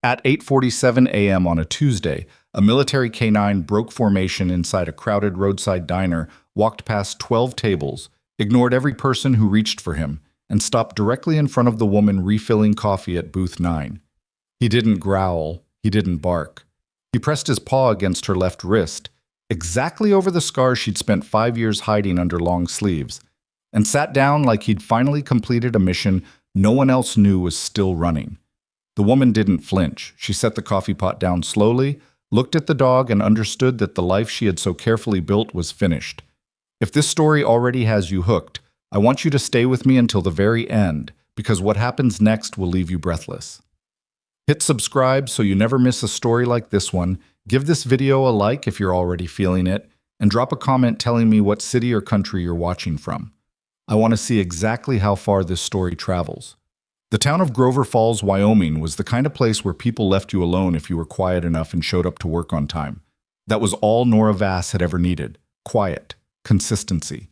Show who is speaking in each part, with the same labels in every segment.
Speaker 1: At 8:47 a.m. on a Tuesday, a military K-9 broke formation inside a crowded roadside diner, walked past 12 tables, ignored every person who reached for him, and stopped directly in front of the woman refilling coffee at booth 9. He didn't growl, he didn't bark. He pressed his paw against her left wrist, exactly over the scar she'd spent 5 years hiding under long sleeves, and sat down like he'd finally completed a mission no one else knew was still running. The woman didn't flinch. She set the coffee pot down slowly, looked at the dog, and understood that the life she had so carefully built was finished. If this story already has you hooked, I want you to stay with me until the very end, because what happens next will leave you breathless. Hit subscribe so you never miss a story like this one, give this video a like if you're already feeling it, and drop a comment telling me what city or country you're watching from. I want to see exactly how far this story travels. The town of Grover Falls, Wyoming was the kind of place where people left you alone if you were quiet enough and showed up to work on time. That was all Nora Vass had ever needed: quiet, consistency.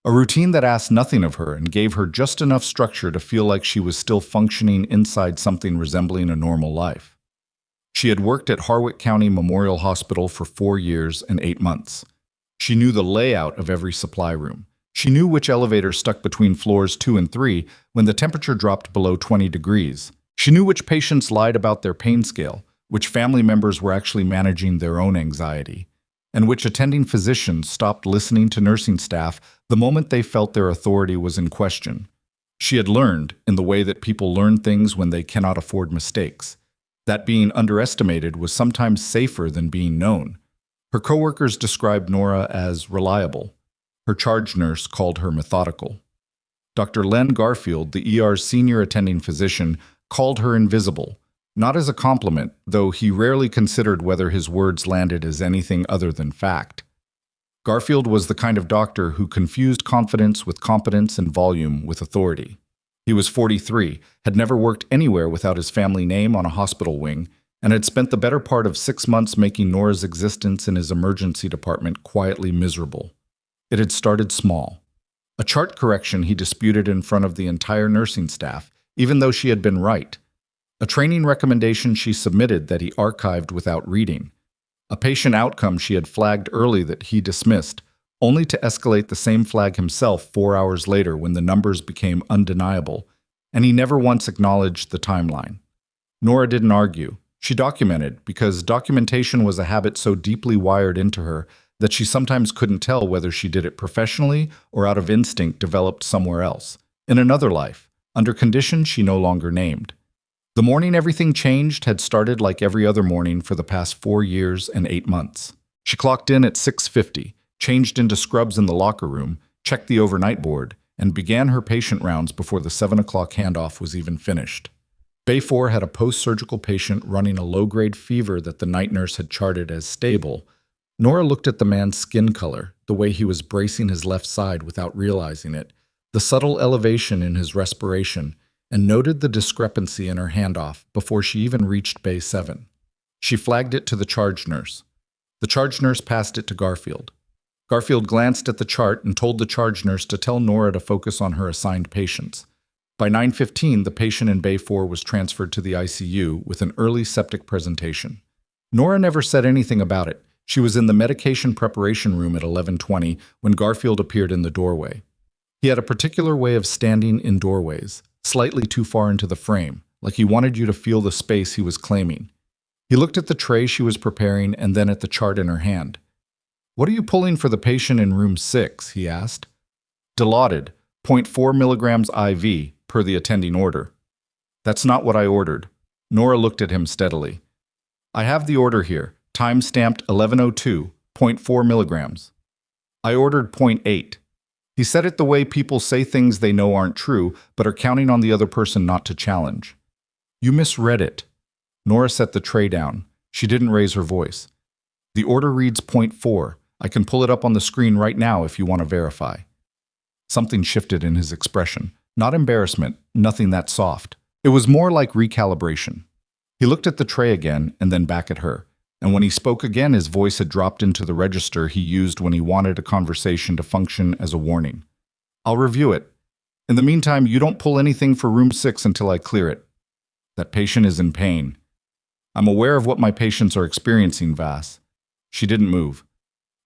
Speaker 1: A routine that asked nothing of her and gave her just enough structure to feel like she was still functioning inside something resembling a normal life. She had worked at Harwick County Memorial Hospital for 4 years and 8 months. She knew the layout of every supply room. She knew which elevator stuck between floors 2 and 3 when the temperature dropped below 20 degrees. She knew which patients lied about their pain scale, which family members were actually managing their own anxiety, and which attending physicians stopped listening to nursing staff the moment they felt their authority was in question. She had learned, in the way that people learn things when they cannot afford mistakes, that being underestimated was sometimes safer than being known. Her coworkers described Nora as reliable. Her charge nurse called her methodical. Dr. Len Garfield, the ER's senior attending physician, called her invisible, not as a compliment, though he rarely considered whether his words landed as anything other than fact. Garfield was the kind of doctor who confused confidence with competence and volume with authority. He was 43, had never worked anywhere without his family name on a hospital wing, and had spent the better part of 6 months making Nora's existence in his emergency department quietly miserable. It had started small. A chart correction he disputed in front of the entire nursing staff, even though she had been right. A training recommendation she submitted that he archived without reading. A patient outcome she had flagged early that he dismissed, only to escalate the same flag himself 4 hours later when the numbers became undeniable, and he never once acknowledged the timeline. Nora didn't argue. She documented, because documentation was a habit so deeply wired into her that she sometimes couldn't tell whether she did it professionally or out of instinct developed somewhere else, in another life, under conditions she no longer named. The morning everything changed had started like every other morning for the past 4 years and 8 months. She clocked in at 6:50, changed into scrubs in the locker room, checked the overnight board, and began her patient rounds before the 7 o'clock handoff was even finished. Bay 4 had a post-surgical patient running a low-grade fever that the night nurse had charted as stable. Nora looked at the man's skin color, the way he was bracing his left side without realizing it, the subtle elevation in his respiration, and noted the discrepancy in her handoff before she even reached Bay 7. She flagged it to the charge nurse. The charge nurse passed it to Garfield. Garfield glanced at the chart and told the charge nurse to tell Nora to focus on her assigned patients. By 9:15, the patient in Bay 4 was transferred to the ICU with an early septic presentation. Nora never said anything about it. She was in the medication preparation room at 11:20 when Garfield appeared in the doorway. He had a particular way of standing in doorways, slightly too far into the frame, like he wanted you to feel the space he was claiming. He looked at the tray she was preparing and then at the chart in her hand. "What are you pulling for the patient in room 6? He asked. "Dilaudid, 0.4 milligrams IV, per the attending order." "That's not what I ordered." Nora looked at him steadily. "I have the order here. Time stamped 11:02, 0.4 milligrams. I ordered 0.8. He said it the way people say things they know aren't true, but are counting on the other person not to challenge. "You misread it." Nora set the tray down. She didn't raise her voice. "The order reads 0.4. I can pull it up on the screen right now if you want to verify." Something shifted in his expression. Not embarrassment, nothing that soft. It was more like recalibration. He looked at the tray again and then back at her. And when he spoke again, his voice had dropped into the register he used when he wanted a conversation to function as a warning. "I'll review it. In the meantime, you don't pull anything for room 6 until I clear it. That patient is in pain." I'm aware of what my patients are experiencing, Vass. She didn't move.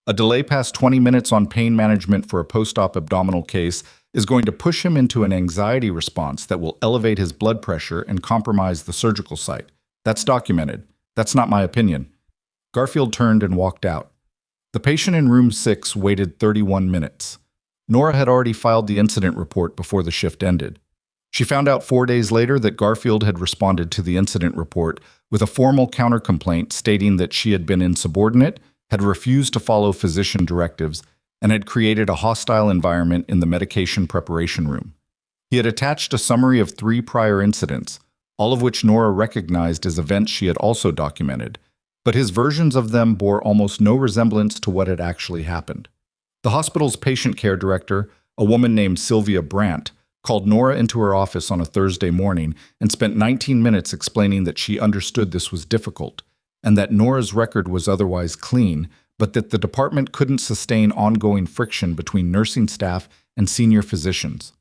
Speaker 1: A delay past 20 minutes on pain management for a post-op abdominal case is going to push him into an anxiety response that will elevate his blood pressure and compromise the surgical site. That's documented. That's not my opinion. Garfield turned and walked out. The patient in room 6 waited 31 minutes. Nora had already filed the incident report before the shift ended. She found out 4 days later that Garfield had responded to the incident report with a formal countercomplaint stating that she had been insubordinate, had refused to follow physician directives, and had created a hostile environment in the medication preparation room. He had attached a summary of 3 prior incidents, all of which Nora recognized as events she had also documented, but his versions of them bore almost no resemblance to what had actually happened. The hospital's patient care director, a woman named Sylvia Brandt, called Nora into her office on a Thursday morning and spent 19 minutes explaining that she understood this was difficult, and that Nora's record was otherwise clean, but that the department couldn't sustain ongoing friction between nursing staff and senior physicians.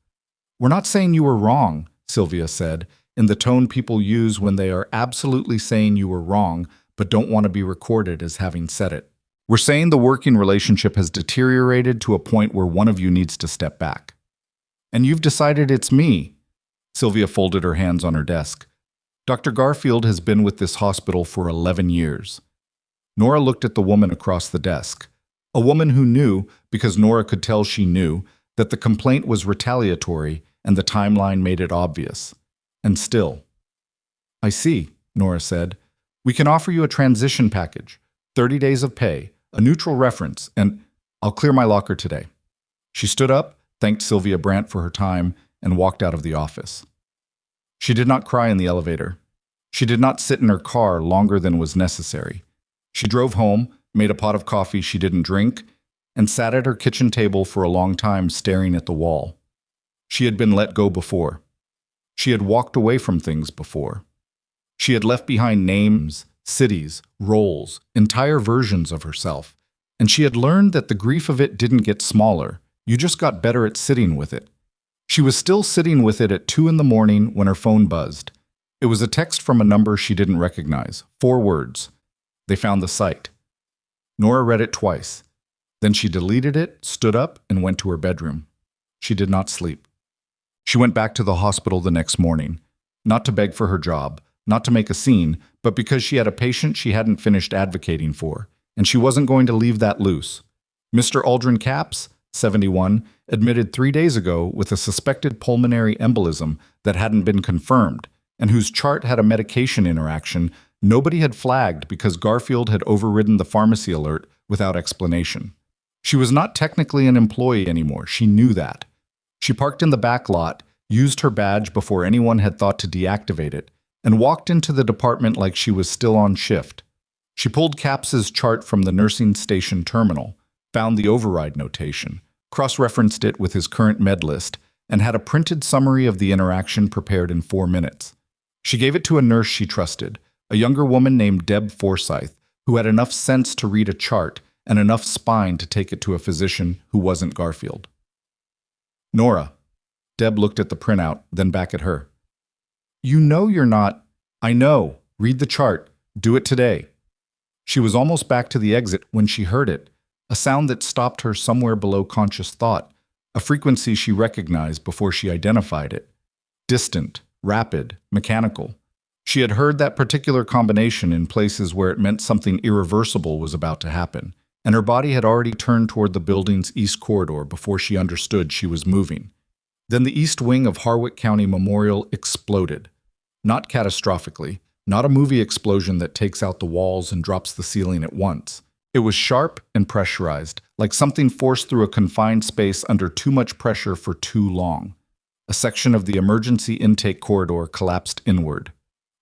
Speaker 1: "We're not saying you were wrong," Sylvia said, in the tone people use when they are absolutely saying you were wrong but don't want to be recorded as having said it. "We're saying the working relationship has deteriorated to a point where one of you needs to step back. And you've decided it's me." Sylvia folded her hands on her desk. "Dr. Garfield has been with this hospital for 11 years. Nora looked at the woman across the desk, a woman who knew, because Nora could tell she knew, that the complaint was retaliatory and the timeline made it obvious. And still. "I see," Nora said. "We can offer you a transition package, 30 days of pay, a neutral reference, and I'll clear my locker today." She stood up, thanked Sylvia Brandt for her time, and walked out of the office. She did not cry in the elevator. She did not sit in her car longer than was necessary. She drove home, made a pot of coffee she didn't drink, and sat at her kitchen table for a long time staring at the wall. She had been let go before. She had walked away from things before. She had left behind names, cities, roles, entire versions of herself, and she had learned that the grief of it didn't get smaller. You just got better at sitting with it. She was still sitting with it at 2 in the morning when her phone buzzed. It was a text from a number she didn't recognize. 4 words. They found the site. Nora read it twice. Then she deleted it, stood up, and went to her bedroom. She did not sleep. She went back to the hospital the next morning, not to beg for her job, not to make a scene, but because she had a patient she hadn't finished advocating for, and she wasn't going to leave that loose. Mr. Aldrin Capps, 71, admitted 3 days ago with a suspected pulmonary embolism that hadn't been confirmed, and whose chart had a medication interaction nobody had flagged because Garfield had overridden the pharmacy alert without explanation. She was not technically an employee anymore. She knew that. She parked in the back lot, used her badge before anyone had thought to deactivate it, and walked into the department like she was still on shift. She pulled Capps's chart from the nursing station terminal, found the override notation, cross-referenced it with his current med list, and had a printed summary of the interaction prepared in 4 minutes. She gave it to a nurse she trusted, a younger woman named Deb Forsyth, who had enough sense to read a chart and enough spine to take it to a physician who wasn't Garfield. "Nora." Deb looked at the printout, then back at her. "You know you're not—" "I know. Read the chart. Do it today." She was almost back to the exit when she heard it, a sound that stopped her somewhere below conscious thought, a frequency she recognized before she identified it. Distant, rapid, mechanical. She had heard that particular combination in places where it meant something irreversible was about to happen, and her body had already turned toward the building's east corridor before she understood she was moving. Then the east wing of Harwick County Memorial exploded. Not catastrophically, not a movie explosion that takes out the walls and drops the ceiling at once. It was sharp and pressurized, like something forced through a confined space under too much pressure for too long. A section of the emergency intake corridor collapsed inward.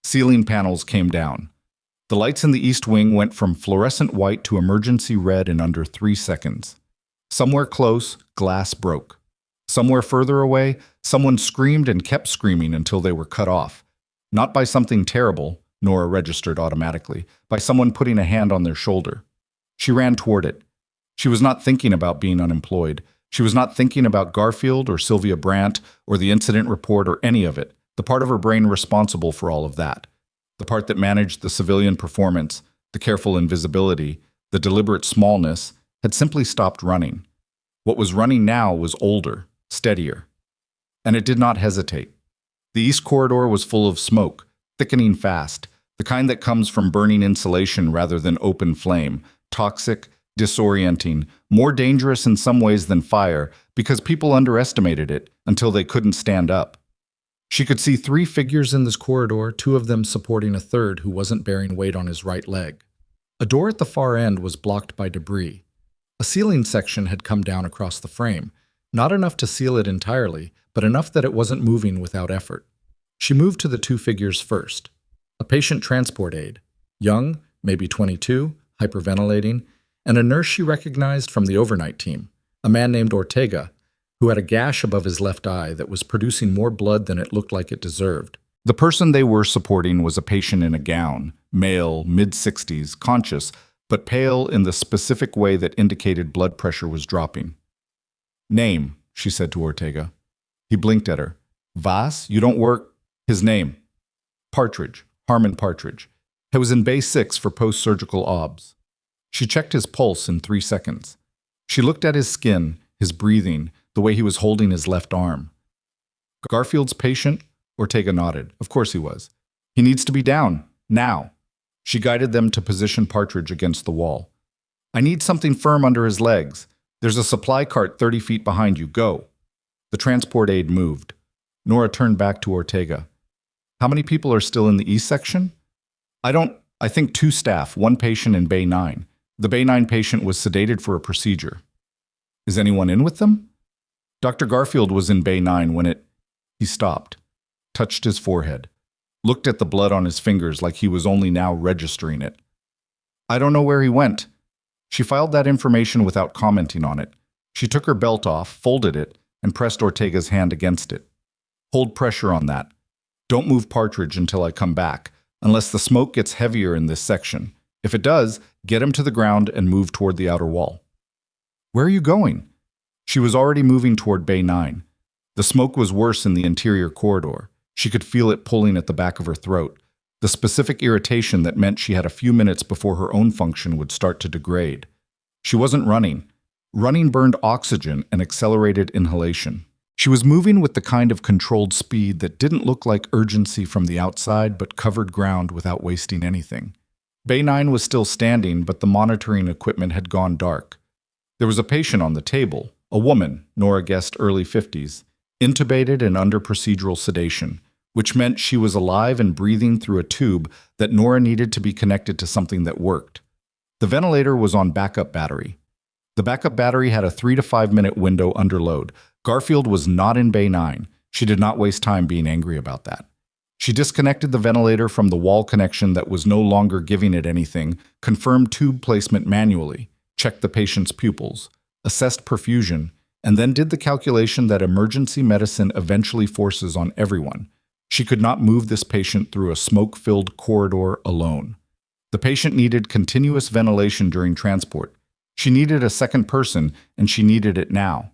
Speaker 1: Ceiling panels came down. The lights in the east wing went from fluorescent white to emergency red in under 3 seconds. Somewhere close, glass broke. Somewhere further away, someone screamed and kept screaming until they were cut off. Not by something terrible, Nora registered automatically, by someone putting a hand on their shoulder. She ran toward it. She was not thinking about being unemployed. She was not thinking about Garfield or Sylvia Brandt or the incident report or any of it, the part of her brain responsible for all of that. The The part that managed the civilian performance, the careful invisibility, the deliberate smallness, had simply stopped running. What was running now was older, steadier. And it did not hesitate. The east corridor was full of smoke, thickening fast, the kind that comes from burning insulation rather than open flame, toxic, disorienting, more dangerous in some ways than fire because people underestimated it until they couldn't stand up. She could see 3 figures in this corridor, 2 of them supporting a third who wasn't bearing weight on his right leg. A door at the far end was blocked by debris. A ceiling section had come down across the frame, not enough to seal it entirely, but enough that it wasn't moving without effort. She moved to the 2 figures first. A patient transport aide, young, maybe 22, hyperventilating, and a nurse she recognized from the overnight team, a man named Ortega, who had a gash above his left eye that was producing more blood than it looked like it deserved. The person they were supporting was a patient in a gown, male, mid-60s, conscious, but pale in the specific way that indicated blood pressure was dropping. "Name," she said to Ortega. He blinked at her. "Vass, you don't work—" His name. "Partridge, Harmon Partridge. He was in Bay 6 for post-surgical obs." She checked his pulse in 3 seconds. She looked at his skin, his breathing, the way he was holding his left arm. "Garfield's patient?" Ortega nodded. "Of course he was. He needs to be down, now." She guided them to position Partridge against the wall. "I need something firm under his legs. There's a supply cart 30 feet behind you. Go." The transport aide moved. Nora turned back to Ortega. "How many people are still in the East section?" I think 2 staff, 1 patient in Bay 9. The Bay 9 patient was sedated for a procedure." "Is anyone in with them?" "Dr. Garfield was in Bay 9 when it—" He stopped, touched his forehead, looked at the blood on his fingers like he was only now registering it. "I don't know where he went." She filed that information without commenting on it. She took her belt off, folded it, and pressed Ortega's hand against it. "Hold pressure on that. Don't move Partridge until I come back, unless the smoke gets heavier in this section. If it does, get him to the ground and move toward the outer wall." "Where are you going?" She was already moving toward Bay 9. The smoke was worse in the interior corridor. She could feel it pulling at the back of her throat, the specific irritation that meant she had a few minutes before her own function would start to degrade. She wasn't running. Running burned oxygen and accelerated inhalation. She was moving with the kind of controlled speed that didn't look like urgency from the outside but covered ground without wasting anything. Bay 9 was still standing, but the monitoring equipment had gone dark. There was a patient on the table, a woman, Nora guessed early 50s, intubated and under procedural sedation, which meant she was alive and breathing through a tube that Nora needed to be connected to something that worked. The ventilator was on backup battery. The backup battery had a 3 to 5 minute window under load. Garfield was not in Bay 9. She did not waste time being angry about that. She disconnected the ventilator from the wall connection that was no longer giving it anything, confirmed tube placement manually, checked the patient's pupils, assessed perfusion, and then did the calculation that emergency medicine eventually forces on everyone. She could not move this patient through a smoke-filled corridor alone. The patient needed continuous ventilation during transport. She needed a second person, and she needed it now.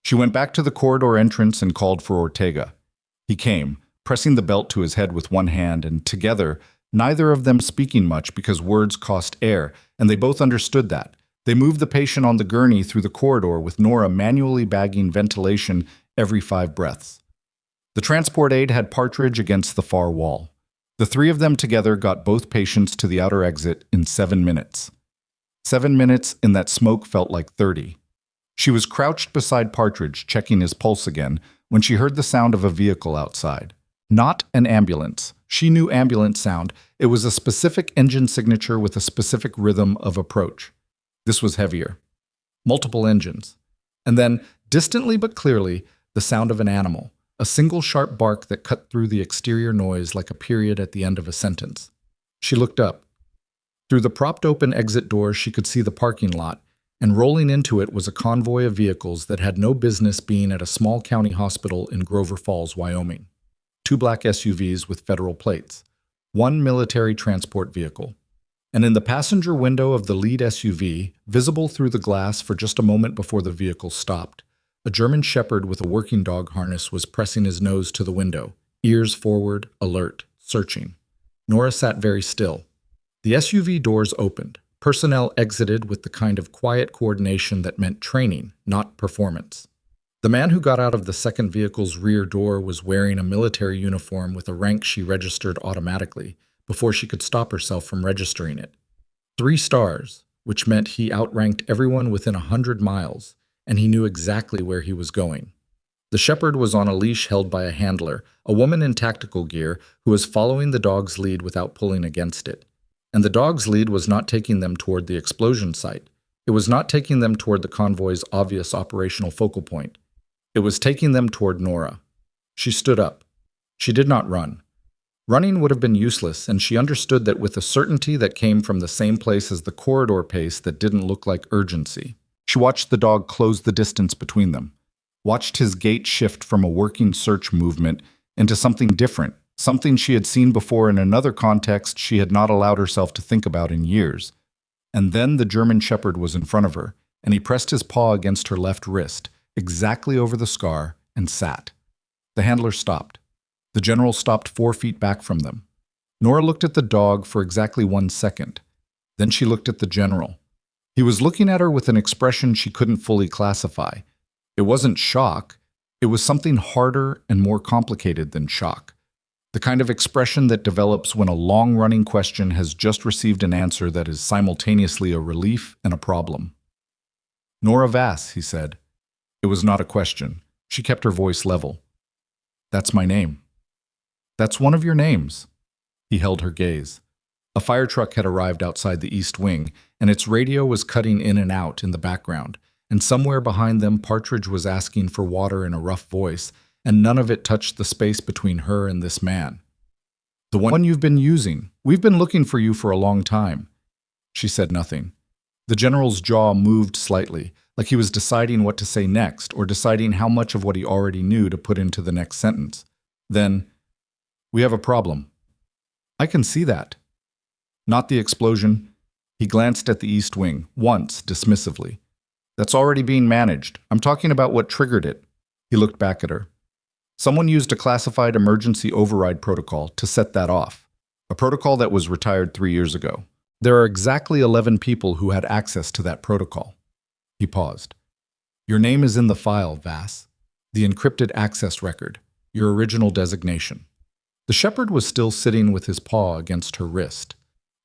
Speaker 1: She went back to the corridor entrance and called for Ortega. He came, pressing the belt to his head with one hand, and together, neither of them speaking much because words cost air, and they both understood that. They moved the patient on the gurney through the corridor with Nora manually bagging ventilation every 5 breaths. The transport aide had Partridge against the far wall. The 3 of them together got both patients to the outer exit in 7 minutes. 7 minutes in that smoke felt like 30. She was crouched beside Partridge, checking his pulse again, when she heard the sound of a vehicle outside. Not an ambulance. She knew ambulance sound. It was a specific engine signature with a specific rhythm of approach. This was heavier. Multiple engines. And then, distantly but clearly, the sound of an animal, a single sharp bark that cut through the exterior noise like a period at the end of a sentence. She looked up. Through the propped-open exit door, she could see the parking lot, and rolling into it was a convoy of vehicles that had no business being at a small county hospital in Grover Falls, Wyoming. 2 black SUVs with federal plates, 1 military transport vehicle. And in the passenger window of the lead SUV, visible through the glass for just a moment before the vehicle stopped, a German shepherd with a working dog harness was pressing his nose to the window, ears forward, alert, searching. Nora sat very still. The SUV doors opened. Personnel exited with the kind of quiet coordination that meant training, not performance. The man who got out of the second vehicle's rear door was wearing a military uniform with a rank she registered automatically before she could stop herself from registering it. 3 stars, which meant he outranked everyone within 100 miles, and he knew exactly where he was going. The shepherd was on a leash held by a handler, a woman in tactical gear who was following the dog's lead without pulling against it. And the dog's lead was not taking them toward the explosion site. It was not taking them toward the convoy's obvious operational focal point. It was taking them toward Nora. She stood up. She did not run. Running would have been useless, and she understood that with a certainty that came from the same place as the corridor pace that didn't look like urgency. She watched the dog close the distance between them, watched his gait shift from a working search movement into something different, something she had seen before in another context she had not allowed herself to think about in years. And then the German shepherd was in front of her, and he pressed his paw against her left wrist, exactly over the scar, and sat. The handler stopped. The general stopped 4 feet back from them. Nora looked at the dog for exactly 1 second. Then she looked at the general. He was looking at her with an expression she couldn't fully classify. It wasn't shock. It was something harder and more complicated than shock. The kind of expression that develops when a long-running question has just received an answer that is simultaneously a relief and a problem. "Nora Vass," he said. It was not a question. She kept her voice level. "That's my name." "That's one of your names." He held her gaze. A fire truck had arrived outside the east wing, and its radio was cutting in and out in the background, and somewhere behind them Partridge was asking for water in a rough voice, and none of it touched the space between her and this man. "The one you've been using. We've been looking for you for a long time." She said nothing. The general's jaw moved slightly, like he was deciding what to say next, or deciding how much of what he already knew to put into the next sentence. Then, "We have a problem." "I can see that." "Not the explosion." He glanced at the east wing, once, dismissively. "That's already being managed. I'm talking about what triggered it." He looked back at her. "Someone used a classified emergency override protocol to set that off. A protocol that was retired 3 years ago. There are exactly 11 people who had access to that protocol." He paused. "Your name is in the file, Vass. The encrypted access record. Your original designation." The shepherd was still sitting with his paw against her wrist.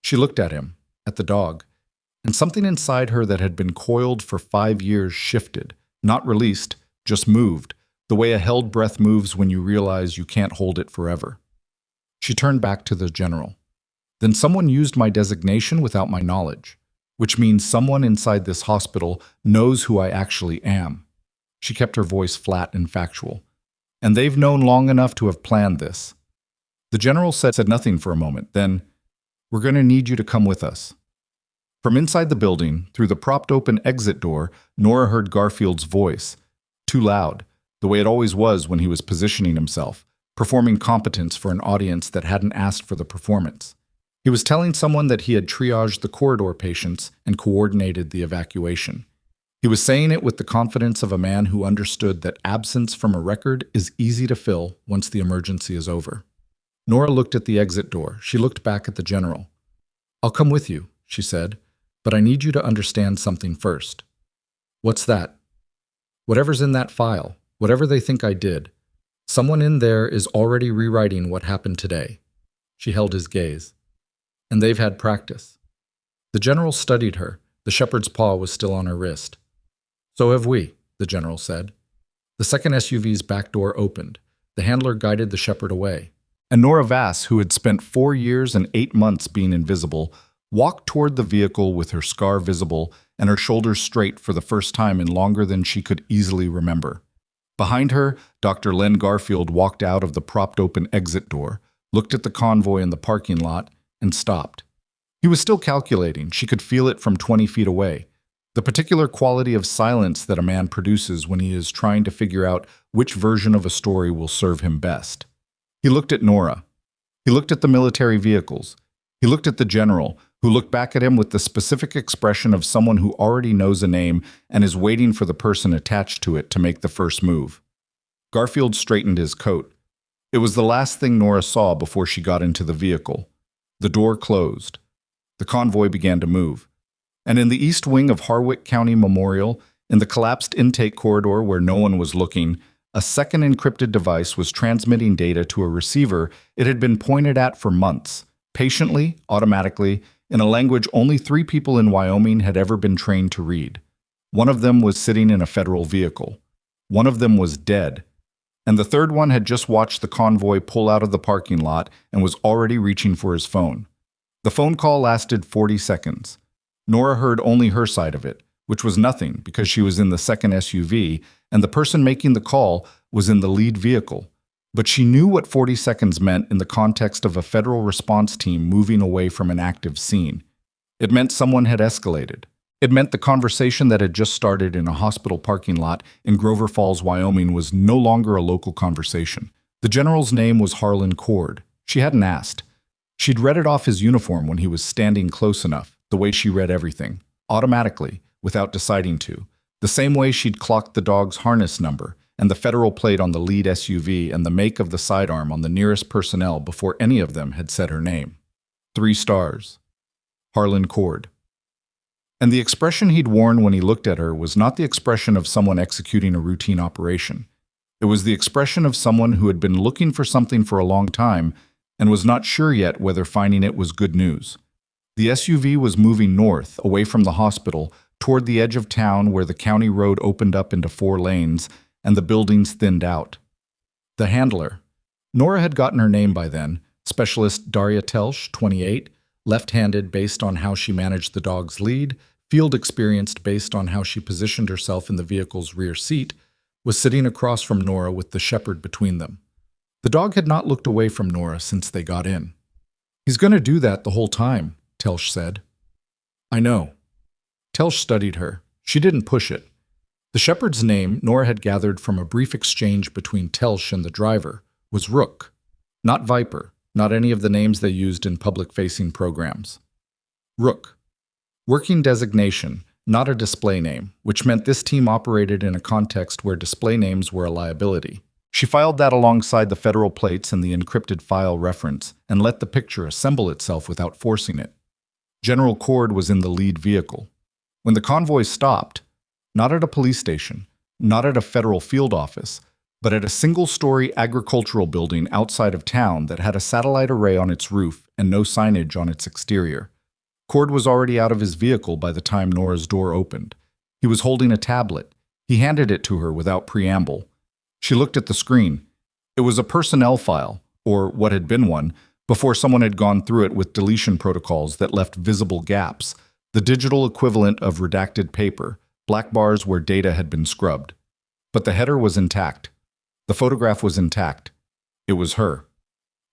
Speaker 1: She looked at him, at the dog, and something inside her that had been coiled for 5 years shifted, not released, just moved, the way a held breath moves when you realize you can't hold it forever. She turned back to the general. "Then someone used my designation without my knowledge, which means someone inside this hospital knows who I actually am." She kept her voice flat and factual. "And they've known long enough to have planned this." The general said nothing for a moment, then, "We're going to need you to come with us." From inside the building, through the propped-open exit door, Nora heard Garfield's voice, too loud, the way it always was when he was positioning himself, performing competence for an audience that hadn't asked for the performance. He was telling someone that he had triaged the corridor patients and coordinated the evacuation. He was saying it with the confidence of a man who understood that absence from a record is easy to fill once the emergency is over. Nora looked at the exit door. She looked back at the general. "I'll come with you," she said, "but I need you to understand something first." "What's that?" "Whatever's in that file, whatever they think I did, someone in there is already rewriting what happened today." She held his gaze. "And they've had practice." The general studied her. The shepherd's paw was still on her wrist. "So have we," the general said. The second SUV's back door opened. The handler guided the shepherd away. And Nora Vass, who had spent 4 years and 8 months being invisible, walked toward the vehicle with her scar visible and her shoulders straight for the first time in longer than she could easily remember. Behind her, Dr. Len Garfield walked out of the propped-open exit door, looked at the convoy in the parking lot, and stopped. He was still calculating. She could feel it from 20 feet away. The particular quality of silence that a man produces when he is trying to figure out which version of a story will serve him best. He looked at Nora. He looked at the military vehicles. He looked at the general, who looked back at him with the specific expression of someone who already knows a name and is waiting for the person attached to it to make the first move. Garfield straightened his coat. It was the last thing Nora saw before she got into the vehicle. The door closed. The convoy began to move. And in the east wing of Harwick County Memorial, in the collapsed intake corridor where no one was looking, a second encrypted device was transmitting data to a receiver it had been pointed at for months, patiently, automatically, in a language only 3 people in Wyoming had ever been trained to read. One of them was sitting in a federal vehicle. One of them was dead. And the third one had just watched the convoy pull out of the parking lot and was already reaching for his phone. The phone call lasted 40 seconds. Nora heard only her side of it, which was nothing because she was in the second SUV and the person making the call was in the lead vehicle. But she knew what 40 seconds meant in the context of a federal response team moving away from an active scene. It meant someone had escalated. It meant the conversation that had just started in a hospital parking lot in Grover Falls, Wyoming was no longer a local conversation. The general's name was Harlan Cord. She hadn't asked. She'd read it off his uniform when he was standing close enough, the way she read everything, automatically, without deciding to. The same way she'd clocked the dog's harness number and the federal plate on the lead SUV and the make of the sidearm on the nearest personnel before any of them had said her name. 3 stars. Harlan Cord. And the expression he'd worn when he looked at her was not the expression of someone executing a routine operation. It was the expression of someone who had been looking for something for a long time and was not sure yet whether finding it was good news. The SUV was moving north, away from the hospital, toward the edge of town where the county road opened up into 4 lanes and the buildings thinned out. The handler. Nora had gotten her name by then, Specialist Daria Telsch, 28, left-handed based on how she managed the dog's lead, field experienced based on how she positioned herself in the vehicle's rear seat, was sitting across from Nora with the shepherd between them. The dog had not looked away from Nora since they got in. "He's going to do that the whole time," Telsch said. "I know." Telsch studied her. She didn't push it. The shepherd's name, Nora had gathered from a brief exchange between Telsch and the driver, was Rook. Not Viper, not any of the names they used in public-facing programs. Rook. Working designation, not a display name, which meant this team operated in a context where display names were a liability. She filed that alongside the federal plates and the encrypted file reference and let the picture assemble itself without forcing it. General Cord was in the lead vehicle. When the convoy stopped, not at a police station, not at a federal field office, but at a single-story agricultural building outside of town that had a satellite array on its roof and no signage on its exterior. Cord was already out of his vehicle by the time Nora's door opened. He was holding a tablet. He handed it to her without preamble. She looked at the screen. It was a personnel file, or what had been one, before someone had gone through it with deletion protocols that left visible gaps, the digital equivalent of redacted paper, black bars where data had been scrubbed. But the header was intact. The photograph was intact. It was her.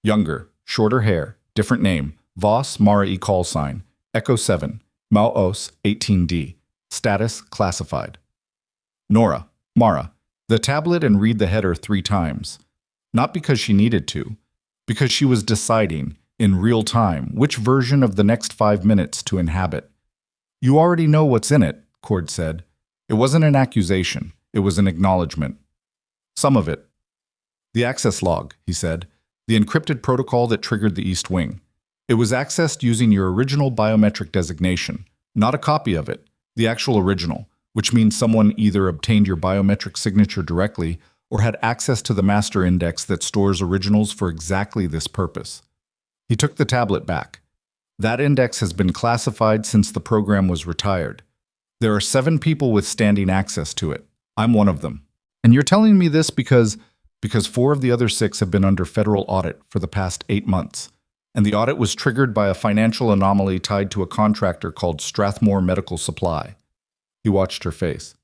Speaker 1: Younger, shorter hair, different name, Voss Mara E call sign, Echo 7, Maos 18D, status classified. Nora, Mara, the tablet and read the header 3 times. Not because she needed to, because she was deciding, in real time, which version of the next 5 minutes to inhabit. "You already know what's in it," Cord said. It wasn't an accusation. It was an acknowledgement. "Some of it." "The access log," he said. "The encrypted protocol that triggered the East Wing. It was accessed using your original biometric designation, not a copy of it, the actual original, which means someone either obtained your biometric signature directly or had access to the master index that stores originals for exactly this purpose." He took the tablet back. "That index has been classified since the program was retired. There are 7 people with standing access to it. I'm one of them. And you're telling me this because 4 of the other 6 have been under federal audit for the past 8 months. And the audit was triggered by a financial anomaly tied to a contractor called Strathmore Medical Supply." He watched her face.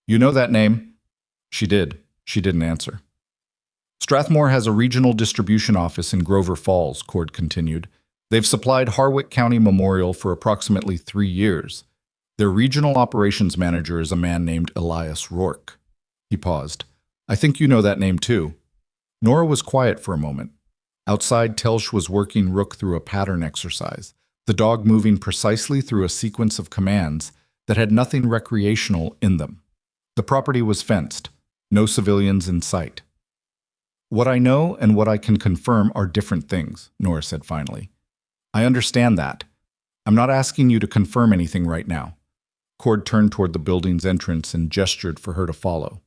Speaker 1: "You know that name?" She did. She didn't answer. "Strathmore has a regional distribution office in Grover Falls," Cord continued. "They've supplied Harwick County Memorial for approximately 3 years. Their regional operations manager is a man named Elias Rourke." He paused. "I think you know that name too." Nora was quiet for a moment. Outside, Telsch was working Rook through a pattern exercise, the dog moving precisely through a sequence of commands that had nothing recreational in them. The property was fenced, no civilians in sight. "What I know and what I can confirm are different things," Nora said finally. I understand that. I'm not asking you to confirm anything right now. Cord turned toward the building's entrance and gestured for her to follow.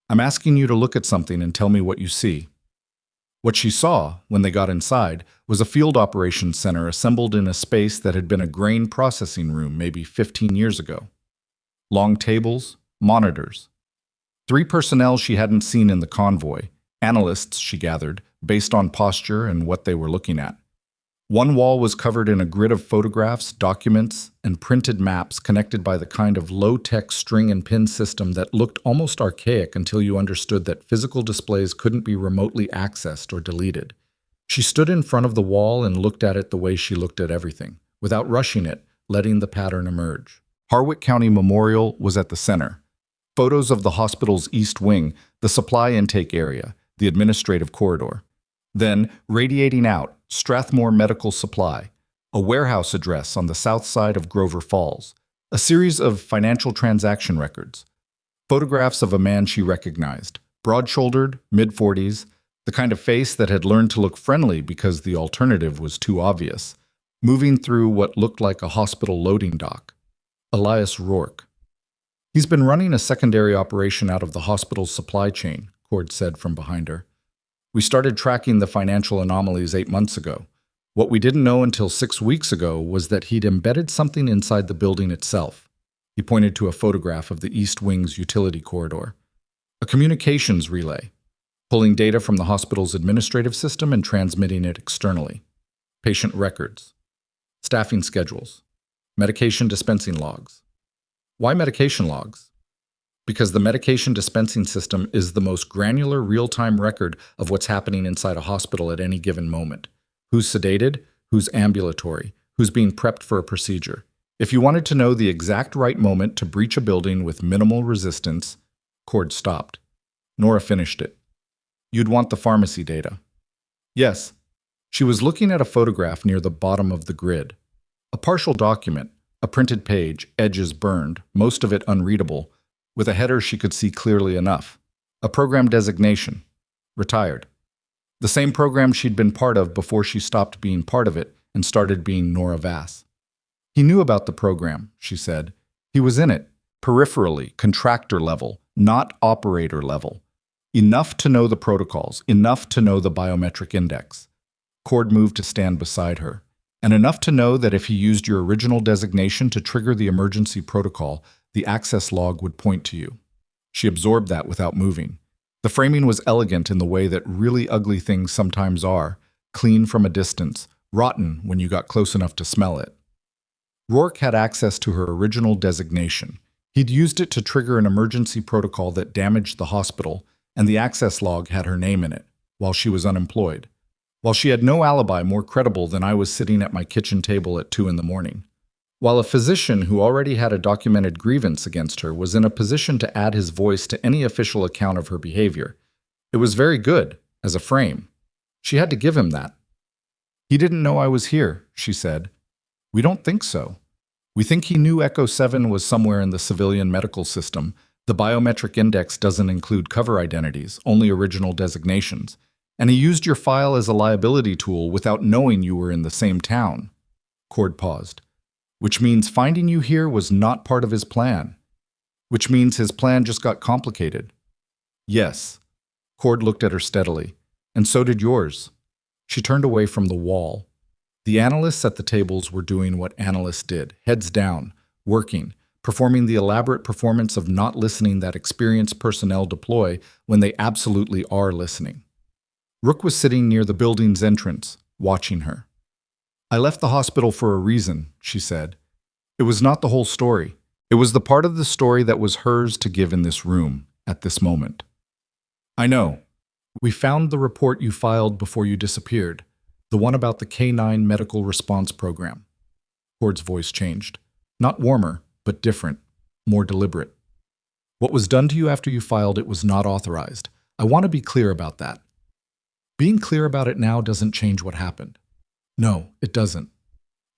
Speaker 1: I'm asking you to look at something and tell me what you see. What she saw, when they got inside, was a field operations center assembled in a space that had been a grain processing room maybe 15 years ago. Long tables, monitors. 3 personnel she hadn't seen in the convoy, analysts, she gathered, based on posture and what they were looking at. One wall was covered in a grid of photographs, documents, and printed maps connected by the kind of low-tech string and pin system that looked almost archaic until you understood that physical displays couldn't be remotely accessed or deleted. She stood in front of the wall and looked at it the way she looked at everything, without rushing it, letting the pattern emerge. Harwick County Memorial was at the center. Photos of the hospital's east wing, the supply intake area, the administrative corridor. Then, radiating out, Strathmore Medical Supply, a warehouse address on the south side of Grover Falls, a series of financial transaction records, photographs of a man she recognized, broad-shouldered, mid-40s, the kind of face that had learned to look friendly because the alternative was too obvious, moving through what looked like a hospital loading dock. Elias Rourke. He's been running a secondary operation out of the hospital's supply chain, Cord said from behind her. We started tracking the financial anomalies 8 months ago. What we didn't know until 6 weeks ago was that he'd embedded something inside the building itself. He pointed to a photograph of the East Wing's utility corridor. A communications relay, pulling data from the hospital's administrative system and transmitting it externally. Patient records, staffing schedules, medication dispensing logs. Why medication logs? Because the medication dispensing system is the most granular real-time record of what's happening inside a hospital at any given moment. Who's sedated, who's ambulatory, who's being prepped for a procedure. If you wanted to know the exact right moment to breach a building with minimal resistance, Cord stopped. Nora finished it. You'd want the pharmacy data. Yes. She was looking at a photograph near the bottom of the grid. A partial document, a printed page, edges burned, most of it unreadable, with a header she could see clearly enough. A program designation. Retired. The same program she'd been part of before she stopped being part of it and started being Nora Vass. He knew about the program, she said. He was in it, peripherally, contractor level, not operator level. Enough to know the protocols, enough to know the biometric index. Cord moved to stand beside her, and enough to know that if he used your original designation to trigger the emergency protocol, the access log would point to you. She absorbed that without moving. The framing was elegant in the way that really ugly things sometimes are, clean from a distance, rotten when you got close enough to smell it. Rourke had access to her original designation. He'd used it to trigger an emergency protocol that damaged the hospital, and the access log had her name in it, while she was unemployed. While she had no alibi more credible than I was sitting at my kitchen table at 2 in the morning. While a physician who already had a documented grievance against her was in a position to add his voice to any official account of her behavior. It was very good, as a frame. She had to give him that. He didn't know I was here, she said. We don't think so. We think he knew Echo 7 was somewhere in the civilian medical system. The biometric index doesn't include cover identities, only original designations. And he used your file as a liability tool without knowing you were in the same town. Cord paused. Which means finding you here was not part of his plan. Which means his plan just got complicated. Yes. Cord looked at her steadily. And so did yours. She turned away from the wall. The analysts at the tables were doing what analysts did, heads down, working, performing the elaborate performance of not listening that experienced personnel deploy when they absolutely are listening. Rook was sitting near the building's entrance, watching her. I left the hospital for a reason, she said. It was not the whole story. It was the part of the story that was hers to give in this room, at this moment. I know. We found the report you filed before you disappeared, the one about the K9 Medical Response Program. Cord's voice changed. Not warmer, but different, more deliberate. What was done to you after you filed it was not authorized. I want to be clear about that. Being clear about it now doesn't change what happened. No, it doesn't.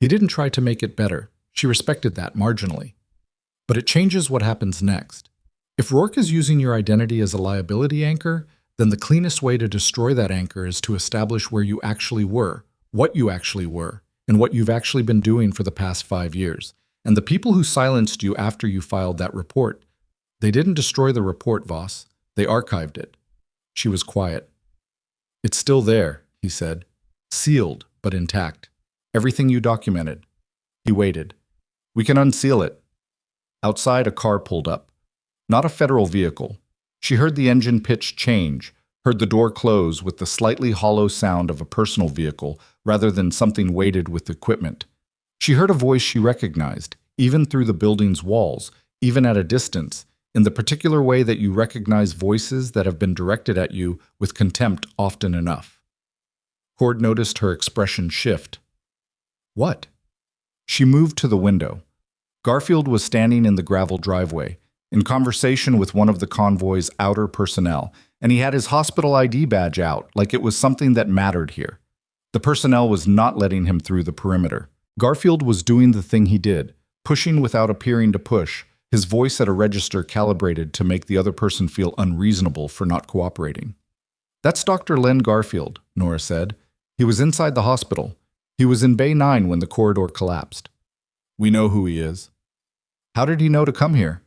Speaker 1: He didn't try to make it better. She respected that marginally. But it changes what happens next. If Rourke is using your identity as a liability anchor, then the cleanest way to destroy that anchor is to establish where you actually were, what you actually were, and what you've actually been doing for the past 5 years. And the people who silenced you after you filed that report, they didn't destroy the report, Voss. They archived it. She was quiet. It's still there, he said. Sealed, but intact. Everything you documented. He waited. We can unseal it. Outside, a car pulled up. Not a federal vehicle. She heard the engine pitch change, heard the door close with the slightly hollow sound of a personal vehicle rather than something weighted with equipment. She heard a voice she recognized, even through the building's walls, even at a distance, in the particular way that you recognize voices that have been directed at you with contempt often enough. Cord noticed her expression shift. What? She moved to the window. Garfield was standing in the gravel driveway, in conversation with one of the convoy's outer personnel, and he had his hospital ID badge out like it was something that mattered here. The personnel was not letting him through the perimeter. Garfield was doing the thing he did, pushing without appearing to push, his voice at a register calibrated to make the other person feel unreasonable for not cooperating. That's Dr. Len Garfield, Nora said. He was inside the hospital. He was in Bay 9 when the corridor collapsed. We know who he is. How did he know to come here?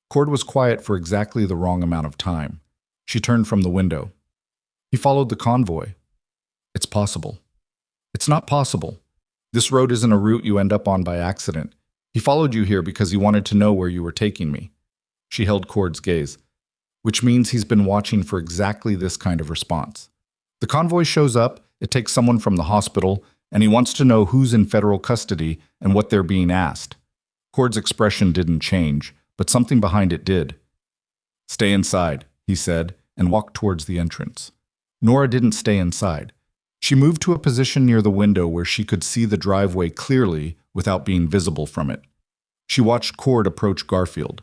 Speaker 1: Cord was quiet for exactly the wrong amount of time. She turned from the window. He followed the convoy. It's possible. It's not possible. This road isn't a route you end up on by accident. He followed you here because he wanted to know where you were taking me. She held Cord's gaze, which means he's been watching for exactly this kind of response. The convoy shows up, it takes someone from the hospital, and he wants to know who's in federal custody and what they're being asked. Cord's expression didn't change, but something behind it did. Stay inside, he said, and walked towards the entrance. Nora didn't stay inside. She moved to a position near the window where she could see the driveway clearly without being visible from it. She watched Cord approach Garfield,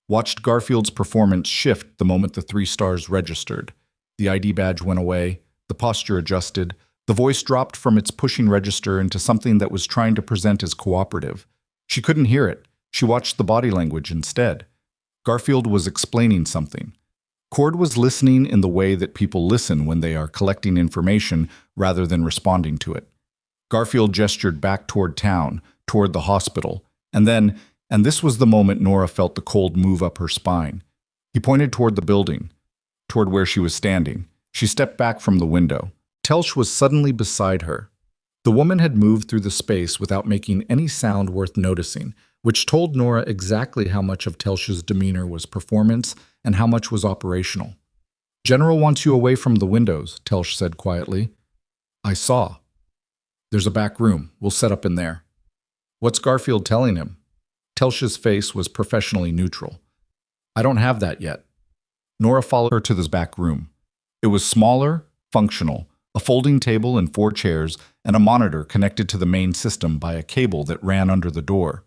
Speaker 1: watched Garfield's performance shift the moment the 3 stars registered. The ID badge went away, the posture adjusted, the voice dropped from its pushing register into something that was trying to present as cooperative. She couldn't hear it. She watched the body language instead. Garfield was explaining something. Cord was listening in the way that people listen when they are collecting information rather than responding to it. Garfield gestured back toward town, toward the hospital, and this was the moment Nora felt the cold move up her spine. He pointed toward the building, toward where she was standing. She stepped back from the window. Telsch was suddenly beside her. The woman had moved through the space without making any sound worth noticing, which told Nora exactly how much of Telsch's demeanor was performance and how much was operational. General wants you away from the windows, Telsch said quietly. I saw. There's a back room. We'll set up in there. What's Garfield telling him? Telsch's face was professionally neutral. I don't have that yet. Nora followed her to this back room. It was smaller, functional, a folding table and 4 chairs, and a monitor connected to the main system by a cable that ran under the door.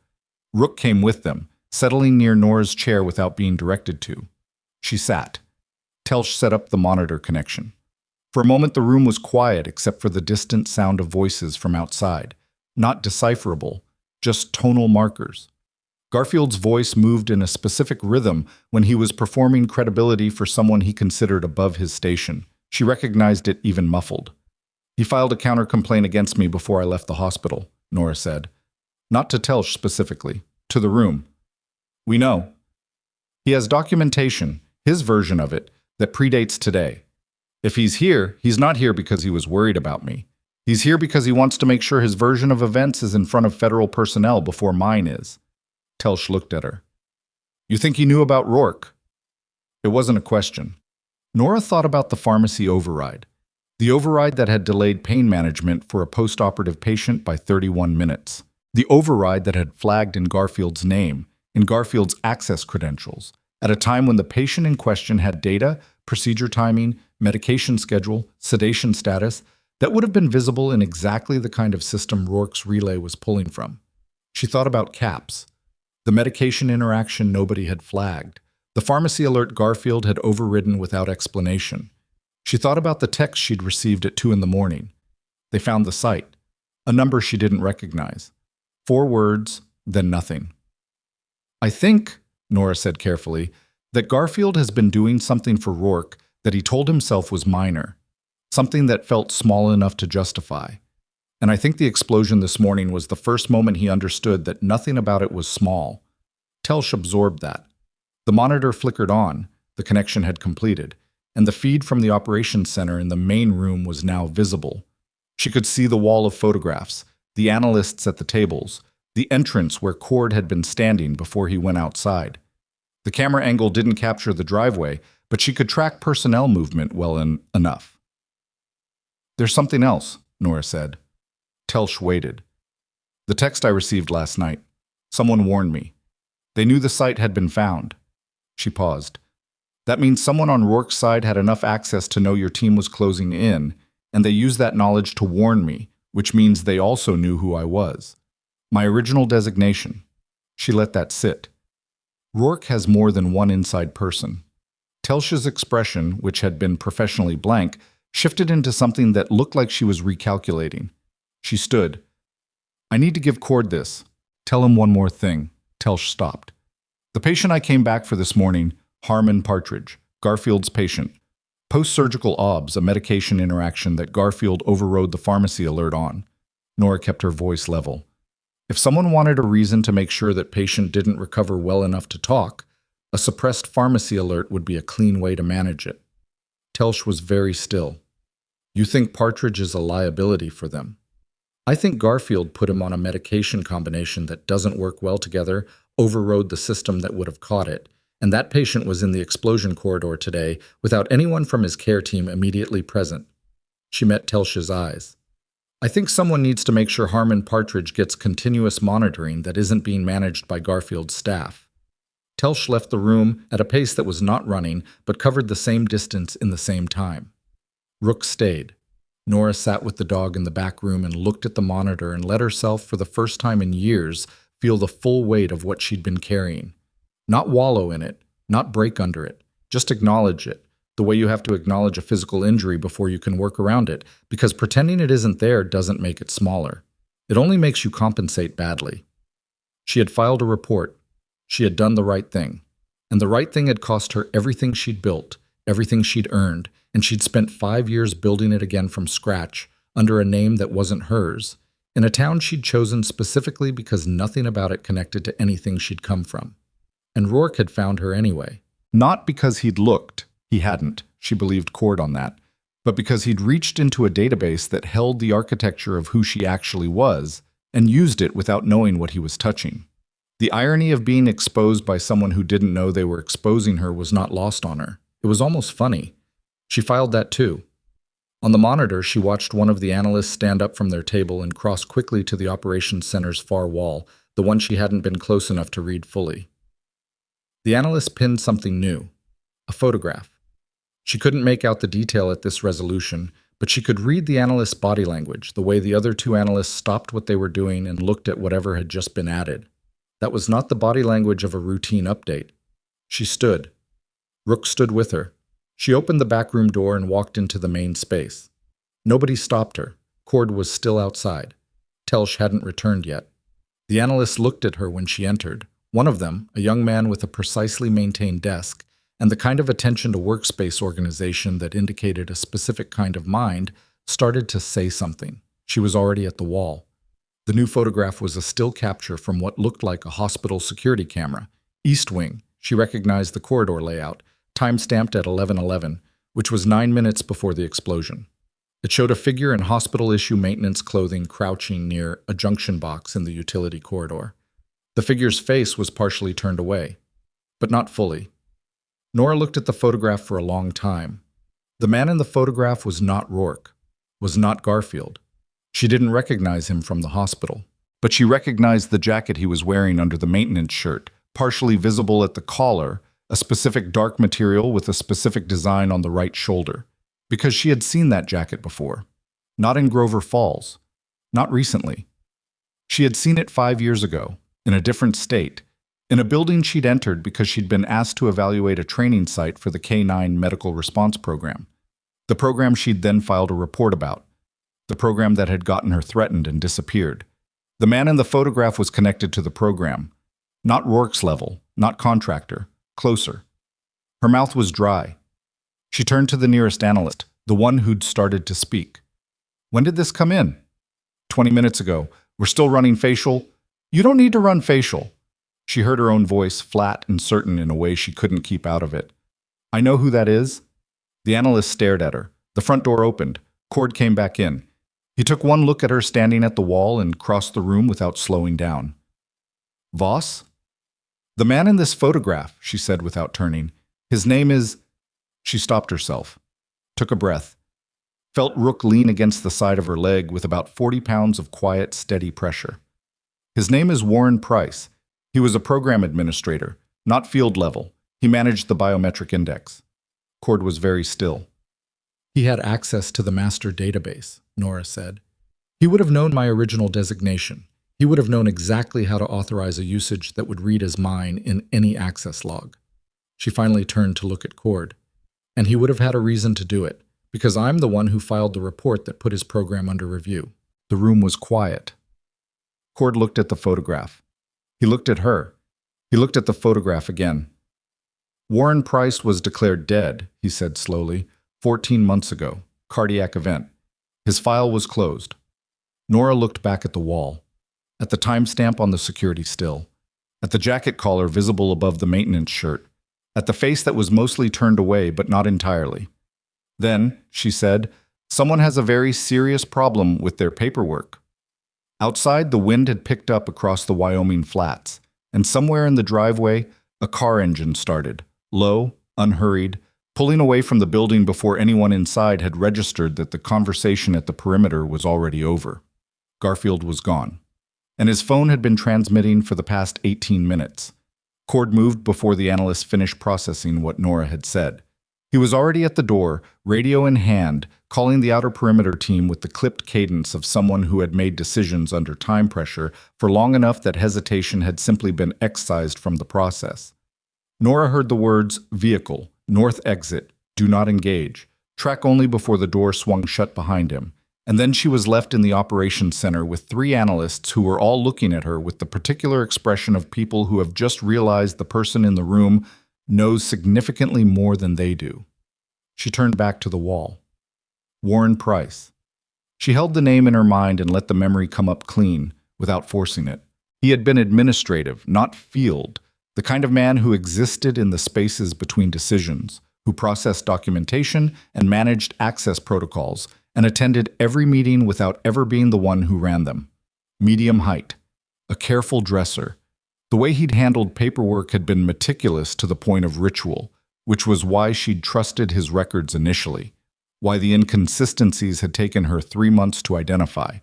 Speaker 1: Rook came with them, settling near Nora's chair without being directed to. She sat. Telsch set up the monitor connection. For a moment the room was quiet except for the distant sound of voices from outside, not decipherable, just tonal markers. Garfield's voice moved in a specific rhythm when he was performing credibility for someone he considered above his station. She recognized it even muffled. He filed a counter-complaint against me before I left the hospital, Nora said. Not to Telsch specifically, to the room. We know. He has documentation, his version of it, that predates today. If he's here, he's not here because he was worried about me. He's here because he wants to make sure his version of events is in front of federal personnel before mine is. Telsch looked at her. You think he knew about Rook? It wasn't a question. Nora thought about the pharmacy override. The override that had delayed pain management for a post-operative patient by 31 minutes. The override that had flagged in Garfield's name, in Garfield's access credentials, at a time when the patient in question had data, procedure timing, medication schedule, sedation status, that would have been visible in exactly the kind of system Rourke's relay was pulling from. She thought about CAPS, the medication interaction nobody had flagged, the pharmacy alert Garfield had overridden without explanation. She thought about the text she'd received at 2 in the morning. They found the site, a number she didn't recognize. 4 words, then nothing. I think, Nora said carefully, that Garfield has been doing something for Rourke that he told himself was minor, something that felt small enough to justify. And I think the explosion this morning was the first moment he understood that nothing about it was small. Telsch absorbed that. The monitor flickered on, the connection had completed, and the feed from the operations center in the main room was now visible. She could see the wall of photographs, the analysts at the tables, the entrance where Cord had been standing before he went outside. The camera angle didn't capture the driveway, but she could track personnel movement well enough. "There's something else," Nora said. Telsch waited. "The text I received last night. Someone warned me. They knew the site had been found." She paused. "That means someone on Rourke's side had enough access to know your team was closing in, and they used that knowledge to warn me, which means they also knew who I was. My original designation." She let that sit. Rourke has more than one inside person. Telsch's expression, which had been professionally blank, shifted into something that looked like she was recalculating. She stood. "I need to give Cord this. Tell him one more thing." Telsch stopped. "The patient I came back for this morning, Harmon Partridge, Garfield's patient. Post-surgical OBS, a medication interaction that Garfield overrode the pharmacy alert on." Nora kept her voice level. "If someone wanted a reason to make sure that patient didn't recover well enough to talk, a suppressed pharmacy alert would be a clean way to manage it." Telsch was very still. "You think Partridge is a liability for them?" "I think Garfield put him on a medication combination that doesn't work well together, overrode the system that would have caught it, and that patient was in the explosion corridor today without anyone from his care team immediately present." She met Telsch's eyes. "I think someone needs to make sure Harmon Partridge gets continuous monitoring that isn't being managed by Garfield's staff." Telsch left the room at a pace that was not running, but covered the same distance in the same time. Rook stayed. Nora sat with the dog in the back room and looked at the monitor and let herself, for the first time in years, feel the full weight of what she'd been carrying. Not wallow in it, not break under it, just acknowledge it, the way you have to acknowledge a physical injury before you can work around it, because pretending it isn't there doesn't make it smaller. It only makes you compensate badly. She had filed a report. She had done the right thing. And the right thing had cost her everything she'd built, everything she'd earned, and she'd spent 5 years building it again from scratch, under a name that wasn't hers, in a town she'd chosen specifically because nothing about it connected to anything she'd come from. And Rourke had found her anyway. Not because he'd looked. He hadn't. She believed Cord on that. But because he'd reached into a database that held the architecture of who she actually was, and used it without knowing what he was touching. The irony of being exposed by someone who didn't know they were exposing her was not lost on her. It was almost funny. She filed that too. On the monitor, she watched one of the analysts stand up from their table and cross quickly to the operations center's far wall, the one she hadn't been close enough to read fully. The analyst pinned something new. A photograph. She couldn't make out the detail at this resolution, but she could read the analyst's body language, the way the other two analysts stopped what they were doing and looked at whatever had just been added. That was not the body language of a routine update. She stood. Rook stood with her. She opened the backroom door and walked into the main space. Nobody stopped her. Cord was still outside. Telsch hadn't returned yet. The analysts looked at her when she entered. One of them, a young man with a precisely maintained desk, and the kind of attention to workspace organization that indicated a specific kind of mind, started to say something. She was already at the wall. The new photograph was a still capture from what looked like a hospital security camera. East Wing. She recognized the corridor layout, time-stamped at 11:11, which was 9 minutes before the explosion. It showed a figure in hospital-issue maintenance clothing crouching near a junction box in the utility corridor. The figure's face was partially turned away, but not fully. Nora looked at the photograph for a long time. The man in the photograph was not Rourke, was not Garfield. She didn't recognize him from the hospital, but she recognized the jacket he was wearing under the maintenance shirt, partially visible at the collar, a specific dark material with a specific design on the right shoulder, because she had seen that jacket before. Not in Grover Falls. Not recently. She had seen it 5 years ago, in a different state, in a building she'd entered because she'd been asked to evaluate a training site for the K9 Medical Response Program. The program she'd then filed a report about. The program that had gotten her threatened and disappeared. The man in the photograph was connected to the program. Not Rourke's level, not contractor. Closer. Her mouth was dry. She turned to the nearest analyst, the one who'd started to speak. "When did this come in?" 20 minutes ago. We're still running facial. You don't need to run facial. She heard her own voice, flat and certain in a way she couldn't keep out of it. I know who that is. The analyst stared at her. The front door opened. Cord came back in. He took one look at her standing at the wall and crossed the room without slowing down. Voss? The man in this photograph, she said without turning. His name is… She stopped herself, took a breath, felt Rook lean against the side of her leg with about 40 pounds of quiet, steady pressure. His name is Warren Price. He was a program administrator, not field level. He managed the biometric index. Cord was very still. He had access to the master database, Nora said. He would have known my original designation. He would have known exactly how to authorize a usage that would read as mine in any access log. She finally turned to look at Cord. And he would have had a reason to do it, because I'm the one who filed the report that put his program under review. The room was quiet. Cord looked at the photograph. He looked at her. He looked at the photograph again. Warren Price was declared dead, he said slowly, 14 months ago. Cardiac event. His file was closed. Nora looked back at the wall, at the timestamp on the security still, at the jacket collar visible above the maintenance shirt, at the face that was mostly turned away but not entirely. Then, she said, someone has a very serious problem with their paperwork. Outside, the wind had picked up across the Wyoming flats, and somewhere in the driveway, a car engine started, low, unhurried, pulling away from the building before anyone inside had registered that the conversation at the perimeter was already over. Garfield was gone, and his phone had been transmitting for the past 18 minutes. Cord moved before the analyst finished processing what Nora had said. He was already at the door, radio in hand, calling the outer perimeter team with the clipped cadence of someone who had made decisions under time pressure for long enough that hesitation had simply been excised from the process. Nora heard the words, vehicle, north exit, do not engage, track only before the door swung shut behind him. And then she was left in the operations center with 3 analysts who were all looking at her with the particular expression of people who have just realized the person in the room knows significantly more than they do. She turned back to the wall. Warren Price. She held the name in her mind and let the memory come up clean, without forcing it. He had been administrative, not field, the kind of man who existed in the spaces between decisions, who processed documentation and managed access protocols, and attended every meeting without ever being the one who ran them. Medium height, a careful dresser. The way he'd handled paperwork had been meticulous to the point of ritual, which was why she'd trusted his records initially, why the inconsistencies had taken her 3 months to identify,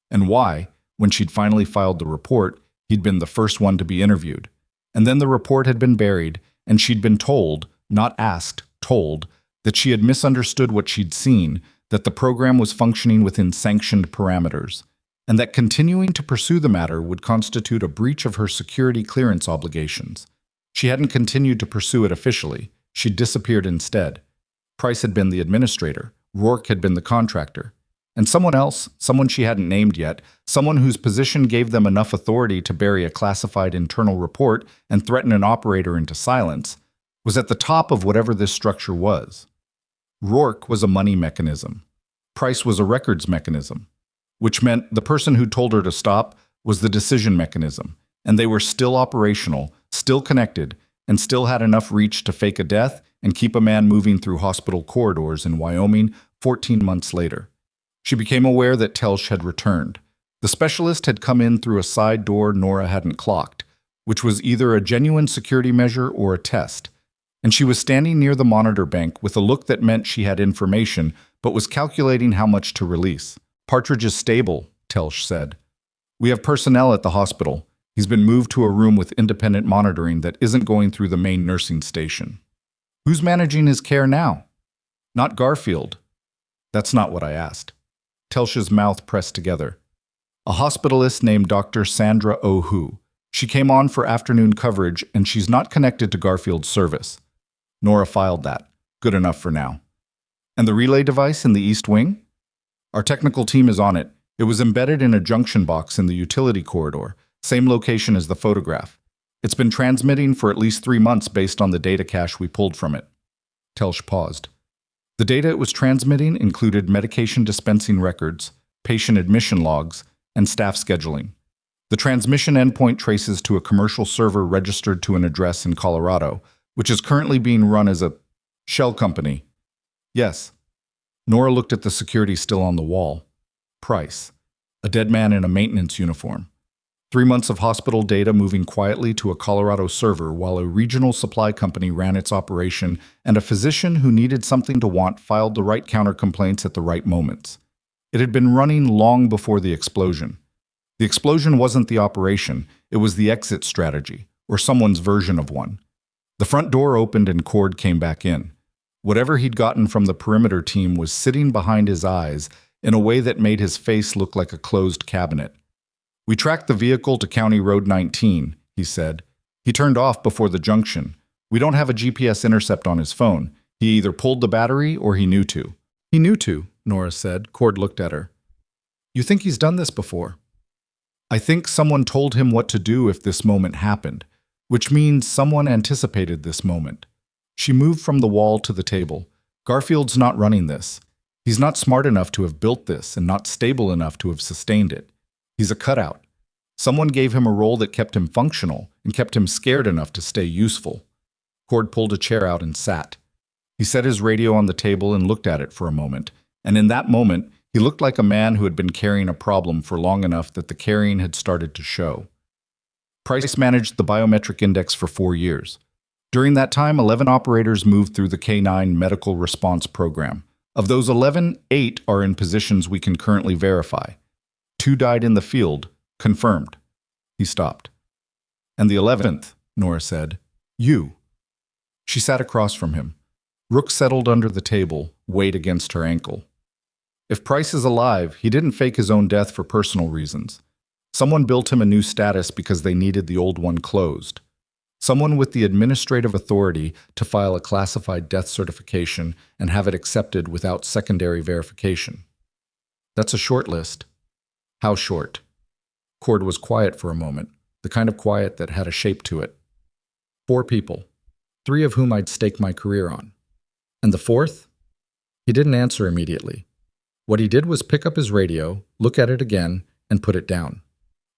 Speaker 1: and why, when she'd finally filed the report, he'd been the first one to be interviewed. And then the report had been buried, and she'd been told, not asked, told, that she had misunderstood what she'd seen, that the program was functioning within sanctioned parameters, and that continuing to pursue the matter would constitute a breach of her security clearance obligations. She hadn't continued to pursue it officially. She'd disappeared instead. Price had been the administrator. Rourke had been the contractor. And someone else, someone she hadn't named yet, someone whose position gave them enough authority to bury a classified internal report and threaten an operator into silence, was at the top of whatever this structure was. Rourke was a money mechanism. Price was a records mechanism, which meant the person who told her to stop was the decision mechanism, and they were still operational, still connected, and still had enough reach to fake a death and keep a man moving through hospital corridors in Wyoming 14 months later. She became aware that Telsch had returned. The specialist had come in through a side door Nora hadn't clocked, which was either a genuine security measure or a test. And she was standing near the monitor bank with a look that meant she had information, but was calculating how much to release. Partridge is stable, Telsch said. We have personnel at the hospital. He's been moved to a room with independent monitoring that isn't going through the main nursing station. Who's managing his care now? Not Garfield. That's not what I asked. Telsch's mouth pressed together. A hospitalist named Dr. Sandra Ohu. She came on for afternoon coverage, and she's not connected to Garfield's service. Nora filed that. Good enough for now. And the relay device in the East Wing? Our technical team is on it. It was embedded in a junction box in the utility corridor, same location as the photograph. It's been transmitting for at least 3 months based on the data cache we pulled from it. Telsch paused. The data it was transmitting included medication dispensing records, patient admission logs, and staff scheduling. The transmission endpoint traces to a commercial server registered to an address in Colorado, which is currently being run as a shell company. Yes. Nora looked at the security still on the wall. Price. A dead man in a maintenance uniform. 3 months of hospital data moving quietly to a Colorado server while a regional supply company ran its operation, and a physician who needed something to want filed the right counter complaints at the right moments. It had been running long before the explosion. The explosion wasn't the operation, it was the exit strategy, or someone's version of one. The front door opened and Cord came back in. Whatever he'd gotten from the perimeter team was sitting behind his eyes in a way that made his face look like a closed cabinet. "We tracked the vehicle to County Road 19, he said. "He turned off before the junction. We don't have a GPS intercept on his phone. He either pulled the battery or he knew to." "He knew to," Nora said. Cord looked at her. "You think he's done this before?" "I think someone told him what to do if this moment happened, which means someone anticipated this moment." She moved from the wall to the table. "Garfield's not running this. He's not smart enough to have built this and not stable enough to have sustained it. He's a cutout. Someone gave him a role that kept him functional and kept him scared enough to stay useful." Cord pulled a chair out and sat. He set his radio on the table and looked at it for a moment, and in that moment, he looked like a man who had been carrying a problem for long enough that the carrying had started to show. Price managed the biometric index for 4 years. During that time, 11 operators moved through the K9 Medical Response Program. Of those 11, 8 are in positions we can currently verify. 2 died in the field, confirmed. He stopped. "And the 11th, Nora said. You." She sat across from him. Rook settled under the table, weight against her ankle. "If Price is alive, he didn't fake his own death for personal reasons. Someone built him a new status because they needed the old one closed. Someone with the administrative authority to file a classified death certification and have it accepted without secondary verification. That's a short list." "How short?" Cord was quiet for a moment, the kind of quiet that had a shape to it. 4 people, 3 of whom I'd stake my career on. "And the 4th? He didn't answer immediately. What he did was pick up his radio, look at it again, and put it down.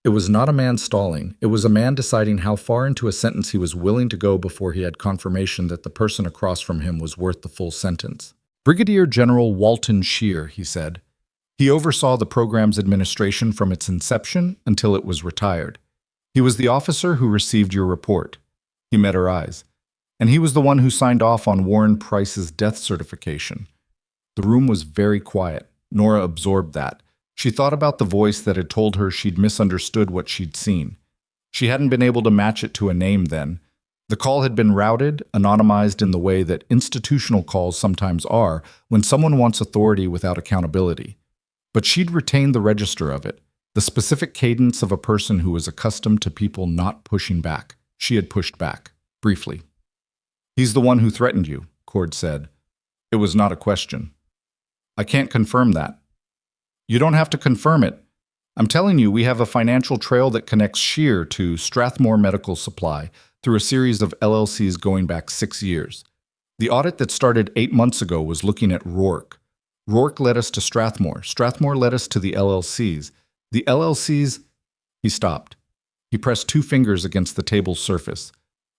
Speaker 1: It was not a man stalling, it was a man deciding how far into a sentence he was willing to go before he had confirmation that the person across from him was worth the full sentence. "Brigadier General Walton Scheer," he said. "He oversaw the program's administration from its inception until it was retired. He was the officer who received your report." He met her eyes. "And he was the one who signed off on Warren Price's death certification." The room was very quiet. Nora absorbed that. She thought about the voice that had told her she'd misunderstood what she'd seen. She hadn't been able to match it to a name then. The call had been routed, anonymized in the way that institutional calls sometimes are when someone wants authority without accountability. But she'd retained the register of it, the specific cadence of a person who was accustomed to people not pushing back. She had pushed back, briefly. "He's the one who threatened you," Cord said. It was not a question. "I can't confirm that." "You don't have to confirm it. I'm telling you, we have a financial trail that connects Scheer to Strathmore Medical Supply through a series of LLCs going back 6 years. The audit that started 8 months ago was looking at Rook. Rook led us to Strathmore. Strathmore led us to the LLCs. The LLCs..." He stopped. He pressed 2 fingers against the table's surface.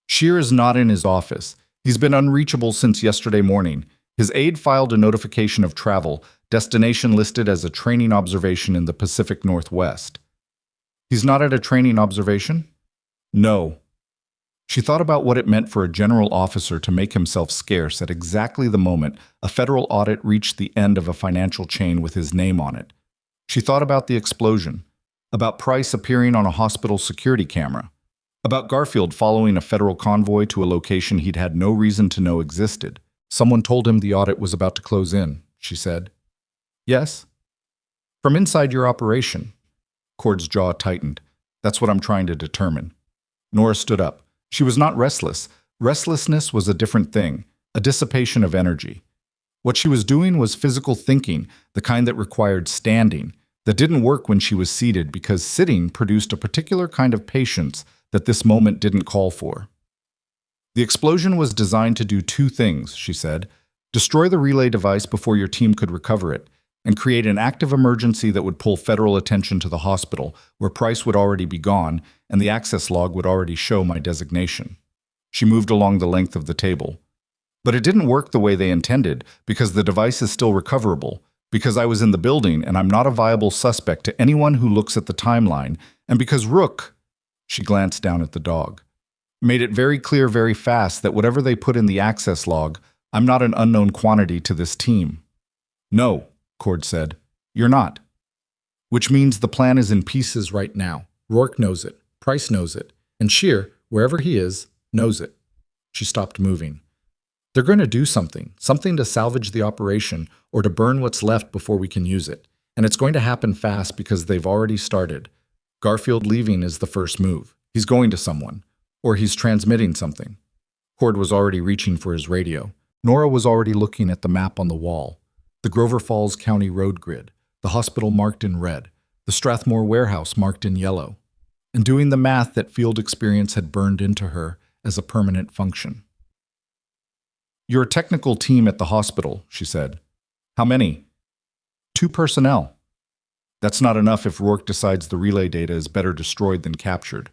Speaker 1: "Scheer is not in his office. He's been unreachable since yesterday morning. His aide filed a notification of travel, destination listed as a training observation in the Pacific Northwest." "He's not at a training observation?" "No." She thought about what it meant for a general officer to make himself scarce at exactly the moment a federal audit reached the end of a financial chain with his name on it. She thought about the explosion, about Price appearing on a hospital security camera, about Garfield following a federal convoy to a location he'd had no reason to know existed. "Someone told him the audit was about to close in," she said. "Yes?" "From inside your operation." Cord's jaw tightened. "That's what I'm trying to determine." Nora stood up. She was not restless. Restlessness was a different thing, a dissipation of energy. What she was doing was physical thinking, the kind that required standing, that didn't work when she was seated because sitting produced a particular kind of patience that this moment didn't call for. "The explosion was designed to do 2 things," she said. "Destroy the relay device before your team could recover it, and create an active emergency that would pull federal attention to the hospital, where Price would already be gone and the access log would already show my designation. She moved along the length of the table. But it didn't work the way they intended, because the device is still recoverable, because I was in the building and I'm not a viable suspect to anyone who looks at the timeline, and because Rook, she glanced down at the dog, made it very clear very fast that whatever they put in the access log, I'm not an unknown quantity to this team. No, Cord said, you're not. Which means the plan is in pieces right now. Rourke knows it, Price knows it, and Shear, wherever he is, knows it. She stopped moving. They're going to do something to salvage the operation or to burn what's left before we can use it. And it's going to happen fast because they've already started. Garfield leaving is the first move. He's going to someone. Or he's transmitting something. Cord was already reaching for his radio. Nora was already looking at the map on the wall. The Grover Falls County road grid, the hospital marked in red, the Strathmore warehouse marked in yellow, and doing the math that field experience had burned into her as a permanent function. You're a technical team at the hospital, she said. How many? 2 personnel. That's not enough if Rourke decides the relay data is better destroyed than captured.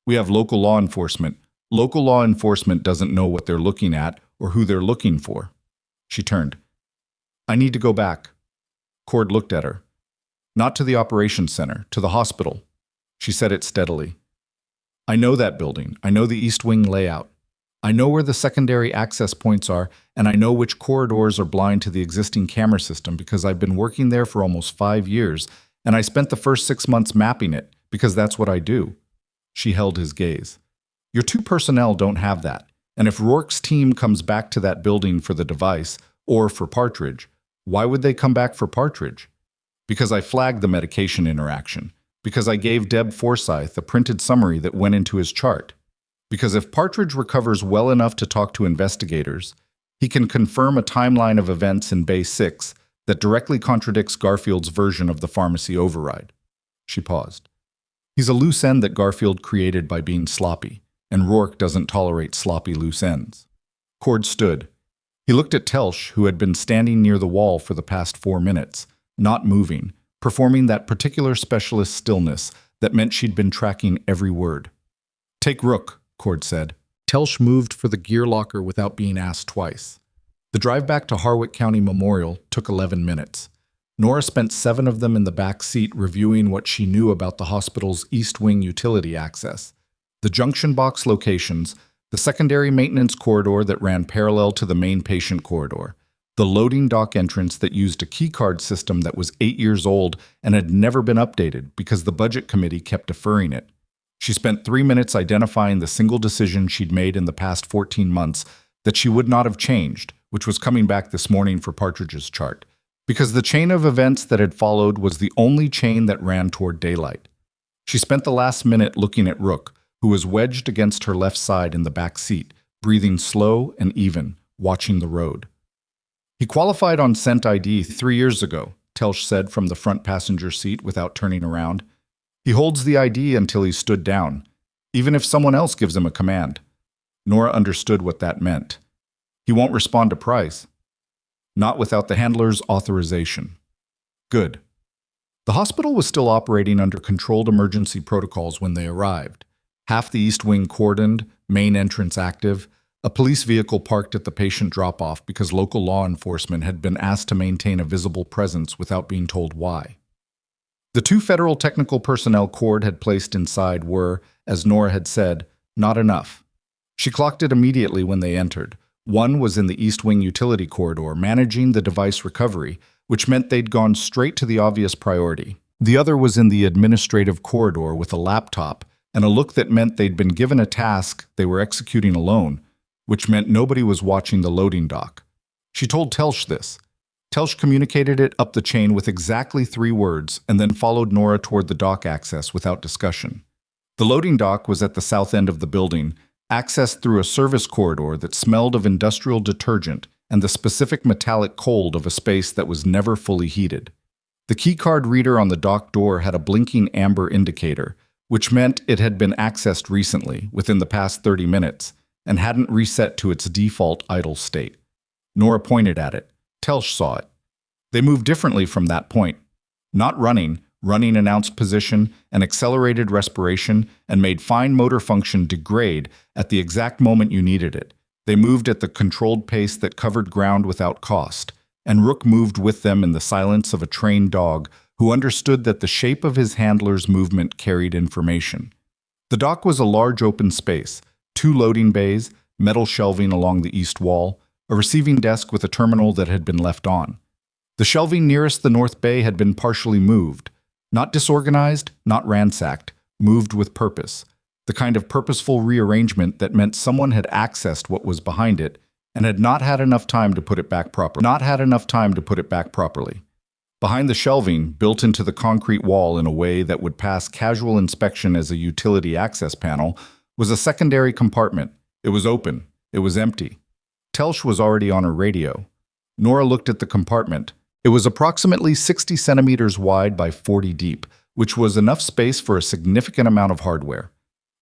Speaker 1: We have local law enforcement. Local law enforcement doesn't know what they're looking at or who they're looking for. She turned. I need to go back. Cord looked at her. Not to the operations center, to the hospital. She said it steadily. I know that building. I know the East Wing layout. I know where the secondary access points are, and I know which corridors are blind to the existing camera system because I've been working there for almost 5 years, and I spent the first 6 months mapping it because that's what I do. She held his gaze. Your 2 personnel don't have that, and if Rourke's team comes back to that building for the device, or for Partridge, why would they come back for Partridge? Because I flagged the medication interaction. Because I gave Deb Forsyth a printed summary that went into his chart. Because if Partridge recovers well enough to talk to investigators, he can confirm a timeline of events in Bay 6 that directly contradicts Garfield's version of the pharmacy override. She paused. He's a loose end that Garfield created by being sloppy, and Rourke doesn't tolerate sloppy loose ends. Cord stood. He looked at Telsch, who had been standing near the wall for the past 4 minutes, not moving, performing that particular specialist stillness that meant she'd been tracking every word. Take Rook, Cord said. Telsch moved for the gear locker without being asked twice. The drive back to Harwick County Memorial took 11 minutes. Nora spent 7 of them in the back seat reviewing what she knew about the hospital's East Wing utility access, the junction box locations, the secondary maintenance corridor that ran parallel to the main patient corridor, the loading dock entrance that used a keycard system that was 8 years old and had never been updated because the budget committee kept deferring it. She spent 3 minutes identifying the single decision she'd made in the past 14 months that she would not have changed, which was coming back this morning for Partridge's chart, because the chain of events that had followed was the only chain that ran toward daylight. She spent the last minute looking at Rook, who was wedged against her left side in the back seat, breathing slow and even, watching the road. He qualified on Scent ID 3 years ago, Telsch said from the front passenger seat without turning around. He holds the ID until he's stood down, even if someone else gives him a command. Nora understood what that meant. He won't respond to Price. Not without the handler's authorization. Good. The hospital was still operating under controlled emergency protocols when they arrived. Half the East Wing cordoned, main entrance active, a police vehicle parked at the patient drop-off because local law enforcement had been asked to maintain a visible presence without being told why. The 2 federal technical personnel Cord had placed inside were, as Nora had said, not enough. She clocked it immediately when they entered. One was in the East Wing utility corridor, managing the device recovery, which meant they'd gone straight to the obvious priority. The other was in the administrative corridor with a laptop and a look that meant they'd been given a task they were executing alone, which meant nobody was watching the loading dock. She told Telsch this. Telsch communicated it up the chain with exactly 3 words and then followed Nora toward the dock access without discussion. The loading dock was at the south end of the building, accessed through a service corridor that smelled of industrial detergent and the specific metallic cold of a space that was never fully heated. The keycard reader on the dock door had a blinking amber indicator, which meant it had been accessed recently, within the past 30 minutes, and hadn't reset to its default idle state. Nora pointed at it. Telsch saw it. They moved differently from that point. Not running, running announced position and accelerated respiration and made fine motor function degrade at the exact moment you needed it. They moved at the controlled pace that covered ground without cost, and Rook moved with them in the silence of a trained dog who understood that the shape of his handler's movement carried information. The dock was a large open space, 2 loading bays, metal shelving along the east wall, a receiving desk with a terminal that had been left on. The shelving nearest the north bay had been partially moved. Not disorganized, not ransacked, moved with purpose. The kind of purposeful rearrangement that meant someone had accessed what was behind it and had not had enough time to put it back properly. Behind the shelving, built into the concrete wall in a way that would pass casual inspection as a utility access panel, was a secondary compartment. It was open. It was empty. Telsch was already on her radio. Nora looked at the compartment. It was approximately 60 centimeters wide by 40 deep, which was enough space for a significant amount of hardware.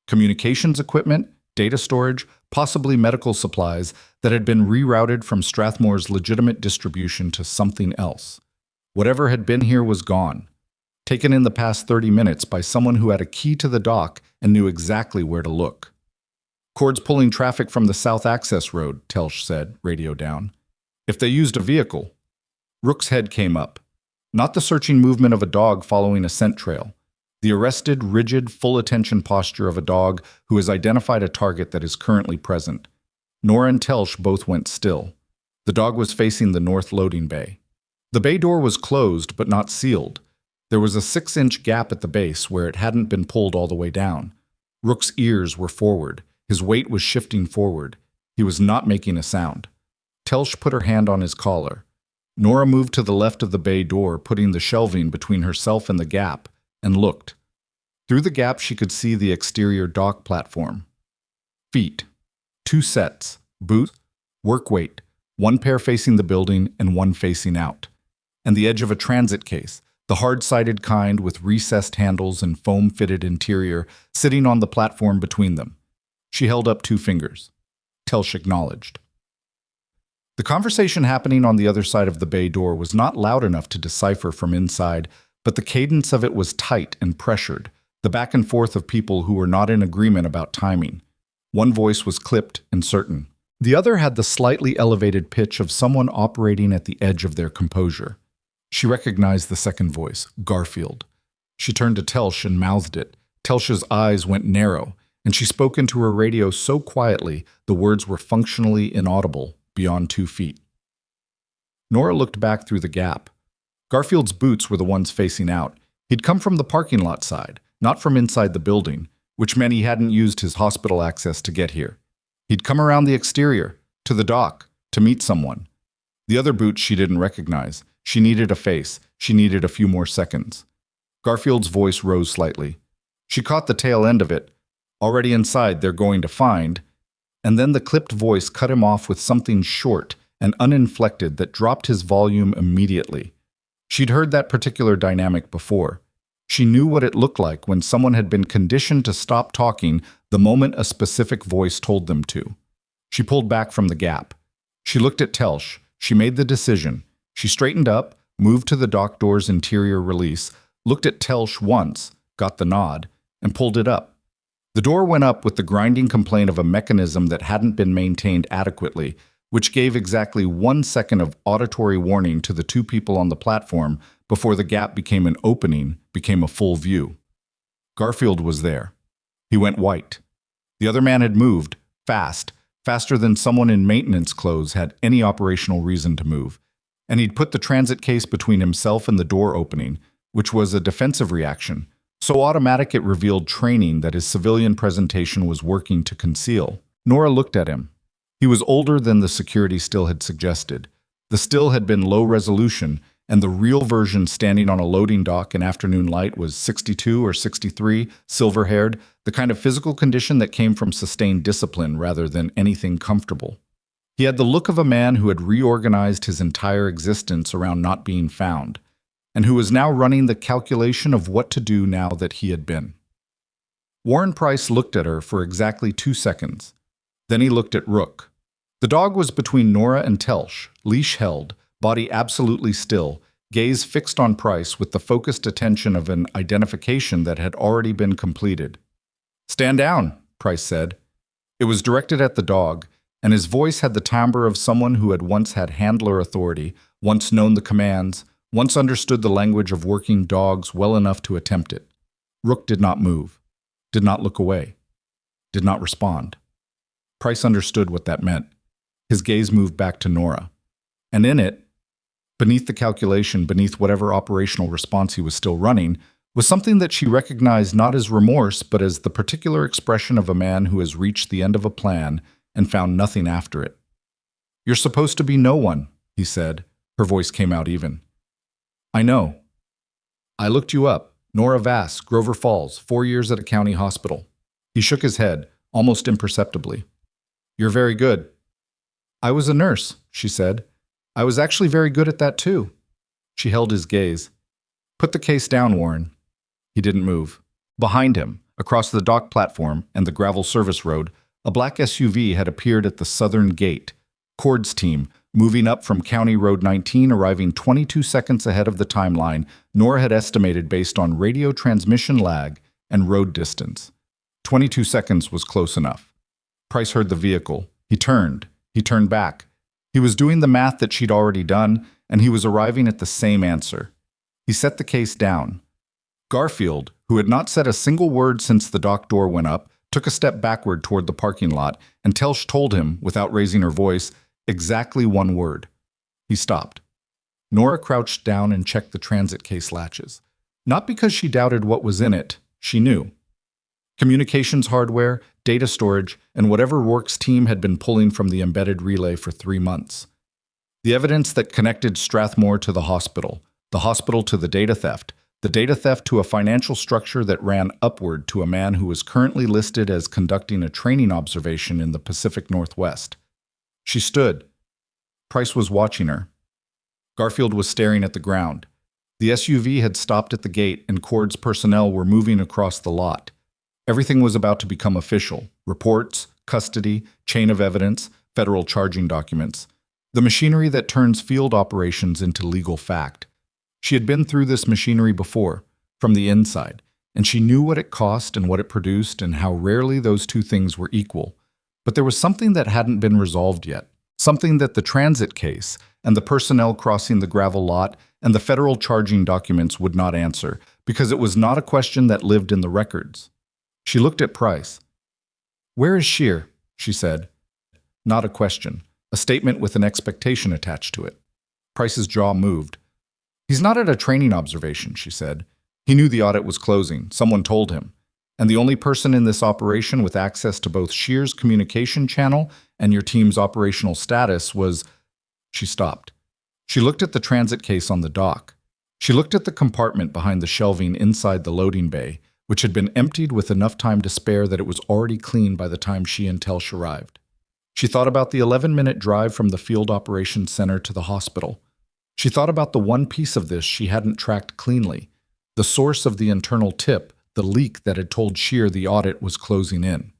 Speaker 1: Communications equipment, data storage, possibly medical supplies that had been rerouted from Strathmore's legitimate distribution to something else. Whatever had been here was gone, taken in the past 30 minutes by someone who had a key to the dock and knew exactly where to look. Cords pulling traffic from the south access road, Telsch said, radio down. If they used a vehicle. Rook's head came up. Not the searching movement of a dog following a scent trail. The arrested, rigid, full attention posture of a dog who has identified a target that is currently present. Nora and Telsch both went still. The dog was facing the north loading bay. The bay door was closed but not sealed. There was a 6-inch gap at the base where it hadn't been pulled all the way down. Rook's ears were forward. His weight was shifting forward. He was not making a sound. Telsch put her hand on his collar. Nora moved to the left of the bay door, putting the shelving between herself and the gap, and looked. Through the gap she could see the exterior dock platform. Feet. 2 sets. Boots. Work weight. 1 pair facing the building and 1 facing out. And the edge of a transit case, the hard-sided kind with recessed handles and foam-fitted interior, sitting on the platform between them. She held up 2 fingers. Telsch acknowledged. The conversation happening on the other side of the bay door was not loud enough to decipher from inside, but the cadence of it was tight and pressured, the back and forth of people who were not in agreement about timing. One voice was clipped and certain. The other had the slightly elevated pitch of someone operating at the edge of their composure. She recognized the second voice, Garfield. She turned to Telsch and mouthed it. Telsch's eyes went narrow, and she spoke into her radio so quietly the words were functionally inaudible, beyond 2 feet. Nora looked back through the gap. Garfield's boots were the ones facing out. He'd come from the parking lot side, not from inside the building, which meant he hadn't used his hospital access to get here. He'd come around the exterior, to the dock, to meet someone. The other boots she didn't recognize. She needed a face. She needed a few more seconds. Garfield's voice rose slightly. She caught the tail end of it. Already inside, they're going to find. And then the clipped voice cut him off with something short and uninflected that dropped his volume immediately. She'd heard that particular dynamic before. She knew what it looked like when someone had been conditioned to stop talking the moment a specific voice told them to. She pulled back from the gap. She looked at Telsch. She made the decision. She straightened up, moved to the dock door's interior release, looked at Telsch once, got the nod, and pulled it up. The door went up with the grinding complaint of a mechanism that hadn't been maintained adequately, which gave exactly 1 second of auditory warning to the 2 people on the platform before the gap became an opening, became a full view. Garfield was there. He went white. The other man had moved, fast, faster than someone in maintenance clothes had any operational reason to move, and he'd put the transit case between himself and the door opening, which was a defensive reaction, so automatic it revealed training that his civilian presentation was working to conceal. Nora looked at him. He was older than the security still had suggested. The still had been low resolution, and the real version standing on a loading dock in afternoon light was 62 or 63, silver-haired, the kind of physical condition that came from sustained discipline rather than anything comfortable. He had the look of a man who had reorganized his entire existence around not being found, and who was now running the calculation of what to do now that he had been. Warren Price looked at her for exactly 2 seconds. Then he looked at Rook. The dog was between Nora and Telsch, leash held, body absolutely still, gaze fixed on Price with the focused attention of an identification that had already been completed. "Stand down," Price said. It was directed at the dog, and his voice had the timbre of someone who had once had handler authority, once known the commands, once understood the language of working dogs well enough to attempt it. Rook did not move, did not look away, did not respond. Price understood what that meant. His gaze moved back to Nora. And in it, beneath the calculation, beneath whatever operational response he was still running, was something that she recognized not as remorse, but as the particular expression of a man who has reached the end of a plan and found nothing after it. "You're supposed to be no one," he said. Her voice came out even. "I know. I looked you up. Nora Vass, Grover Falls, 4 years at a county hospital." He shook his head, almost imperceptibly. "You're very good." "I was a nurse," she said. "I was actually very good at that too." She held his gaze. "Put the case down, Warren." He didn't move. Behind him, across the dock platform and the gravel service road, a black SUV had appeared at the southern gate. Cord's team, moving up from County Road 19, arriving 22 seconds ahead of the timeline Nora had estimated based on radio transmission lag and road distance. 22 seconds was close enough. Price heard the vehicle. He turned back. He was doing the math that she'd already done, and he was arriving at the same answer. He set the case down. Garfield, who had not said a single word since the dock door went up, took a step backward toward the parking lot, and Telsch told him, without raising her voice, exactly one word. He stopped. Nora crouched down and checked the transit case latches. Not because she doubted what was in it, she knew. Communications hardware, data storage, and whatever Rourke's team had been pulling from the embedded relay for 3 months. The evidence that connected Strathmore to the hospital to the data theft to a financial structure that ran upward to a man who was currently listed as conducting a training observation in the Pacific Northwest. She stood. Price was watching her. Garfield was staring at the ground. The SUV had stopped at the gate and Cord's personnel were moving across the lot. Everything was about to become official. Reports, custody, chain of evidence, federal charging documents. The machinery that turns field operations into legal fact. She had been through this machinery before, from the inside, and she knew what it cost and what it produced and how rarely those two things were equal. But there was something that hadn't been resolved yet, something that the transit case and the personnel crossing the gravel lot and the federal charging documents would not answer, because it was not a question that lived in the records. She looked at Price. "Where is Scheer?" she said. Not a question, a statement with an expectation attached to it. Price's jaw moved. "He's not at a training observation," she said. He knew the audit was closing. Someone told him. And the only person in this operation with access to both Scheer's communication channel and your team's operational status was... She stopped. She looked at the transit case on the dock. She looked at the compartment behind the shelving inside the loading bay, which had been emptied with enough time to spare that it was already clean by the time she and Telsch arrived. She thought about the 11-minute drive from the field operations center to the hospital. She thought about the one piece of this she hadn't tracked cleanly, the source of the internal tip, the leak that had told Scheer the audit was closing in.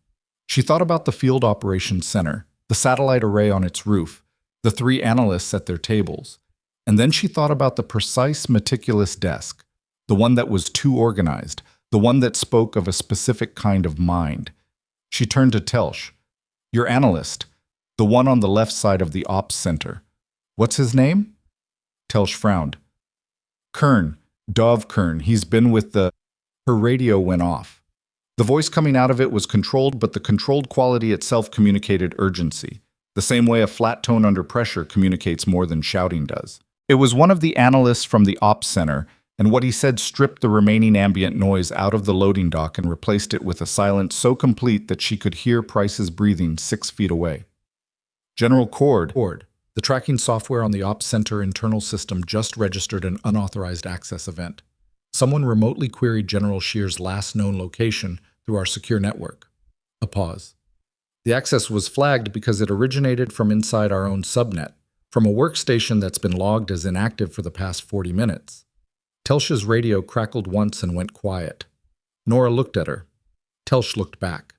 Speaker 1: She thought about the field operations center, the satellite array on its roof, the 3 analysts at their tables. And then she thought about the precise, meticulous desk, the one that was too organized, the one that spoke of a specific kind of mind. She turned to Telsch. "Your analyst, the one on the left side of the ops center. What's his name?" Telsch frowned. "Kern, Dov Kern. He's been with the..." Her radio went off. The voice coming out of it was controlled, but the controlled quality itself communicated urgency, the same way a flat tone under pressure communicates more than shouting does. It was one of the analysts from the ops center, and what he said stripped the remaining ambient noise out of the loading dock and replaced it with a silence so complete that she could hear Price's breathing 6 feet away. "General Cord, the tracking software on the ops center internal system just registered an unauthorized access event. Someone remotely queried General Scheer's last known location through our secure network." A pause. "The access was flagged because it originated from inside our own subnet, from a workstation that's been logged as inactive for the past 40 minutes. Telsch's radio crackled once and went quiet. Nora looked at her. Telsch looked back.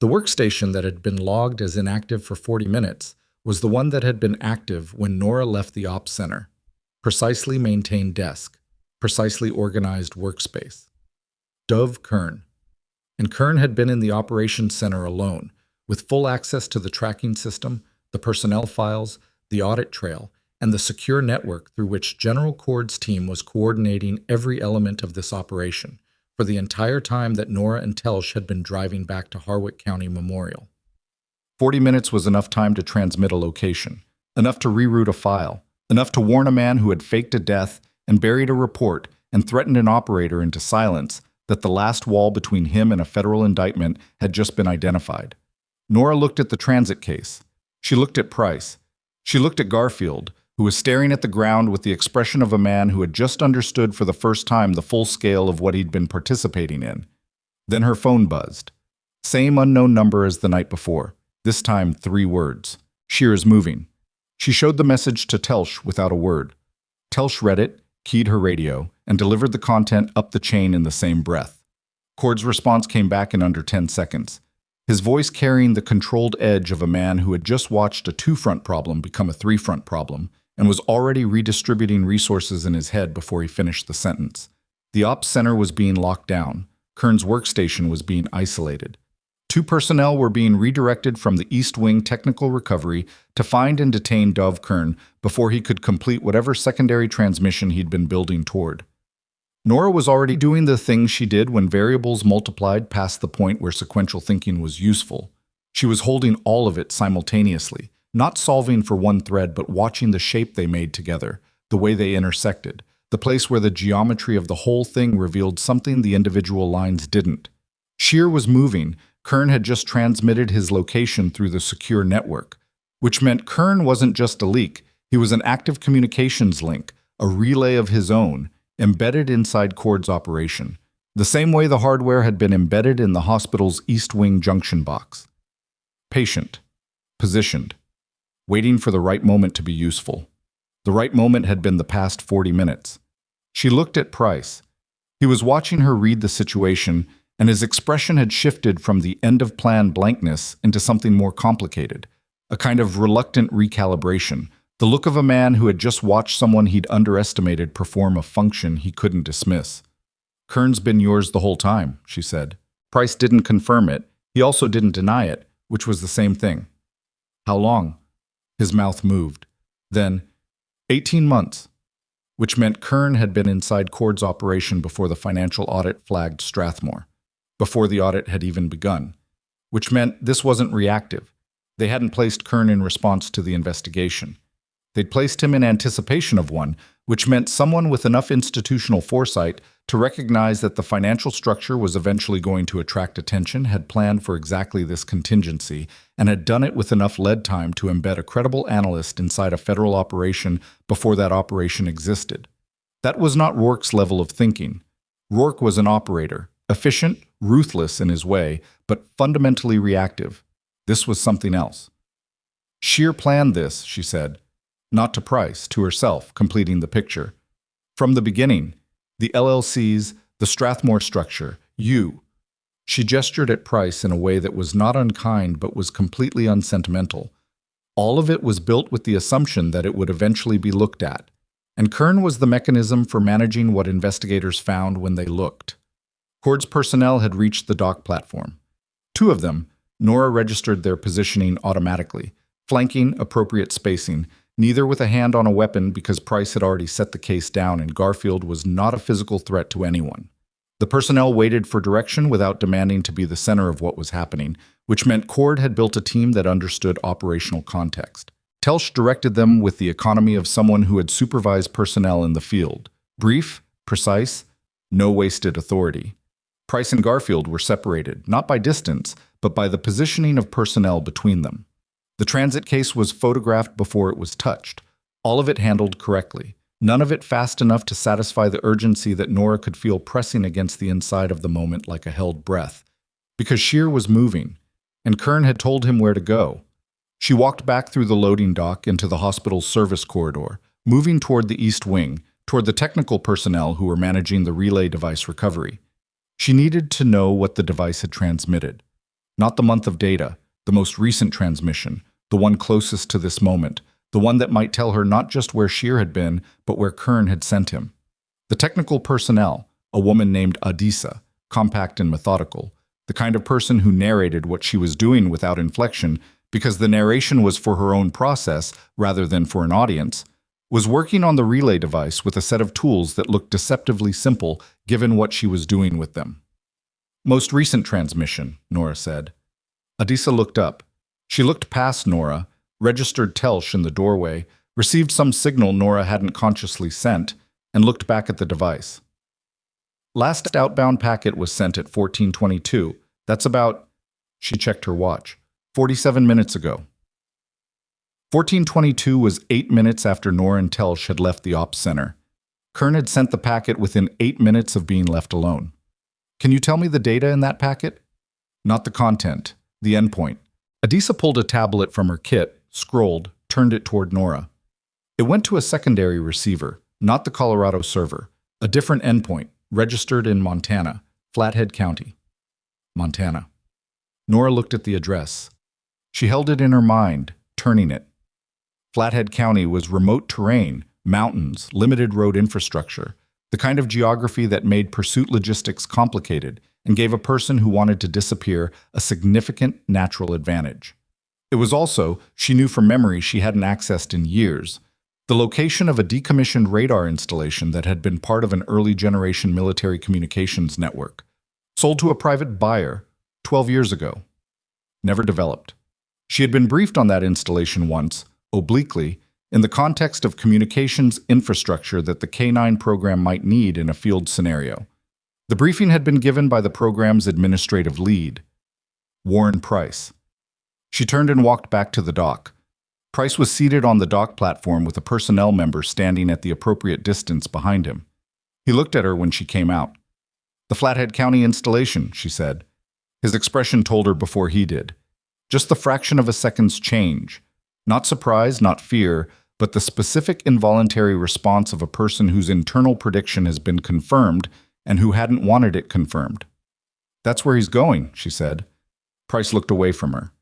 Speaker 1: The workstation that had been logged as inactive for 40 minutes was the one that had been active when Nora left the ops center. Precisely maintained desk, precisely organized workspace. Dove Kern. And Kern had been in the operations center alone, with full access to the tracking system, the personnel files, the audit trail, and the secure network through which General Cord's team was coordinating every element of this operation for the entire time that Nora and Telsch had been driving back to Harwick County Memorial. 40 minutes was enough time to transmit a location, enough to reroute a file, enough to warn a man who had faked a death and buried a report and threatened an operator into silence that the last wall between him and a federal indictment had just been identified. Nora looked at the transit case. She looked at Price. She looked at Garfield, who was staring at the ground with the expression of a man who had just understood for the first time the full scale of what he'd been participating in. Then her phone buzzed. Same unknown number as the night before. This time 3 words. Shear's moving. She showed the message to Telsch without a word. Telsch read it, keyed her radio, and delivered the content up the chain in the same breath. Cord's response came back in under 10 seconds. His voice carrying the controlled edge of a man who had just watched a 2-front problem become a 3-front problem and was already redistributing resources in his head before he finished the sentence. The ops center was being locked down. Kern's workstation was being isolated. 2 personnel were being redirected from the East Wing Technical Recovery to find and detain Dove Kern before he could complete whatever secondary transmission he'd been building toward. Nora was already doing the things she did when variables multiplied past the point where sequential thinking was useful. She was holding all of it simultaneously, not solving for one thread but watching the shape they made together, the way they intersected, the place where the geometry of the whole thing revealed something the individual lines didn't. Shear was moving. Kern had just transmitted his location through the secure network, which meant Kern wasn't just a leak, he was an active communications link, a relay of his own, embedded inside Cord's operation, the same way the hardware had been embedded in the hospital's East Wing junction box. Patient, positioned, waiting for the right moment to be useful. The right moment had been the past 40 minutes. She looked at Price. He was watching her read the situation, and his expression had shifted from the end-of-plan blankness into something more complicated, a kind of reluctant recalibration, the look of a man who had just watched someone he'd underestimated perform a function he couldn't dismiss. "Kern's been yours the whole time," she said. Price didn't confirm it. He also didn't deny it, which was the same thing. "How long?" His mouth moved. Then, 18 months, which meant Kern had been inside Cord's operation before the financial audit flagged Strathmore, before the audit had even begun, which meant this wasn't reactive. They hadn't placed Kern in response to the investigation. They'd placed him in anticipation of one, which meant someone with enough institutional foresight to recognize that the financial structure was eventually going to attract attention had planned for exactly this contingency and had done it with enough lead time to embed a credible analyst inside a federal operation before that operation existed. That was not Rourke's level of thinking. Rourke was an operator, efficient, ruthless in his way, but fundamentally reactive. This was something else. "Shear planned this," she said. Not to Price, to herself, completing the picture. "From the beginning, the LLCs, the Strathmore structure, you." She gestured at Price in a way that was not unkind but was completely unsentimental. All of it was built with the assumption that it would eventually be looked at, and Kern was the mechanism for managing what investigators found when they looked. Cord's personnel had reached the dock platform. 2 of them, Nora registered their positioning automatically, flanking, appropriate spacing, neither with a hand on a weapon because Price had already set the case down and Garfield was not a physical threat to anyone. The personnel waited for direction without demanding to be the center of what was happening, which meant Cord had built a team that understood operational context. Telsch directed them with the economy of someone who had supervised personnel in the field. Brief, precise, no wasted authority. Price and Garfield were separated, not by distance, but by the positioning of personnel between them. The transit case was photographed before it was touched, all of it handled correctly, none of it fast enough to satisfy the urgency that Nora could feel pressing against the inside of the moment like a held breath, because Shear was moving, and Kern had told him where to go. She walked back through the loading dock into the hospital's service corridor, moving toward the East Wing, toward the technical personnel who were managing the relay device recovery. She needed to know what the device had transmitted. Not the month of data, the most recent transmission, the one closest to this moment, the one that might tell her not just where Sheer had been, but where Kern had sent him. The technical personnel, a woman named Adisa, compact and methodical, the kind of person who narrated what she was doing without inflection because the narration was for her own process rather than for an audience, was working on the relay device with a set of tools that looked deceptively simple given what she was doing with them. Most recent transmission, Nora said. Adisa looked up. She looked past Nora, registered Telsch in the doorway, received some signal Nora hadn't consciously sent, and looked back at the device. Last outbound packet was sent at 14:22. That's about, she checked her watch, 47 minutes ago. 14:22 was 8 minutes after Nora and Telsch had left the ops center. Kern had sent the packet within 8 minutes of being left alone. Can you tell me the data in that packet? Not the content, the endpoint. Adisa pulled a tablet from her kit, scrolled, turned it toward Nora. It went to a secondary receiver, not the Colorado server, a different endpoint, registered in Montana, Flathead County. Montana. Nora looked at the address. She held it in her mind, turning it. Flathead County was remote terrain, mountains, limited road infrastructure, the kind of geography that made pursuit logistics complicated and gave a person who wanted to disappear a significant natural advantage. It was also, she knew from memory she hadn't accessed in years, the location of a decommissioned radar installation that had been part of an early-generation military communications network, sold to a private buyer 12 years ago. Never developed. She had been briefed on that installation once, obliquely, in the context of communications infrastructure that the K9 program might need in a field scenario. The briefing had been given by the program's administrative lead, Warren Price. She turned and walked back to the dock. Price was seated on the dock platform with a personnel member standing at the appropriate distance behind him. He looked at her when she came out. The Flathead County installation, she said. His expression told her before he did. Just the fraction of a second's change. Not surprise, not fear, but the specific involuntary response of a person whose internal prediction has been confirmed and who hadn't wanted it confirmed. That's where he's going, she said. Price looked away from her,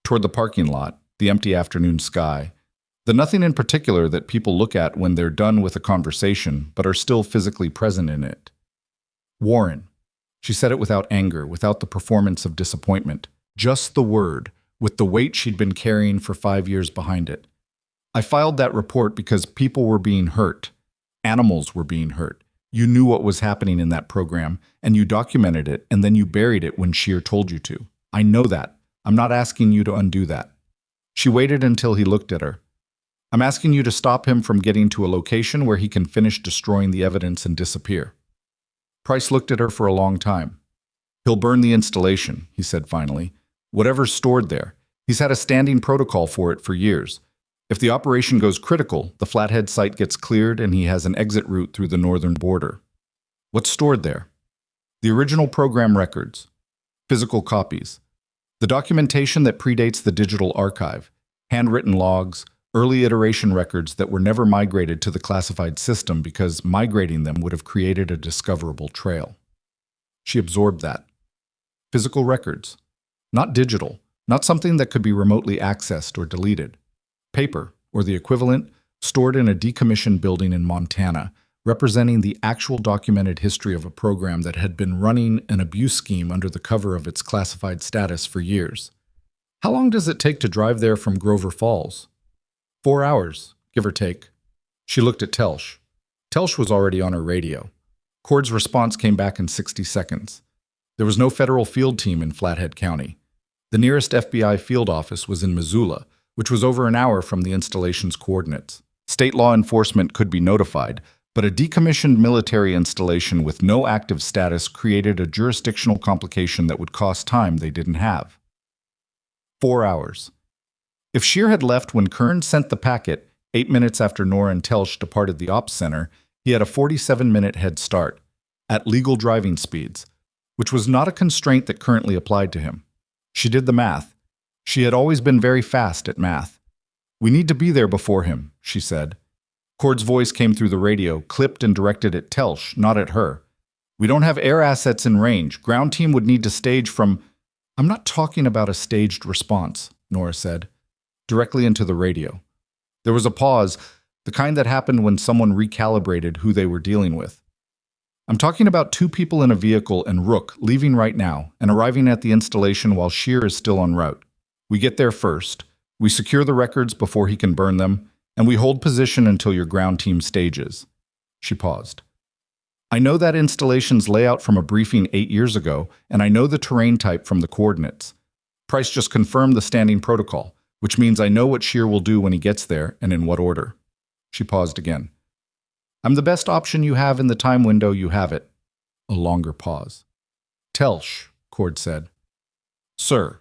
Speaker 1: toward the parking lot, the empty afternoon sky, the nothing in particular that people look at when they're done with a conversation but are still physically present in it. Warren. She said it without anger, without the performance of disappointment, just the word, with the weight she'd been carrying for 5 years behind it. I filed that report because people were being hurt. Animals were being hurt. You knew what was happening in that program, and you documented it, and then you buried it when Sheer told you to. I know that. I'm not asking you to undo that. She waited until he looked at her. I'm asking you to stop him from getting to a location where he can finish destroying the evidence and disappear. Price looked at her for a long time. He'll burn the installation, he said finally. Whatever's stored there. He's had a standing protocol for it for years. If the operation goes critical, the Flathead site gets cleared and he has an exit route through the northern border. What's stored there? The original program records. Physical copies. The documentation that predates the digital archive. Handwritten logs, early iteration records that were never migrated to the classified system because migrating them would have created a discoverable trail. She absorbed that. Physical records. Not digital, not something that could be remotely accessed or deleted. Paper, or the equivalent, stored in a decommissioned building in Montana, representing the actual documented history of a program that had been running an abuse scheme under the cover of its classified status for years. How long does it take to drive there from Grover Falls? 4 hours, give or take. She looked at Telsch. Telsch was already on her radio. Cord's response came back in 60 seconds. There was no federal field team in Flathead County. The nearest FBI field office was in Missoula, which was over an hour from the installation's coordinates. State law enforcement could be notified, but a decommissioned military installation with no active status created a jurisdictional complication that would cost time they didn't have. 4 hours. If Sheer had left when Kern sent the packet, 8 minutes after Nora and Telsch departed the ops center, he had a 47-minute head start, at legal driving speeds, which was not a constraint that currently applied to him. She did the math. She had always been very fast at math. We need to be there before him, she said. Cord's voice came through the radio, clipped and directed at Telsch, not at her. We don't have air assets in range. Ground team would need to stage from... I'm not talking about a staged response, Nora said. directly into the radio. There was a pause, the kind that happened when someone recalibrated who they were dealing with. I'm talking about two people in a vehicle and Rook leaving right now and arriving at the installation while Shear is still en route. We get there first. We secure the records before he can burn them, and we hold position until your ground team stages. She paused. I know that installation's layout from a briefing 8 years ago, and I know the terrain type from the coordinates. Price just confirmed the standing protocol, which means I know what Shear will do when he gets there and in what order. She paused again. I'm the best option you have in the time window you have it. A longer pause. Telsch, Cord said. Sir.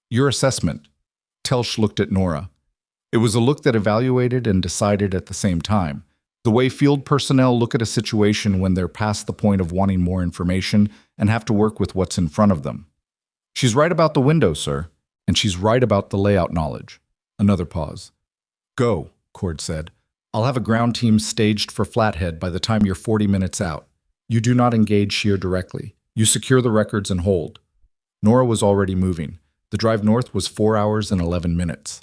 Speaker 1: Your assessment. Telsch looked at Nora. It was a look that evaluated and decided at the same time. The way field personnel look at a situation when they're past the point of wanting more information and have to work with what's in front of them. She's right about the window, sir, and she's right about the layout knowledge. Another pause. Go, Cord said. I'll have a ground team staged for Flathead by the time you're 40 minutes out. You do not engage Shear directly. You secure the records and hold. Nora was already moving. The drive north was 4 hours and 11 minutes.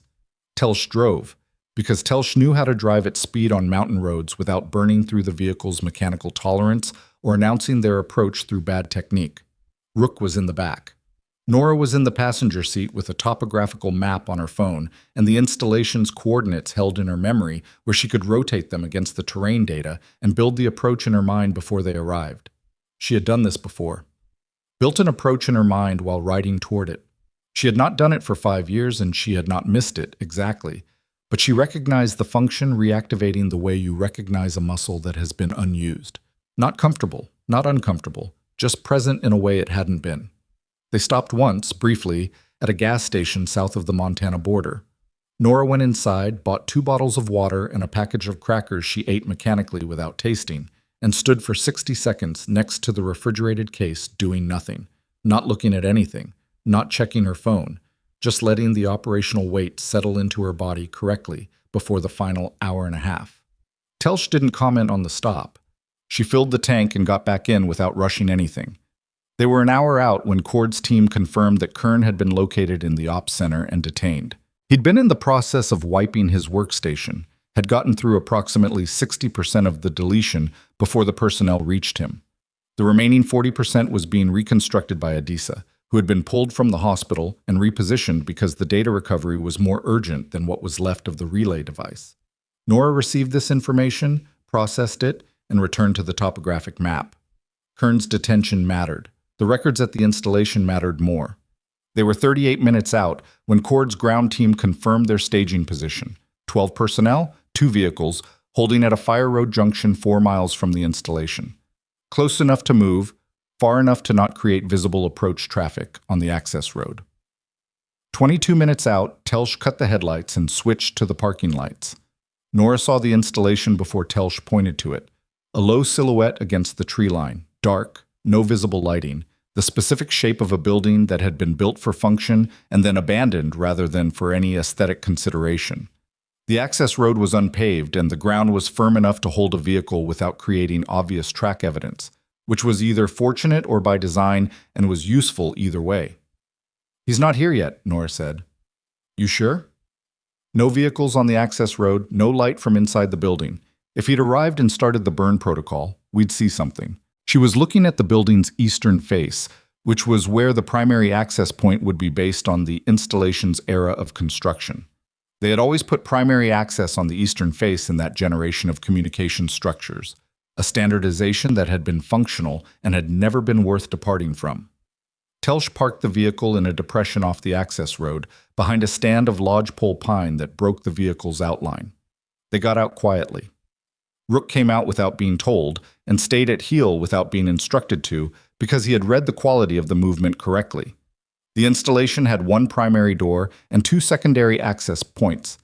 Speaker 1: Telsch drove, because Telsch knew how to drive at speed on mountain roads without burning through the vehicle's mechanical tolerance or announcing their approach through bad technique. Rook was in the back. Nora was in the passenger seat with a topographical map on her phone and the installation's coordinates held in her memory where she could rotate them against the terrain data and build the approach in her mind before they arrived. She had done this before. Built an approach in her mind while riding toward it. She had not done it for 5 years and she had not missed it exactly, but she recognized the function reactivating the way you recognize a muscle that has been unused. Not comfortable, not uncomfortable, just present in a way it hadn't been. They stopped once, briefly, at a gas station south of the Montana border. Nora went inside, bought 2 bottles of water and a package of crackers she ate mechanically without tasting, and stood for 60 seconds next to the refrigerated case doing nothing, not looking at anything, not checking her phone, just letting the operational weight settle into her body correctly before the final hour and a half. Telsch didn't comment on the stop. She filled the tank and got back in without rushing anything. They were an hour out when Cord's team confirmed that Kern had been located in the ops center and detained. He'd been in the process of wiping his workstation, had gotten through approximately 60% of the deletion before the personnel reached him. The remaining 40% was being reconstructed by Adisa, who had been pulled from the hospital and repositioned because the data recovery was more urgent than what was left of the relay device. Nora received this information, processed it, and returned to the topographic map. Kern's detention mattered. The records at the installation mattered more. They were 38 minutes out when Cord's ground team confirmed their staging position. 12 personnel, 2 vehicles, holding at a fire road junction 4 miles from the installation. Close enough to move, far enough to not create visible approach traffic on the access road. 22 minutes out, Telsch cut the headlights and switched to the parking lights. Nora saw the installation before Telsch pointed to it. A low silhouette against the tree line, dark, no visible lighting, the specific shape of a building that had been built for function and then abandoned rather than for any aesthetic consideration. The access road was unpaved and the ground was firm enough to hold a vehicle without creating obvious track evidence, which was either fortunate or by design and was useful either way. He's not here yet, Nora said. You sure? No vehicles on the access road, no light from inside the building. If he'd arrived and started the burn protocol, we'd see something. She was looking at the building's eastern face, which was where the primary access point would be based on the installation's era of construction. They had always put primary access on the eastern face in that generation of communication structures, a standardization that had been functional and had never been worth departing from. Telsch parked the vehicle in a depression off the access road, behind a stand of lodgepole pine that broke the vehicle's outline. They got out quietly. Rook came out without being told and stayed at heel without being instructed to because he had read the quality of the movement correctly. The installation had 1 primary door and 2 secondary access points.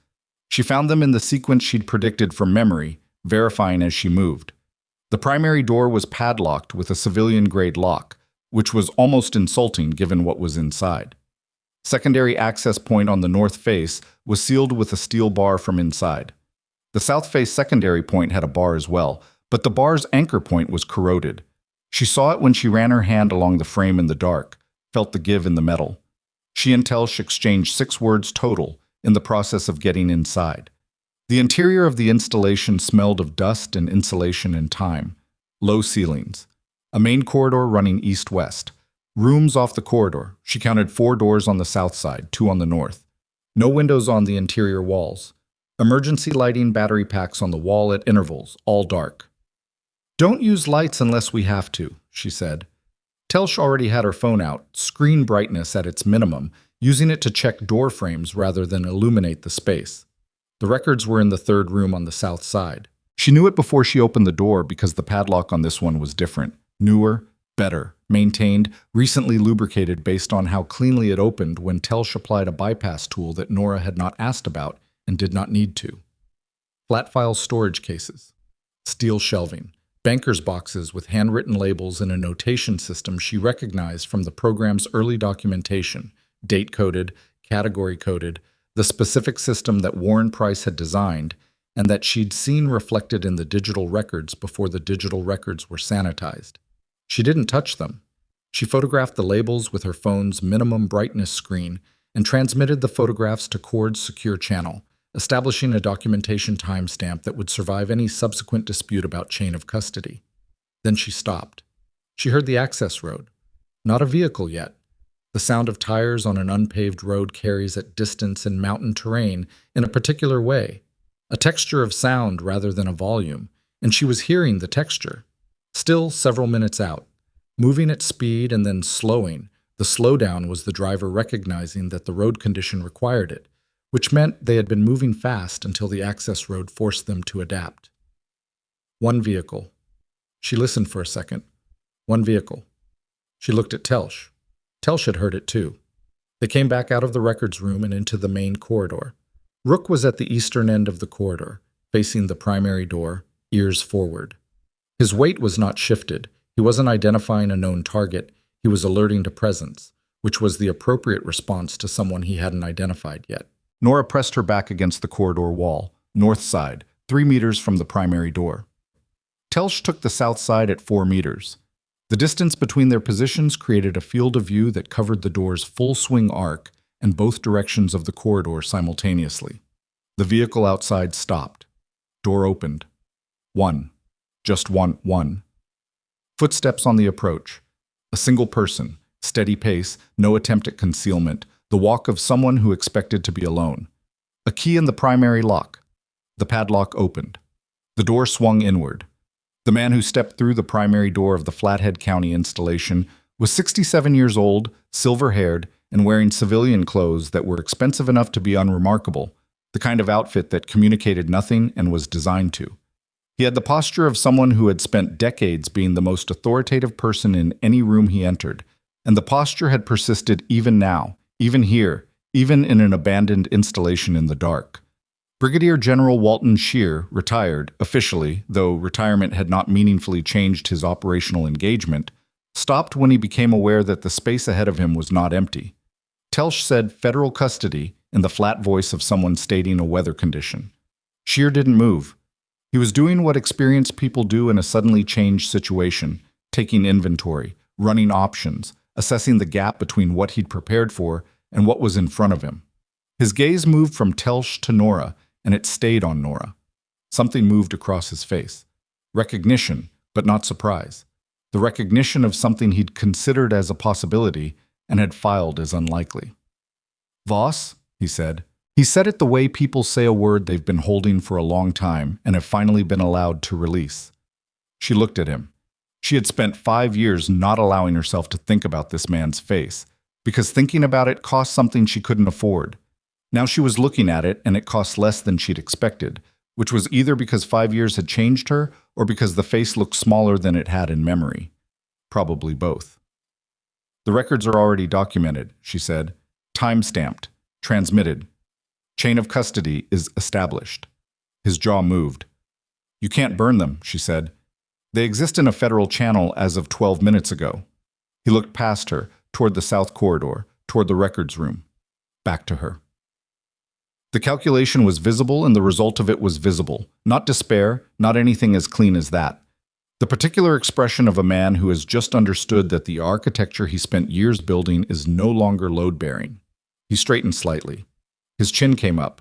Speaker 1: She found them in the sequence she'd predicted from memory, verifying as she moved. The primary door was padlocked with a civilian-grade lock, which was almost insulting given what was inside. Secondary access point on the north face was sealed with a steel bar from inside. The south face secondary point had a bar as well, but the bar's anchor point was corroded. She saw it when she ran her hand along the frame in the dark, felt the give in the metal. She and Telsch exchanged 6 words total, in the process of getting inside. The interior of the installation smelled of dust and insulation and time. Low ceilings. A main corridor running east-west. Rooms off the corridor. She counted 4 doors on the south side, 2 on the north. No windows on the interior walls. Emergency lighting battery packs on the wall at intervals, all dark. "Don't use lights unless we have to," she said. Telsch already had her phone out, screen brightness at its minimum, using it to check door frames rather than illuminate the space. The records were in the 3rd room on the south side. She knew it before she opened the door because the padlock on this one was different, newer, better, maintained, recently lubricated based on how cleanly it opened when Telsch applied a bypass tool that Nora had not asked about and did not need to. Flat file storage cases. Steel shelving. Banker's boxes with handwritten labels and a notation system she recognized from the program's early documentation, date-coded, category-coded, the specific system that Warren Price had designed and that she'd seen reflected in the digital records before the digital records were sanitized. She didn't touch them. She photographed the labels with her phone's minimum brightness screen and transmitted the photographs to Cord's secure channel, establishing a documentation timestamp that would survive any subsequent dispute about chain of custody. Then she stopped. She heard the access road. Not a vehicle yet. The sound of tires on an unpaved road carries at distance in mountain terrain in a particular way, a texture of sound rather than a volume, and she was hearing the texture. Still several minutes out, moving at speed and then slowing. The slowdown was the driver recognizing that the road condition required it, which meant they had been moving fast until the access road forced them to adapt. One vehicle. She listened for a second. One vehicle. She looked at Telsch. Telsch had heard it too. They came back out of the records room and into the main corridor. Rook was at the eastern end of the corridor, facing the primary door, ears forward. His weight was not shifted. He wasn't identifying a known target. He was alerting to presence, which was the appropriate response to someone he hadn't identified yet. Nora pressed her back against the corridor wall, north side, 3 meters from the primary door. Telsch took the south side at 4 meters. The distance between their positions created a field of view that covered the door's full swing arc and both directions of the corridor simultaneously. The vehicle outside stopped. Door opened. One. Just one. Footsteps on the approach. A single person, steady pace, no attempt at concealment, the walk of someone who expected to be alone. A key in the primary lock. The padlock opened. The door swung inward. The man who stepped through the primary door of the Flathead County installation was 67 years old, silver-haired, and wearing civilian clothes that were expensive enough to be unremarkable, the kind of outfit that communicated nothing and was designed to. He had the posture of someone who had spent decades being the most authoritative person in any room he entered, and the posture had persisted even now, even here, even in an abandoned installation in the dark. Brigadier General Walton Scheer, retired, officially, though retirement had not meaningfully changed his operational engagement, stopped when he became aware that the space ahead of him was not empty. Telsch said federal custody in the flat voice of someone stating a weather condition. Scheer didn't move. He was doing what experienced people do in a suddenly changed situation, taking inventory, running options, assessing the gap between what he'd prepared for and what was in front of him. His gaze moved from Telsch to Nora, and it stayed on Nora. Something moved across his face. Recognition, but not surprise. The recognition of something he'd considered as a possibility and had filed as unlikely. "Voss," he said. He said it the way people say a word they've been holding for a long time and have finally been allowed to release. She looked at him. She had spent 5 years not allowing herself to think about this man's face, because thinking about it cost something she couldn't afford. Now she was looking at it, and it cost less than she'd expected, which was either because 5 years had changed her or because the face looked smaller than it had in memory. Probably both. "The records are already documented," she said. "Time-stamped. Transmitted. Chain of custody is established." His jaw moved. "You can't burn them," she said. "They exist in a federal channel as of 12 minutes ago." He looked past her, toward the south corridor, toward the records room. Back to her. The calculation was visible and the result of it was visible. Not despair, not anything as clean as that. The particular expression of a man who has just understood that the architecture he spent years building is no longer load-bearing. He straightened slightly. His chin came up.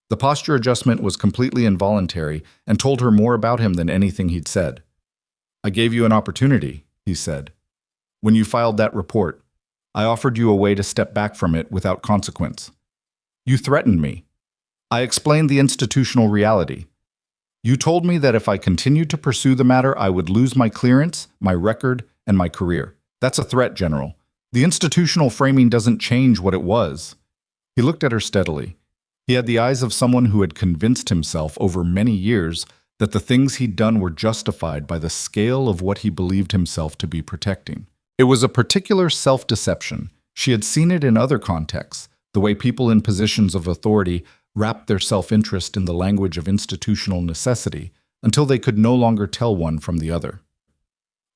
Speaker 1: The posture adjustment was completely involuntary and told her more about him than anything he'd said. "I gave you an opportunity," he said. "When you filed that report, I offered you a way to step back from it without consequence. You threatened me. I explained the institutional reality. You told me that if I continued to pursue the matter, I would lose my clearance, my record, and my career. That's a threat, General. The institutional framing doesn't change what it was." He looked at her steadily. He had the eyes of someone who had convinced himself over many years that the things he'd done were justified by the scale of what he believed himself to be protecting. It was a particular self-deception. She had seen it in other contexts, the way people in positions of authority wrapped their self-interest in the language of institutional necessity until they could no longer tell one from the other.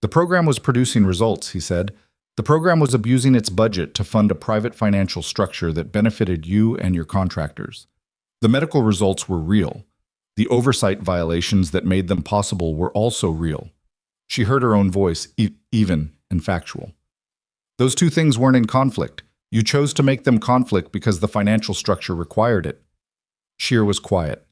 Speaker 1: "The program was producing results," he said. "The program was abusing its budget to fund a private financial structure that benefited you and your contractors. The medical results were real. The oversight violations that made them possible were also real." She heard her own voice, even and factual. "Those two things weren't in conflict. You chose to make them conflict because the financial structure required it." Scheer was quiet.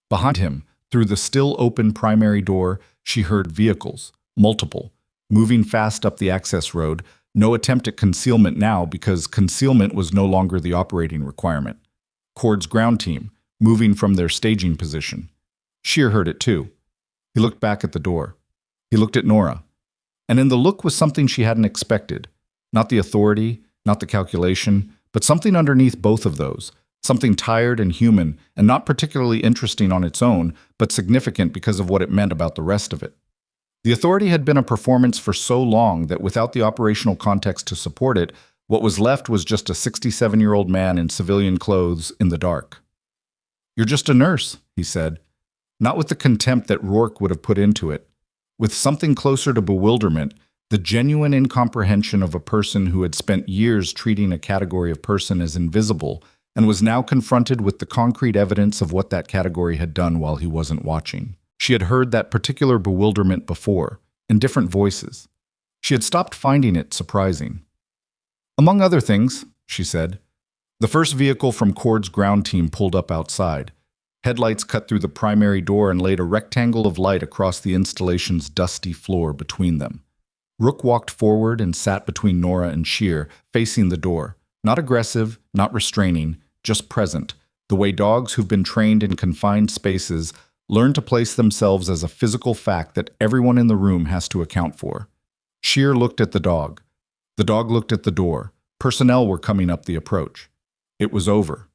Speaker 1: Behind him, through the still open primary door, she heard vehicles, multiple, moving fast up the access road. No attempt at concealment now, because concealment was no longer the operating requirement. Cord's ground team, moving from their staging position. Scheer heard it too. He looked back at the door. He looked at Nora. And in the look was something she hadn't expected. Not the authority, not the calculation, but something underneath both of those. Something tired and human, and not particularly interesting on its own, but significant because of what it meant about the rest of it. The authority had been a performance for so long that without the operational context to support it, what was left was just a 67-year-old man in civilian clothes in the dark. "You're just a nurse," he said, not with the contempt that Rook would have put into it, with something closer to bewilderment, the genuine incomprehension of a person who had spent years treating a category of person as invisible and was now confronted with the concrete evidence of what that category had done while he wasn't watching. She had heard that particular bewilderment before, in different voices. She had stopped finding it surprising. "Among other things," she said, the first vehicle from Cord's ground team pulled up outside. Headlights cut through the primary door and laid a rectangle of light across the installation's dusty floor between them. Rook walked forward and sat between Nora and Scheer, facing the door. Not aggressive, not restraining, just present, the way dogs who've been trained in confined spaces learn to place themselves as a physical fact that everyone in the room has to account for. Scheer looked at the dog. The dog looked at the door. Personnel were coming up the approach. It was over.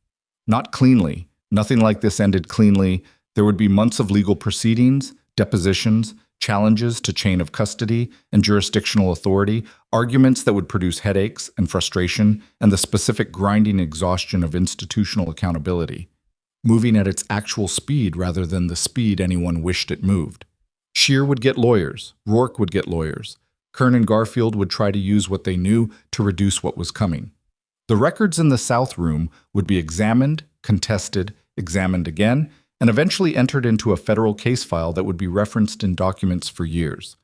Speaker 1: Not cleanly. Nothing like this ended cleanly. There would be months of legal proceedings, depositions, challenges to chain of custody and jurisdictional authority, arguments that would produce headaches and frustration, and the specific grinding exhaustion of institutional accountability, moving at its actual speed rather than the speed anyone wished it moved. Scheer would get lawyers. Rourke would get lawyers. Kern and Garfield would try to use what they knew to reduce what was coming. The records in the South Room would be examined, contested, examined again, and eventually entered into a federal case file that would be referenced in documents for years.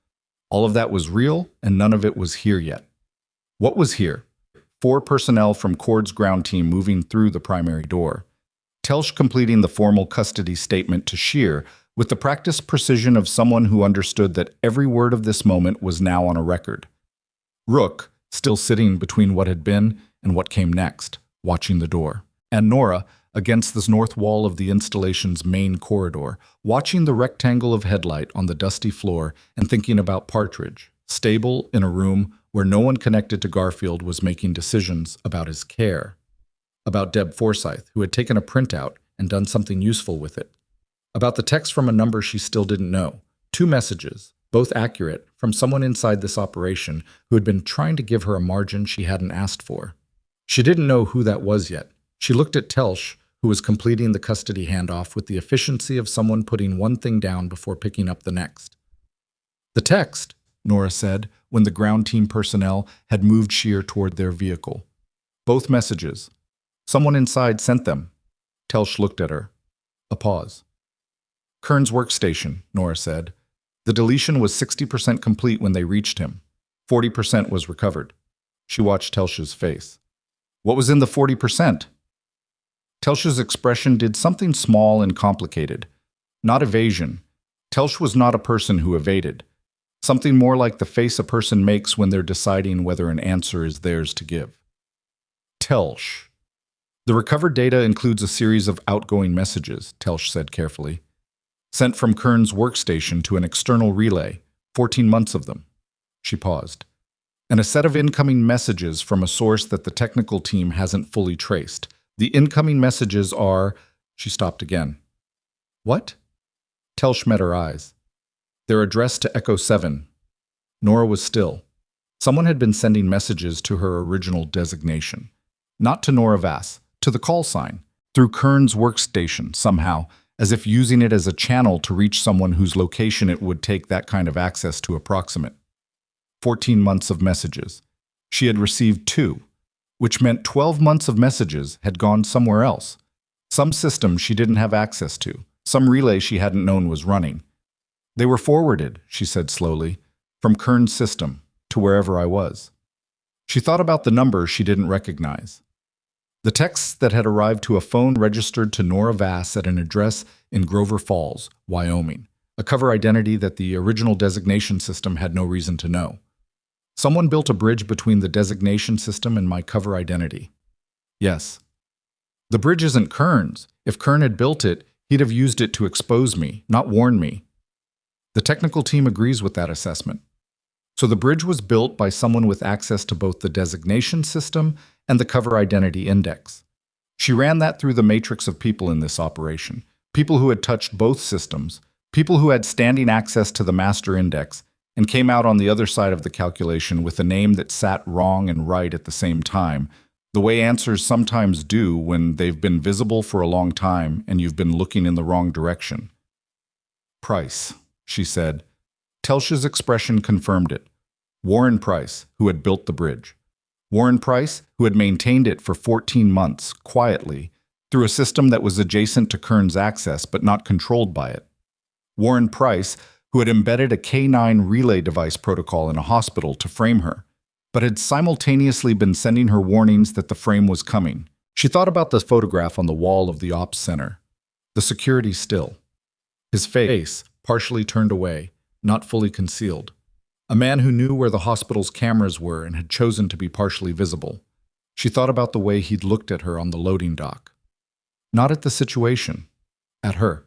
Speaker 1: All of that was real, and none of it was here yet. What was here? 4 personnel from Cord's ground team moving through the primary door. Telsch completing the formal custody statement to Scheer with the practiced precision of someone who understood that every word of this moment was now on a record. Rook, still sitting between what had been and what came next, watching the door. And Nora, against the north wall of the installation's main corridor, watching the rectangle of headlight on the dusty floor and thinking about Partridge, stable in a room where no one connected to Garfield was making decisions about his care. About Deb Forsyth, who had taken a printout and done something useful with it. About the text from a number she still didn't know. 2 messages, both accurate, from someone inside this operation who had been trying to give her a margin she hadn't asked for. She didn't know who that was yet. She looked at Telsch, who was completing the custody handoff with the efficiency of someone putting one thing down before picking up the next. "The text," Nora said, when the ground team personnel had moved Scheer toward their vehicle. "Both messages. Someone inside sent them." Telsch looked at her. A pause. "Kern's workstation," Nora said. "The deletion was 60% complete when they reached him. 40% was recovered." She watched Telsch's face. "What was in the 40%? Telsch's expression did something small and complicated. Not evasion. Telsch was not a person who evaded. Something more like the face a person makes when they're deciding whether an answer is theirs to give. Telsch. The recovered data includes a series of outgoing messages, Telsch said carefully, sent from Kern's workstation to an external relay, 14 months of them. She paused. And a set of incoming messages from a source that the technical team hasn't fully traced. The incoming messages are… She stopped again. What? Telsch met her eyes. They're addressed to Echo 7. Nora was still. Someone had been sending messages to her original designation. Not to Nora Vass, to the call sign, through Kern's workstation somehow, as if using it as a channel to reach someone whose location it would take that kind of access to approximate. 14 months of messages. She had received 2, which meant 12 months of messages had gone somewhere else. Some system she didn't have access to, some relay she hadn't known was running. They were forwarded, she said slowly, from Kern's system to wherever I was. She thought about the number she didn't recognize. The texts that had arrived to a phone registered to Nora Vass at an address in Grover Falls, Wyoming, a cover identity that the original designation system had no reason to know. Someone built a bridge between the designation system and my cover identity. Yes. The bridge isn't Kern's. If Kern had built it, he'd have used it to expose me, not warn me. The technical team agrees with that assessment. So the bridge was built by someone with access to both the designation system and the cover identity index. She ran that through the matrix of people in this operation, people who had touched both systems, people who had standing access to the master index, and came out on the other side of the calculation with a name that sat wrong and right at the same time, the way answers sometimes do when they've been visible for a long time and you've been looking in the wrong direction. Price, she said. Telsch's expression confirmed it. Warren Price, who had built the bridge. Warren Price, who had maintained it for 14 months, quietly, through a system that was adjacent to Kern's access but not controlled by it. Warren Price, who had embedded a K9 relay device protocol in a hospital to frame her, but had simultaneously been sending her warnings that the frame was coming. She thought about the photograph on the wall of the ops center. The security still. His face, partially turned away, not fully concealed. A man who knew where the hospital's cameras were and had chosen to be partially visible. She thought about the way he'd looked at her on the loading dock. Not at the situation. At her.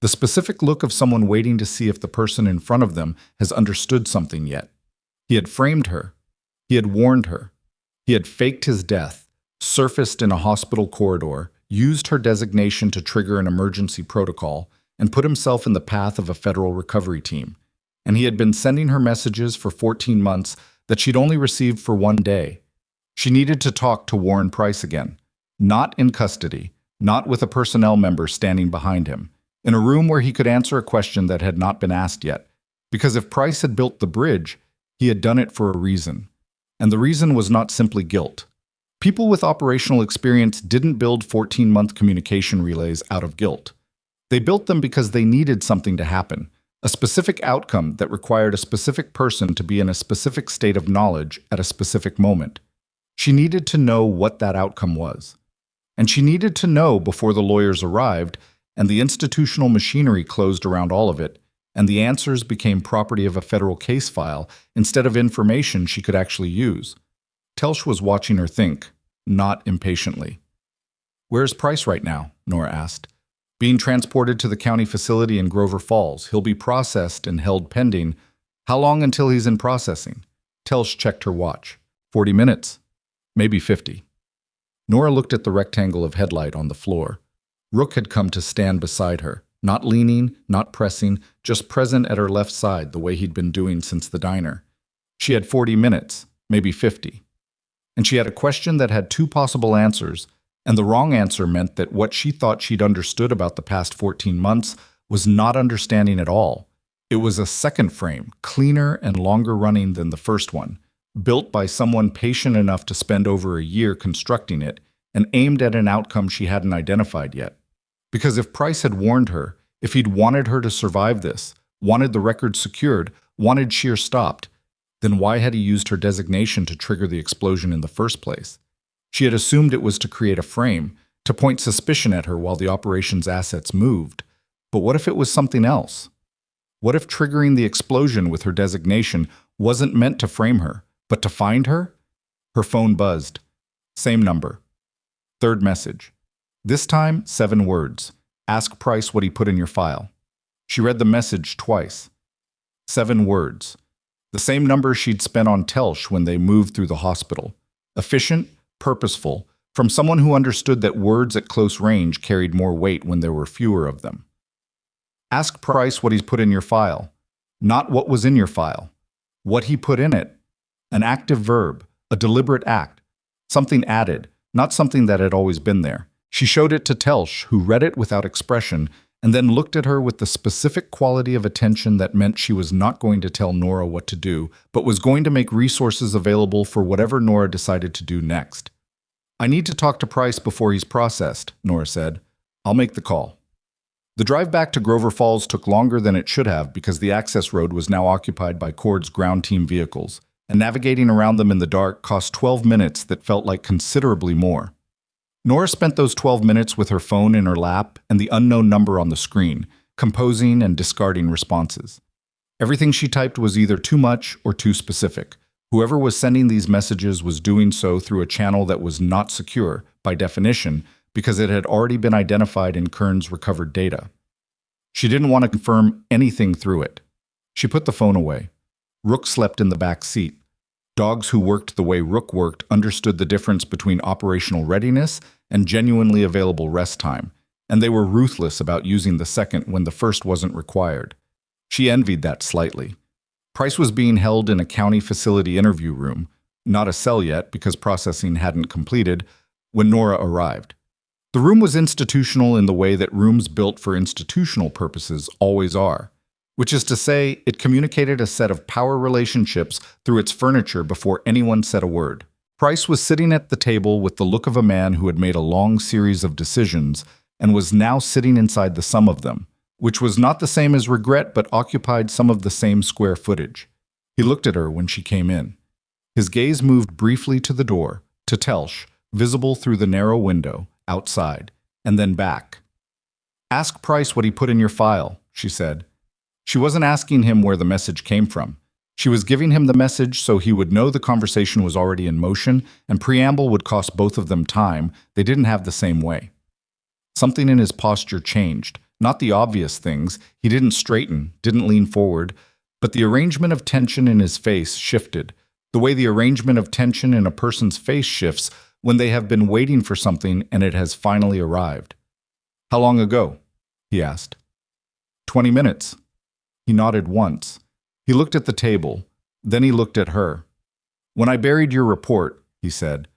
Speaker 1: The specific look of someone waiting to see if the person in front of them has understood something yet. He had framed her. He had warned her. He had faked his death, surfaced in a hospital corridor, used her designation to trigger an emergency protocol, and put himself in the path of a federal recovery team. And he had been sending her messages for 14 months that she'd only received for 1 day. She needed to talk to Warren Price again. Not in custody, not with a personnel member standing behind him, in a room where he could answer a question that had not been asked yet. Because if Price had built the bridge, he had done it for a reason. And the reason was not simply guilt. People with operational experience didn't build 14-month communication relays out of guilt. They built them because they needed something to happen, a specific outcome that required a specific person to be in a specific state of knowledge at a specific moment. She needed to know what that outcome was. And she needed to know before the lawyers arrived and the institutional machinery closed around all of it, and the answers became property of a federal case file instead of information she could actually use. Telsch was watching her think, not impatiently. "Where's Price right now?" Nora asked. "Being transported to the county facility in Grover Falls. He'll be processed and held pending. How long until he's in processing?" Telsch checked her watch. 40 minutes. Maybe 50. Nora looked at the rectangle of headlight on the floor. Rook had come to stand beside her, not leaning, not pressing, just present at her left side the way he'd been doing since the diner. She had 40 minutes, maybe 50. And she had a question that had 2 possible answers, and the wrong answer meant that what she thought she'd understood about the past 14 months was not understanding at all. It was a second frame, cleaner and longer running than the first one, built by someone patient enough to spend over a year constructing it and aimed at an outcome she hadn't identified yet. Because if Price had warned her, if he'd wanted her to survive this, wanted the record secured, wanted shear stopped, then why had he used her designation to trigger the explosion in the first place? She had assumed it was to create a frame, to point suspicion at her while the operation's assets moved. But what if it was something else? What if triggering the explosion with her designation wasn't meant to frame her, but to find her? Her phone buzzed. Same number. Third message. This time, 7 words. Ask Price what he put in your file. She read the message twice. 7 words. The same number she'd spent on Telsch when they moved through the hospital. Efficient, purposeful, from someone who understood that words at close range carried more weight when there were fewer of them. Ask Price what he's put in your file. Not what was in your file. What he put in it. An active verb, a deliberate act. Something added, not something that had always been there. She showed it to Telsch, who read it without expression, and then looked at her with the specific quality of attention that meant she was not going to tell Nora what to do, but was going to make resources available for whatever Nora decided to do next. I need to talk to Price before he's processed, Nora said. I'll make the call. The drive back to Grover Falls took longer than it should have because the access road was now occupied by Cord's ground team vehicles, and navigating around them in the dark cost 12 minutes that felt like considerably more. Nora spent those 12 minutes with her phone in her lap and the unknown number on the screen, composing and discarding responses. Everything she typed was either too much or too specific. Whoever was sending these messages was doing so through a channel that was not secure, by definition, because it had already been identified in Kern's recovered data. She didn't want to confirm anything through it. She put the phone away. Rook slept in the back seat. Dogs who worked the way Rook worked understood the difference between operational readiness and genuinely available rest time, and they were ruthless about using the second when the first wasn't required. She envied that slightly. Price was being held in a county facility interview room, not a cell yet because processing hadn't completed, when Nora arrived. The room was institutional in the way that rooms built for institutional purposes always are, which is to say, it communicated a set of power relationships through its furniture before anyone said a word. Price was sitting at the table with the look of a man who had made a long series of decisions and was now sitting inside the sum of them, which was not the same as regret but occupied some of the same square footage. He looked at her when she came in. His gaze moved briefly to the door, to Telsch, visible through the narrow window, outside, and then back. Ask Price what he put in your file, she said. She wasn't asking him where the message came from. She was giving him the message so he would know the conversation was already in motion, and preamble would cost both of them time. They didn't have the same way. Something in his posture changed. Not the obvious things. He didn't straighten, didn't lean forward, but the arrangement of tension in his face shifted, the way the arrangement of tension in a person's face shifts when they have been waiting for something and it has finally arrived. How long ago? He asked. 20 minutes. He nodded once. He looked at the table. Then he looked at her. When I buried your report, he said,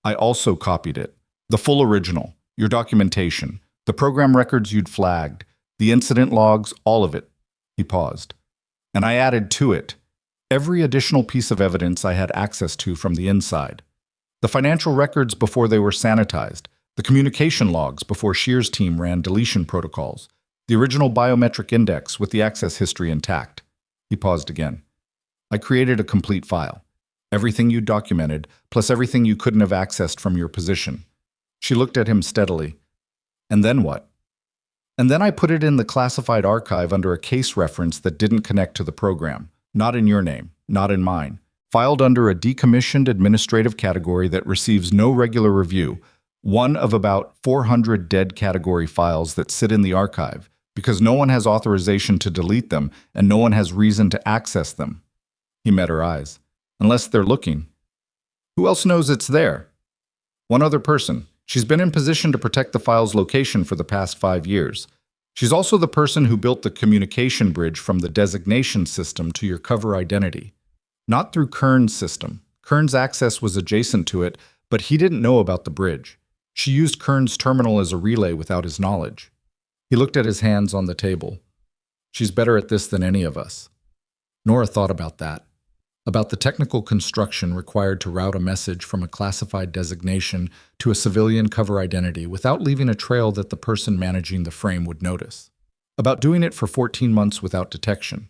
Speaker 1: I also copied it. The full original, your documentation, the program records you'd flagged, the incident logs, all of it. He paused. And I added to it every additional piece of evidence I had access to from the inside. The financial records before they were sanitized, the communication logs before Shear's team ran deletion protocols, the original biometric index with the access history intact. He paused again. I created a complete file. Everything you documented, plus everything you couldn't have accessed from your position. She looked at him steadily. And then what? And then I put it in the classified archive under a case reference that didn't connect to the program. Not in your name, not in mine. Filed under a decommissioned administrative category that receives no regular review, one of about 400 dead category files that sit in the archive, because no one has authorization to delete them and no one has reason to access them. He met her eyes. Unless they're looking. Who else knows it's there? One other person. She's been in position to protect the file's location for the past 5 years. She's also the person who built the communication bridge from the designation system to your cover identity. Not through Kern's system. Kern's access was adjacent to it, but he didn't know about the bridge. She used Kern's terminal as a relay without his knowledge. He looked at his hands on the table. She's better at this than any of us. Nora thought about that. About the technical construction required to route a message from a classified designation to a civilian cover identity without leaving a trail that the person managing the frame would notice. About doing it for 14 months without detection.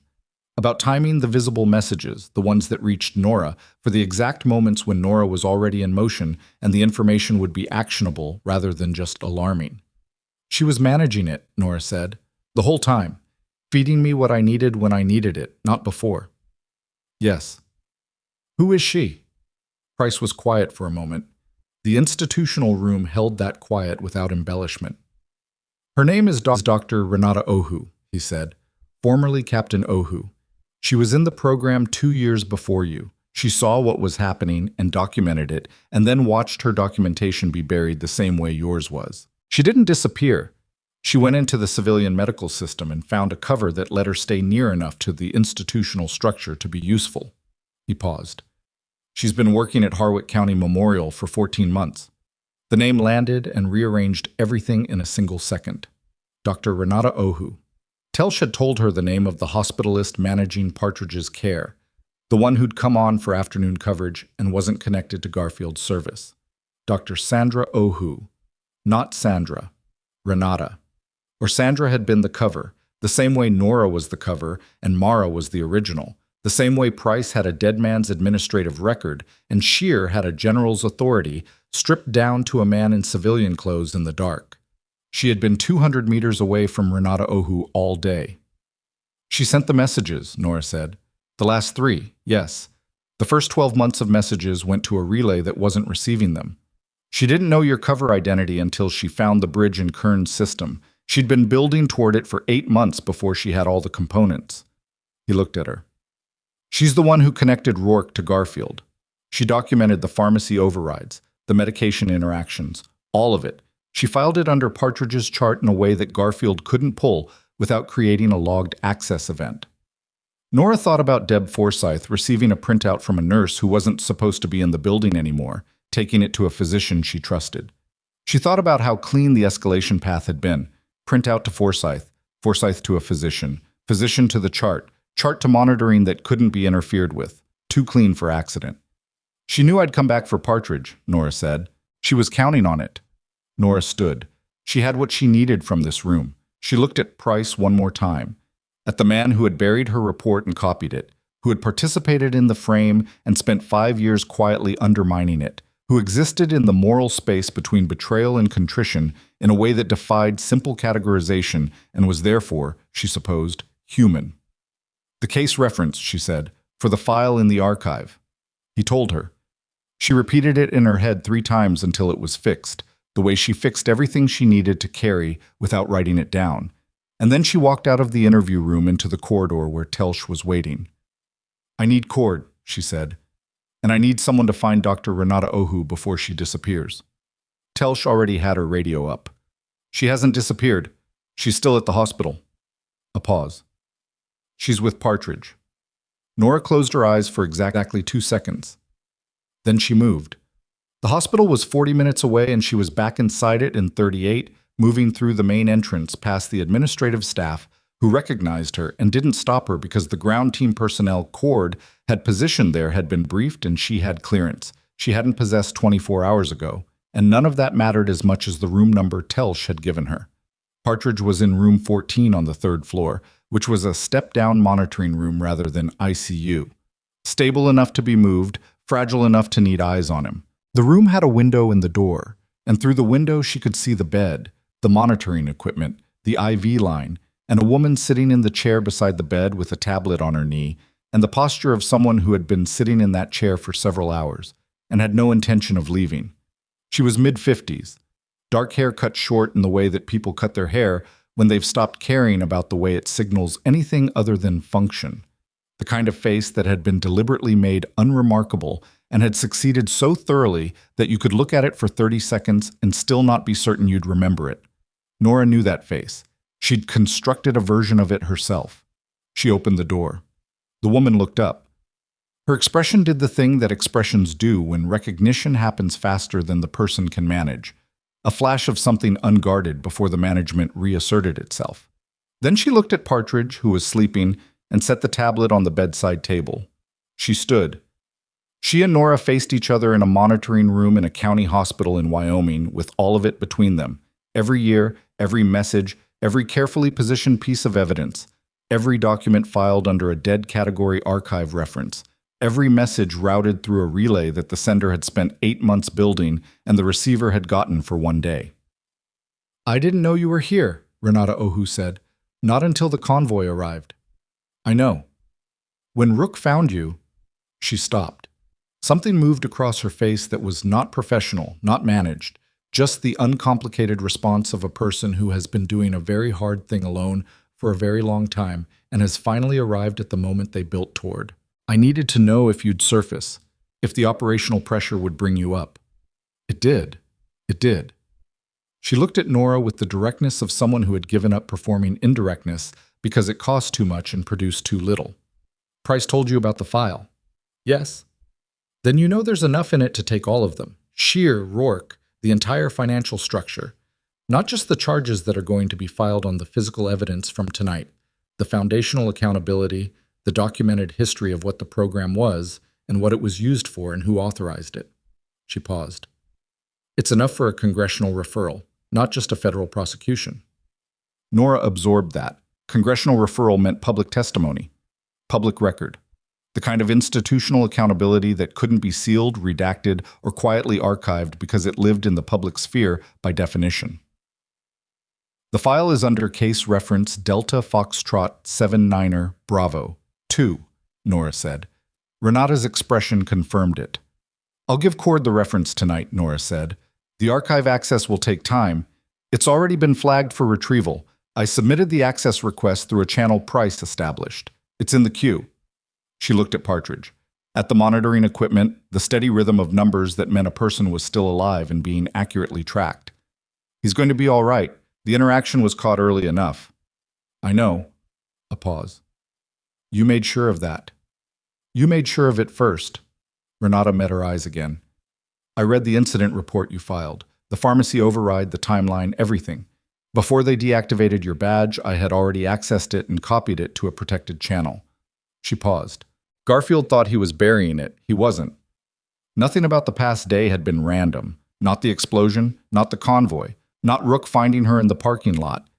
Speaker 1: about timing the visible messages, the ones that reached Nora, for the exact moments when Nora was already in motion and the information would be actionable rather than just alarming. She was managing it, Nora said, the whole time, feeding me what I needed when I needed it, not before. Yes. Who is she? Price was quiet for a moment. The institutional room held that quiet without embellishment. Her name is Dr. Renata Ohu, he said, formerly Captain Ohu. She was in the program 2 years before you. She saw what was happening and documented it, and then watched her documentation be buried the same way yours was. She didn't disappear. She went into the civilian medical system and found a cover that let her stay near enough to the institutional structure to be useful. He paused. She's been working at Harwick County Memorial for 14 months. The name landed and rearranged everything in a single second. Dr. Renata Ohu. Telsh had told her the name of the hospitalist managing Partridge's care, the one who'd come on for afternoon coverage and wasn't connected to Garfield's service. Dr. Sandra Ohu. Not Sandra. Renata. Or Sandra had been the cover, the same way Nora was the cover and Mara was the original, the same way Price had a dead man's administrative record and Shear had a general's authority stripped down to a man in civilian clothes in the dark. She had been 200 meters away from Renata Ohu all day. She sent the messages, Nora said. The last 3, yes. The first 12 months of messages went to a relay that wasn't receiving them. She didn't know your cover identity until she found the bridge in Kern's system. She'd been building toward it for 8 months before she had all the components. He looked at her. She's the one who connected Rook to Garfield. She documented the pharmacy overrides, the medication interactions, all of it. She filed it under Partridge's chart in a way that Garfield couldn't pull without creating a logged access event. Nora thought about Deb Forsyth receiving a printout from a nurse who wasn't supposed to be in the building anymore, taking it to a physician she trusted. She thought about how clean the escalation path had been. Printout to Forsyth, Forsyth to a physician, physician to the chart, chart to monitoring that couldn't be interfered with, too clean for accident. She knew I'd come back for Partridge, Nora said. She was counting on it. Nora stood. She had what she needed from this room. She looked at Price one more time, at the man who had buried her report and copied it, who had participated in the frame and spent 5 years quietly undermining it, who existed in the moral space between betrayal and contrition in a way that defied simple categorization and was therefore, she supposed, human. The case reference, she said, for the file in the archive. He told her. She repeated it in her head 3 times until it was fixed, the way she fixed everything she needed to carry without writing it down. And then she walked out of the interview room into the corridor where Telsh was waiting. I need Cord, she said, and I need someone to find Dr. Renata Ohu before she disappears. Telsh already had her radio up. She hasn't disappeared. She's still at the hospital. A pause. She's with Partridge. Nora closed her eyes for exactly 2 seconds. Then she moved. The hospital was 40 minutes away and she was back inside it in 38, moving through the main entrance past the administrative staff who recognized her and didn't stop her because the ground team personnel Cord had positioned there had been briefed and she had clearance. She hadn't possessed 24 hours ago, and none of that mattered as much as the room number Telsh had given her. Partridge was in room 14 on the 3rd floor, which was a step-down monitoring room rather than ICU. Stable enough to be moved, fragile enough to need eyes on him. The room had a window in the door, and through the window she could see the bed, the monitoring equipment, the IV line, and a woman sitting in the chair beside the bed with a tablet on her knee, and the posture of someone who had been sitting in that chair for several hours, and had no intention of leaving. She was mid-50s, dark hair cut short in the way that people cut their hair when they've stopped caring about the way it signals anything other than function. The kind of face that had been deliberately made unremarkable and had succeeded so thoroughly that you could look at it for 30 seconds and still not be certain you'd remember it. Nora knew that face. She'd constructed a version of it herself. She opened the door. The woman looked up. Her expression did the thing that expressions do when recognition happens faster than the person can manage. A flash of something unguarded before the management reasserted itself. Then she looked at Partridge, who was sleeping, and set the tablet on the bedside table. She stood. She and Nora faced each other in a monitoring room in a county hospital in Wyoming with all of it between them. Every year, every message, every carefully positioned piece of evidence. every document filed under a dead category archive reference, every message routed through a relay that the sender had spent 8 months building and the receiver had gotten for 1 day. "I didn't know you were here," Renata Ohu said. "Not until the convoy arrived." "I know. When Rook found you—" She stopped. Something moved across her face that was not professional, not managed, just the uncomplicated response of a person who has been doing a very hard thing alone for a very long time and has finally arrived at the moment they built toward. "I needed to know if you'd surface, if the operational pressure would bring you up." "It did. It did." She looked at Nora with the directness of someone who had given up performing indirectness because it cost too much and produced too little. "Price told you about the file?" "Yes." "Then you know there's enough in it to take all of them. Sheer, Rook, the entire financial structure. Not just the charges that are going to be filed on the physical evidence from tonight, the foundational accountability, the documented history of what the program was and what it was used for and who authorized it." She paused. "It's enough for a congressional referral, not just a federal prosecution." Nora absorbed that. Congressional referral meant public testimony, public record, the kind of institutional accountability that couldn't be sealed, redacted, or quietly archived because it lived in the public sphere by definition. "The file is under case reference Delta Foxtrot 79er Bravo 2, Nora said. Renata's expression confirmed it. "I'll give Cord the reference tonight," Nora said. "The archive access will take time. It's already been flagged for retrieval. I submitted the access request through a channel Price established. It's in the queue." She looked at Partridge. At the monitoring equipment, the steady rhythm of numbers that meant a person was still alive and being accurately tracked. "He's going to be all right. The interaction was caught early enough." "I know." A pause. "You made sure of that." "You made sure of it first." Renata met her eyes again. "I read the incident report you filed. The pharmacy override, the timeline, everything. Before they deactivated your badge, I had already accessed it and copied it to a protected channel." She paused. Garfield thought he was burying it. He wasn't. Nothing about the past day had been random. Not the explosion, not the convoy, not Rook finding her in the parking lot.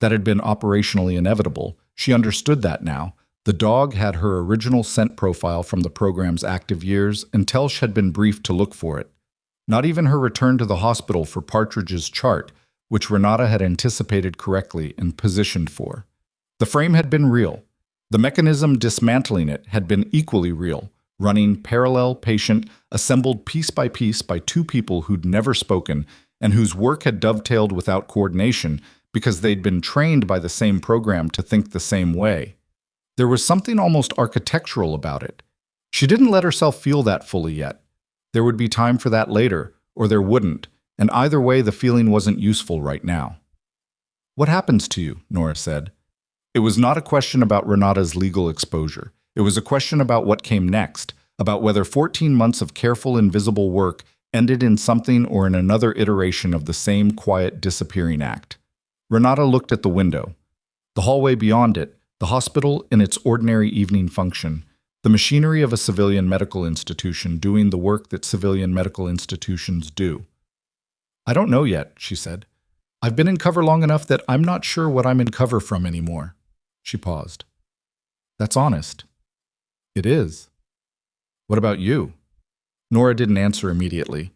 Speaker 1: That had been operationally inevitable. She understood that now. The dog had her original scent profile from the program's active years, and Telsch had been briefed to look for it. Not even her return to the hospital for Partridge's chart, which Renata had anticipated correctly and positioned for. The frame had been real. The mechanism dismantling it had been equally real, running parallel, patient, assembled piece by two people who'd never spoken and whose work had dovetailed without coordination because they'd been trained by the same program to think the same way. There was something almost architectural about it. She didn't let herself feel that fully yet. There would be time for that later, or there wouldn't, and either way the feeling wasn't useful right now. "What happens to you?" Nora said. It was not a question about Renata's legal exposure. It was a question about what came next, about whether 14 months of careful, invisible work ended in something or in another iteration of the same quiet, disappearing act. Renata looked at the window. The hallway beyond it, the hospital in its ordinary evening function, the machinery of a civilian medical institution doing the work that civilian medical institutions do. "I don't know yet," she said. "I've been in cover long enough that I'm not sure what I'm in cover from anymore." She paused. "That's honest." "It is." "What about you?" Nora didn't answer immediately.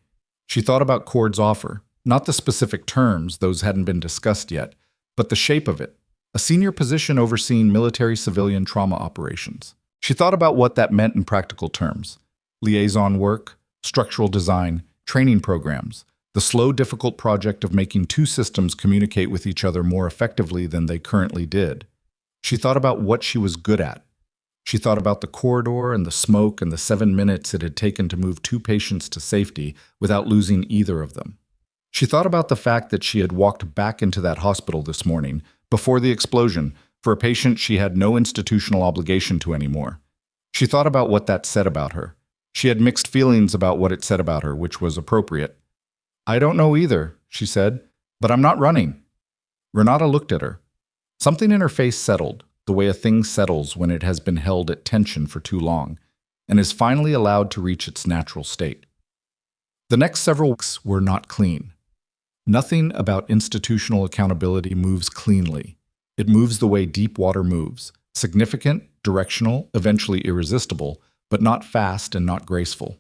Speaker 1: She thought about Cord's offer, not the specific terms, those hadn't been discussed yet, but the shape of it, a senior position overseeing military-civilian trauma operations. She thought about what that meant in practical terms: liaison work, structural design, training programs, the slow, difficult project of making two systems communicate with each other more effectively than they currently did. She thought about what she was good at. She thought about the corridor and the smoke and the 7 minutes it had taken to move 2 patients to safety without losing either of them. She thought about the fact that she had walked back into that hospital this morning, before the explosion, for a patient she had no institutional obligation to anymore. She thought about what that said about her. She had mixed feelings about what it said about her, which was appropriate. "I don't know either," she said, "but I'm not running." Renata looked at her. Something in her face settled, the way a thing settles when it has been held at tension for too long, and is finally allowed to reach its natural state. The next several weeks were not clean. Nothing about institutional accountability moves cleanly. It moves the way deep water moves. Significant, directional, eventually irresistible, but not fast and not graceful.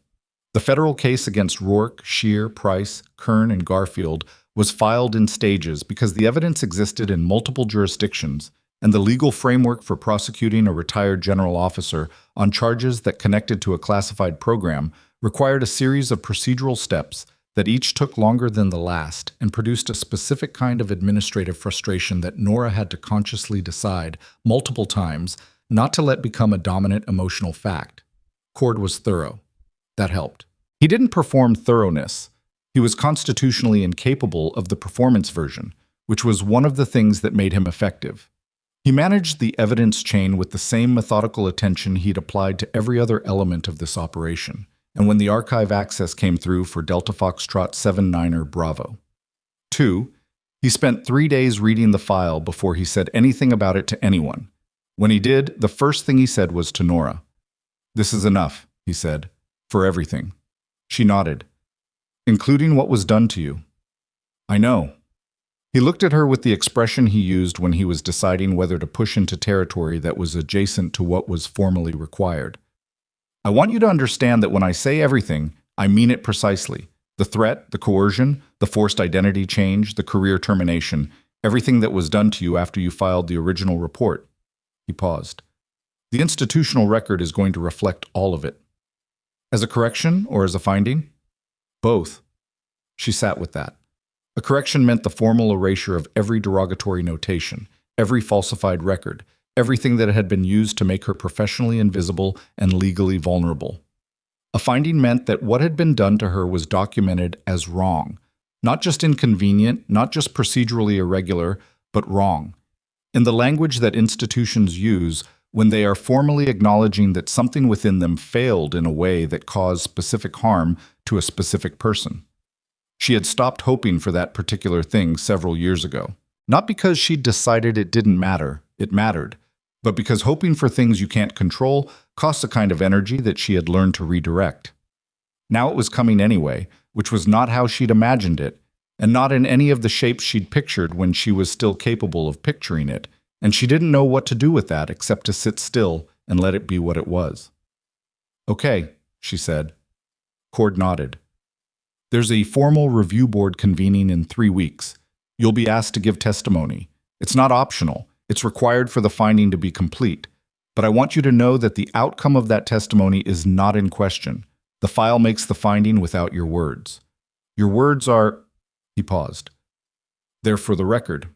Speaker 1: The federal case against Rook, Scheer, Price, Kern, and Garfield was filed in stages because the evidence existed in multiple jurisdictions, and the legal framework for prosecuting a retired general officer on charges that connected to a classified program required a series of procedural steps that each took longer than the last and produced a specific kind of administrative frustration that Nora had to consciously decide multiple times not to let become a dominant emotional fact. Cord was thorough. That helped. He didn't perform thoroughness. He was constitutionally incapable of the performance version, which was one of the things that made him effective. He managed the evidence chain with the same methodical attention he'd applied to every other element of this operation, and when the archive access came through for Delta Foxtrot 79er Bravo. 2. He spent 3 days reading the file before he said anything about it to anyone. When he did, the first thing he said was to Nora. "This is enough," he said, "for everything." She nodded. "Including what was done to you." "I know." He looked at her with the expression he used when he was deciding whether to push into territory that was adjacent to what was formally required. "I want you to understand that when I say everything, I mean it precisely. The threat, the coercion, the forced identity change, the career termination, everything that was done to you after you filed the original report." He paused. "The institutional record is going to reflect all of it." "As a correction or as a finding?" "Both." She sat with that. A correction meant the formal erasure of every derogatory notation, every falsified record, everything that had been used to make her professionally invisible and legally vulnerable. A finding meant that what had been done to her was documented as wrong, not just inconvenient, not just procedurally irregular, but wrong. In the language that institutions use when they are formally acknowledging that something within them failed in a way that caused specific harm to a specific person. She had stopped hoping for that particular thing several years ago. Not because she'd decided it didn't matter, it mattered, but because hoping for things you can't control costs a kind of energy that she had learned to redirect. Now it was coming anyway, which was not how she'd imagined it, and not in any of the shapes she'd pictured when she was still capable of picturing it, and she didn't know what to do with that except to sit still and let it be what it was. "Okay," she said. Cord nodded. "There's a formal review board convening in 3 weeks. You'll be asked to give testimony. It's not optional. It's required for the finding to be complete. But I want you to know that the outcome of that testimony is not in question. The file makes the finding without your words. Your words are..." He paused. "They're for the record,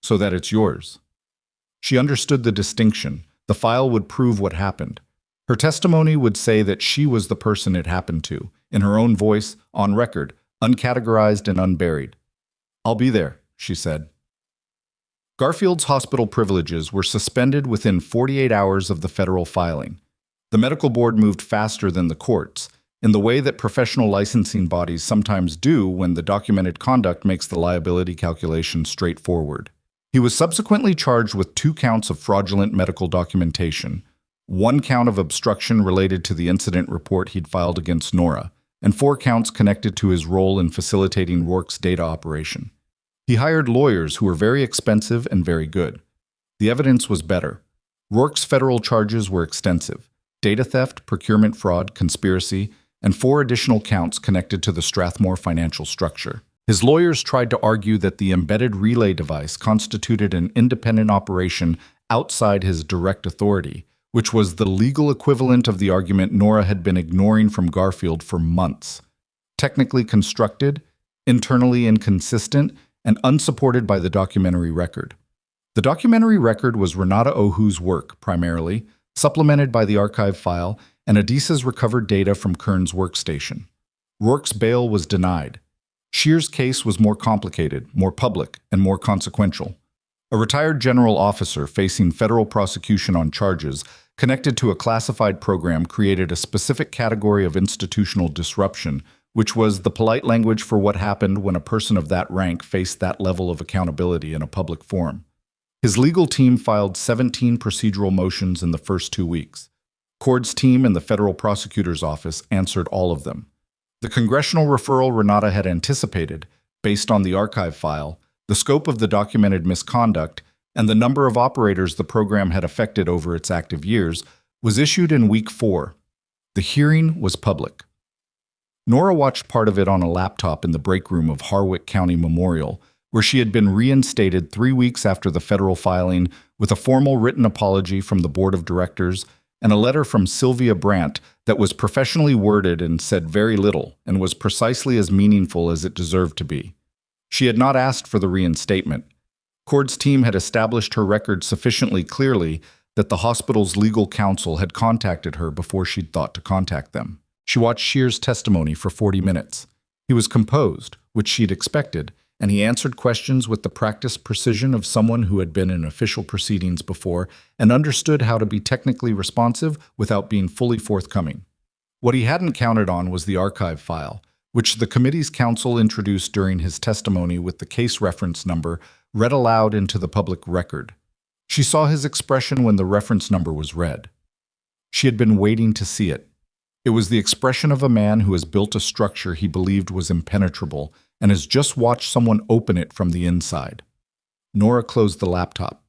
Speaker 1: so that it's yours." She understood the distinction. The file would prove what happened. Her testimony would say that she was the person it happened to, in her own voice, on record, uncategorized and unburied. "I'll be there," she said. Garfield's hospital privileges were suspended within 48 hours of the federal filing. The medical board moved faster than the courts, in the way that professional licensing bodies sometimes do when the documented conduct makes the liability calculation straightforward. He was subsequently charged with 2 counts of fraudulent medical documentation, 1 count of obstruction related to the incident report he'd filed against Nora, and 4 counts connected to his role in facilitating Rourke's data operation. He hired lawyers who were very expensive and very good. The evidence was better. Rourke's federal charges were extensive: data theft, procurement fraud, conspiracy, and 4 additional counts connected to the Strathmore financial structure. His lawyers tried to argue that the embedded relay device constituted an independent operation outside his direct authority, which was the legal equivalent of the argument Nora had been ignoring from Garfield for months. Technically constructed, internally inconsistent, and unsupported by the documentary record. The documentary record was Renata Ohu's work, primarily, supplemented by the archive file and Adisa's recovered data from Kern's workstation. Rourke's bail was denied. Scheer's case was more complicated, more public, and more consequential. A retired general officer facing federal prosecution on charges connected to a classified program created a specific category of institutional disruption, which was the polite language for what happened when a person of that rank faced that level of accountability in a public forum. His legal team filed 17 procedural motions in the first 2 weeks. Cord's team in the federal prosecutor's office answered all of them. The congressional referral Renata had anticipated, based on the archive file, the scope of the documented misconduct, and the number of operators the program had affected over its active years, was issued in week 4. The hearing was public. Nora watched part of it on a laptop in the break room of Harwick County Memorial, where she had been reinstated 3 weeks after the federal filing, with a formal written apology from the board of directors and a letter from Sylvia Brandt that was professionally worded and said very little and was precisely as meaningful as it deserved to be. She had not asked for the reinstatement. Cord's team had established her record sufficiently clearly that the hospital's legal counsel had contacted her before she'd thought to contact them. She watched Scheer's testimony for 40 minutes. He was composed, which she'd expected, and he answered questions with the practiced precision of someone who had been in official proceedings before and understood how to be technically responsive without being fully forthcoming. What he hadn't counted on was the archive file, which the committee's counsel introduced during his testimony with the case reference number read aloud into the public record. She saw his expression when the reference number was read. She had been waiting to see it. It was the expression of a man who has built a structure he believed was impenetrable and has just watched someone open it from the inside. Nora closed the laptop.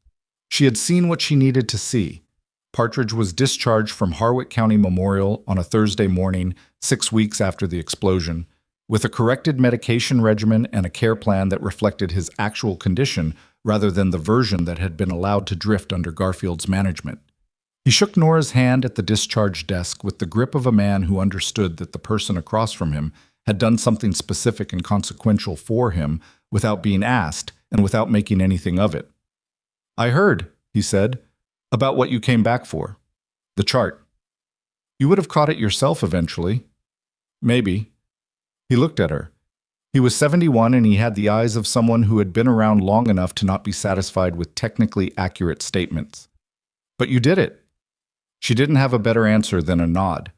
Speaker 1: She had seen what she needed to see. Partridge was discharged from Harwick County Memorial on a Thursday morning, 6 weeks after the explosion, with a corrected medication regimen and a care plan that reflected his actual condition rather than the version that had been allowed to drift under Garfield's management. He shook Nora's hand at the discharge desk with the grip of a man who understood that the person across from him had done something specific and consequential for him without being asked and without making anything of it. "I heard," he said, "about what you came back for. The chart. You would have caught it yourself eventually." "Maybe." He looked at her. He was 71 and he had the eyes of someone who had been around long enough to not be satisfied with technically accurate statements. "But you did it." She didn't have a better answer than a nod.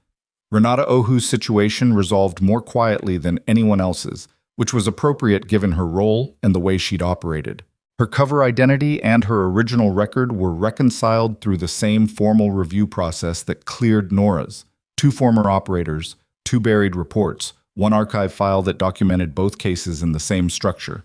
Speaker 1: Renata Ohu's situation resolved more quietly than anyone else's, which was appropriate given her role and the way she'd operated. Her cover identity and her original record were reconciled through the same formal review process that cleared Nora's: 2 former operators, 2 buried reports, 1 archive file that documented both cases in the same structure.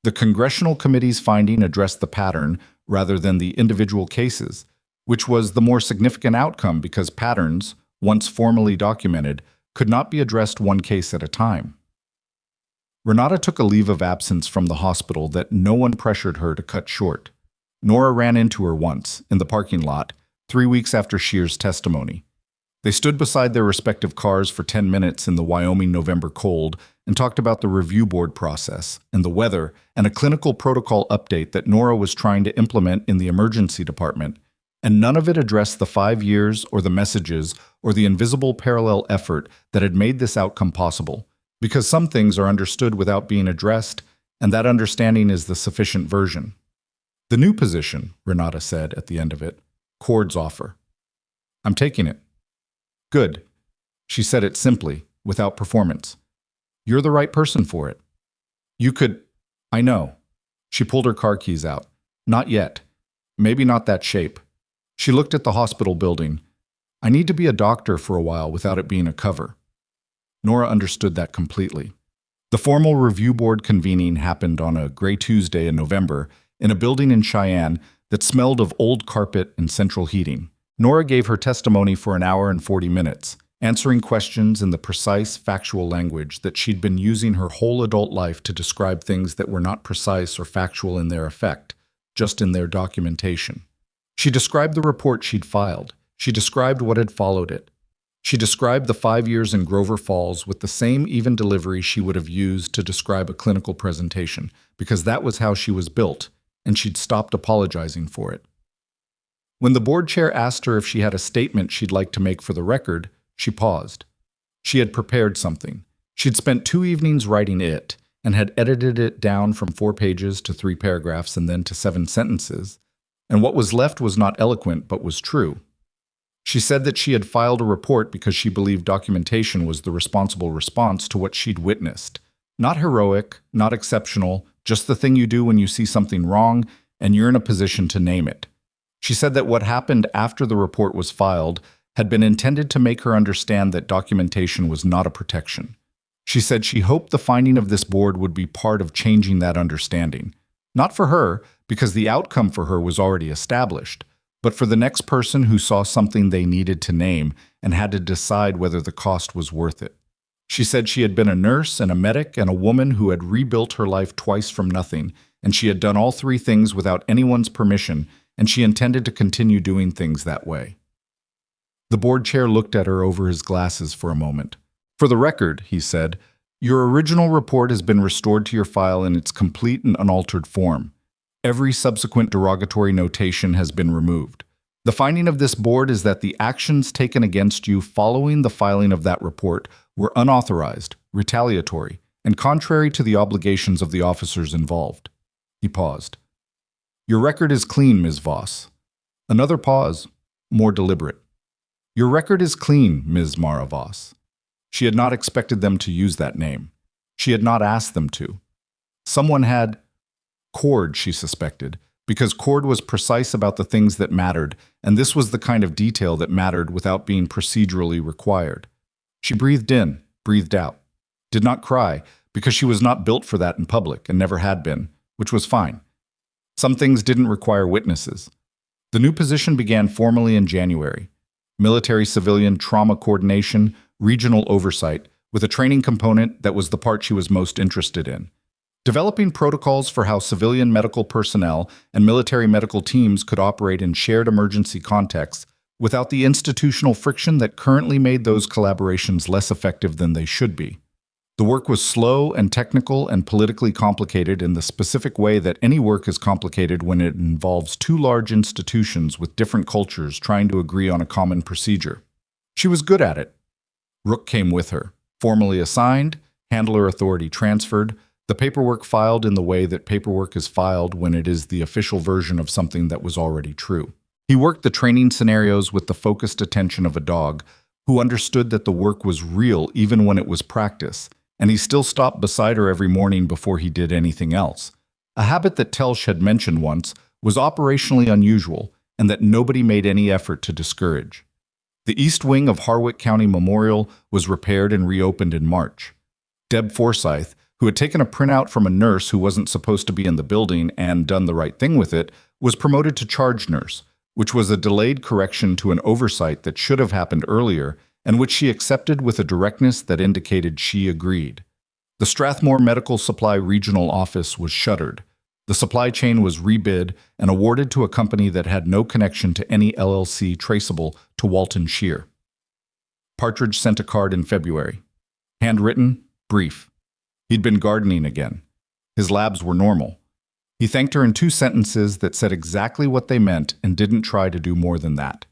Speaker 1: The Congressional Committee's finding addressed the pattern rather than the individual cases, which was the more significant outcome because patterns, once formally documented, could not be addressed one case at a time. Renata took a leave of absence from the hospital that no one pressured her to cut short. Nora ran into her once, in the parking lot, 3 weeks after Scheer's testimony. They stood beside their respective cars for 10 minutes in the Wyoming November cold and talked about the review board process and the weather and a clinical protocol update that Nora was trying to implement in the emergency department, and none of it addressed the 5 years or the messages or the invisible parallel effort that had made this outcome possible, because some things are understood without being addressed, and that understanding is the sufficient version. "The new position," Renata said at the end of it, "Cord's offer. I'm taking it." "Good." She said it simply, without performance. "You're the right person for it. You could—" "I know." She pulled her car keys out. "Not yet. Maybe not that shape." She looked at the hospital building. "I need to be a doctor for a while without it being a cover." Nora understood that completely. The formal review board convening happened on a gray Tuesday in November in a building in Cheyenne that smelled of old carpet and central heating. Nora gave her testimony for an hour and 40 minutes, answering questions in the precise, factual language that she'd been using her whole adult life to describe things that were not precise or factual in their effect, just in their documentation. She described the report she'd filed. She described what had followed it. She described the 5 years in Grover Falls with the same even delivery she would have used to describe a clinical presentation, because that was how she was built, and she'd stopped apologizing for it. When the board chair asked her if she had a statement she'd like to make for the record, she paused. She had prepared something. She'd spent 2 evenings writing it, and had edited it down from 4 pages to 3 paragraphs and then to 7 sentences. And what was left was not eloquent, but was true. She said that she had filed a report because she believed documentation was the responsible response to what she'd witnessed. Not heroic, not exceptional, just the thing you do when you see something wrong and you're in a position to name it. She said that what happened after the report was filed had been intended to make her understand that documentation was not a protection. She said she hoped the finding of this board would be part of changing that understanding. Not for her, because the outcome for her was already established, but for the next person who saw something they needed to name and had to decide whether the cost was worth it. She said she had been a nurse and a medic and a woman who had rebuilt her life twice from nothing, and she had done all three things without anyone's permission, and she intended to continue doing things that way. The board chair looked at her over his glasses for a moment. "For the record," he said, "your original report has been restored to your file in its complete and unaltered form. Every subsequent derogatory notation has been removed. The finding of this board is that the actions taken against you following the filing of that report were unauthorized, retaliatory, and contrary to the obligations of the officers involved." He paused. "Your record is clean, Ms. Voss." Another pause, more deliberate. "Your record is clean, Ms. Mara Voss." She had not expected them to use that name. She had not asked them to. Someone had Cord, she suspected, because Cord was precise about the things that mattered, and this was the kind of detail that mattered without being procedurally required. She breathed in, breathed out. Did not cry, because she was not built for that in public and never had been, which was fine. Some things didn't require witnesses. The new position began formally in January. Military-civilian trauma coordination, regional oversight, with a training component that was the part she was most interested in. Developing protocols for how civilian medical personnel and military medical teams could operate in shared emergency contexts without the institutional friction that currently made those collaborations less effective than they should be. The work was slow and technical and politically complicated in the specific way that any work is complicated when it involves two large institutions with different cultures trying to agree on a common procedure. She was good at it. Rook came with her, formally assigned, handler authority transferred, the paperwork filed in the way that paperwork is filed when it is the official version of something that was already true. He worked the training scenarios with the focused attention of a dog who understood that the work was real even when it was practice, and he still stopped beside her every morning before he did anything else. A habit that Telsch had mentioned once was operationally unusual and that nobody made any effort to discourage. The east wing of Harwick County Memorial was repaired and reopened in March. Deb Forsyth, who had taken a printout from a nurse who wasn't supposed to be in the building and done the right thing with it, was promoted to charge nurse, which was a delayed correction to an oversight that should have happened earlier and which she accepted with a directness that indicated she agreed. The Strathmore Medical Supply Regional Office was shuttered. The supply chain was rebid and awarded to a company that had no connection to any LLC traceable to Walton Shear. Partridge sent a card in February. Handwritten, brief. He'd been gardening again. His labs were normal. He thanked her in 2 sentences that said exactly what they meant and didn't try to do more than that.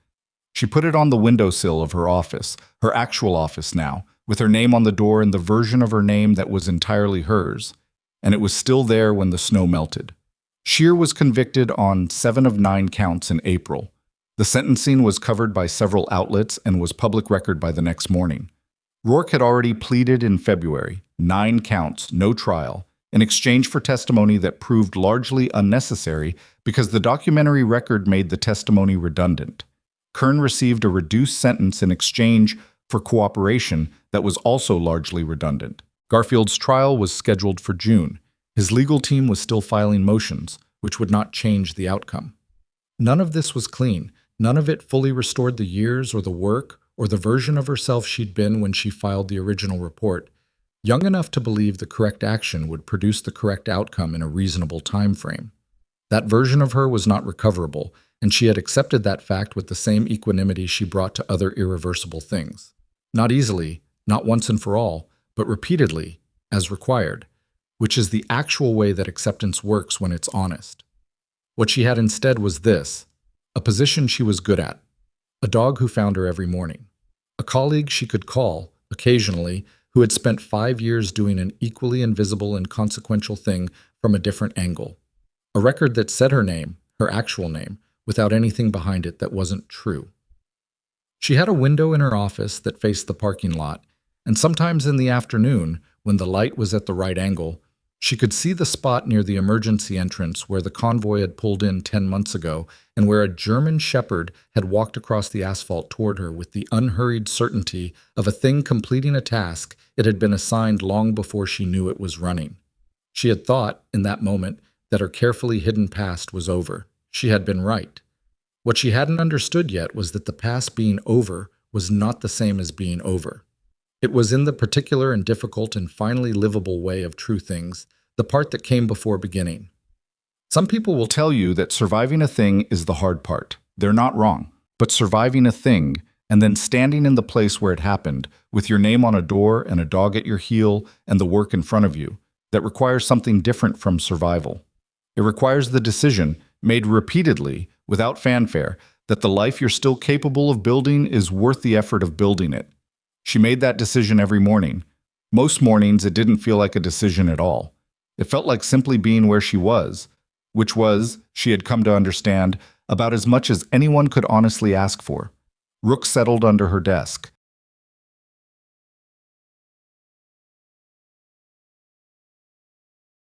Speaker 1: She put it on the windowsill of her office, her actual office now, with her name on the door and the version of her name that was entirely hers, and it was still there when the snow melted. Shear was convicted on 7 of 9 counts in April. The sentencing was covered by several outlets and was public record by the next morning. Rourke had already pleaded in February, 9 counts, no trial, in exchange for testimony that proved largely unnecessary because the documentary record made the testimony redundant. Kern received a reduced sentence in exchange for cooperation that was also largely redundant. Garfield's trial was scheduled for June. His legal team was still filing motions, which would not change the outcome. None of this was clean. None of it fully restored the years or the work or the version of herself she'd been when she filed the original report, young enough to believe the correct action would produce the correct outcome in a reasonable time frame. That version of her was not recoverable, and she had accepted that fact with the same equanimity she brought to other irreversible things. Not easily, not once and for all, but repeatedly, as required, which is the actual way that acceptance works when it's honest. What she had instead was this: a position she was good at, a dog who found her every morning, a colleague she could call, occasionally, who had spent 5 years doing an equally invisible and consequential thing from a different angle, a record that said her name, her actual name, without anything behind it that wasn't true. She had a window in her office that faced the parking lot, and sometimes in the afternoon, when the light was at the right angle, she could see the spot near the emergency entrance where the convoy had pulled in 10 months ago and where a German shepherd had walked across the asphalt toward her with the unhurried certainty of a thing completing a task it had been assigned long before she knew it was running. She had thought, in that moment, that her carefully hidden past was over. She had been right. What she hadn't understood yet was that the past being over was not the same as being over. It was in the particular and difficult and finally livable way of true things, the part that came before beginning. Some people will tell you that surviving a thing is the hard part. They're not wrong. But surviving a thing, and then standing in the place where it happened, with your name on a door and a dog at your heel and the work in front of you, that requires something different from survival. It requires the decision, made repeatedly, without fanfare, that the life you're still capable of building is worth the effort of building it. She made that decision every morning. Most mornings, it didn't feel like a decision at all. It felt like simply being where she was, which was, she had come to understand, about as much as anyone could honestly ask for. Rook settled under her desk.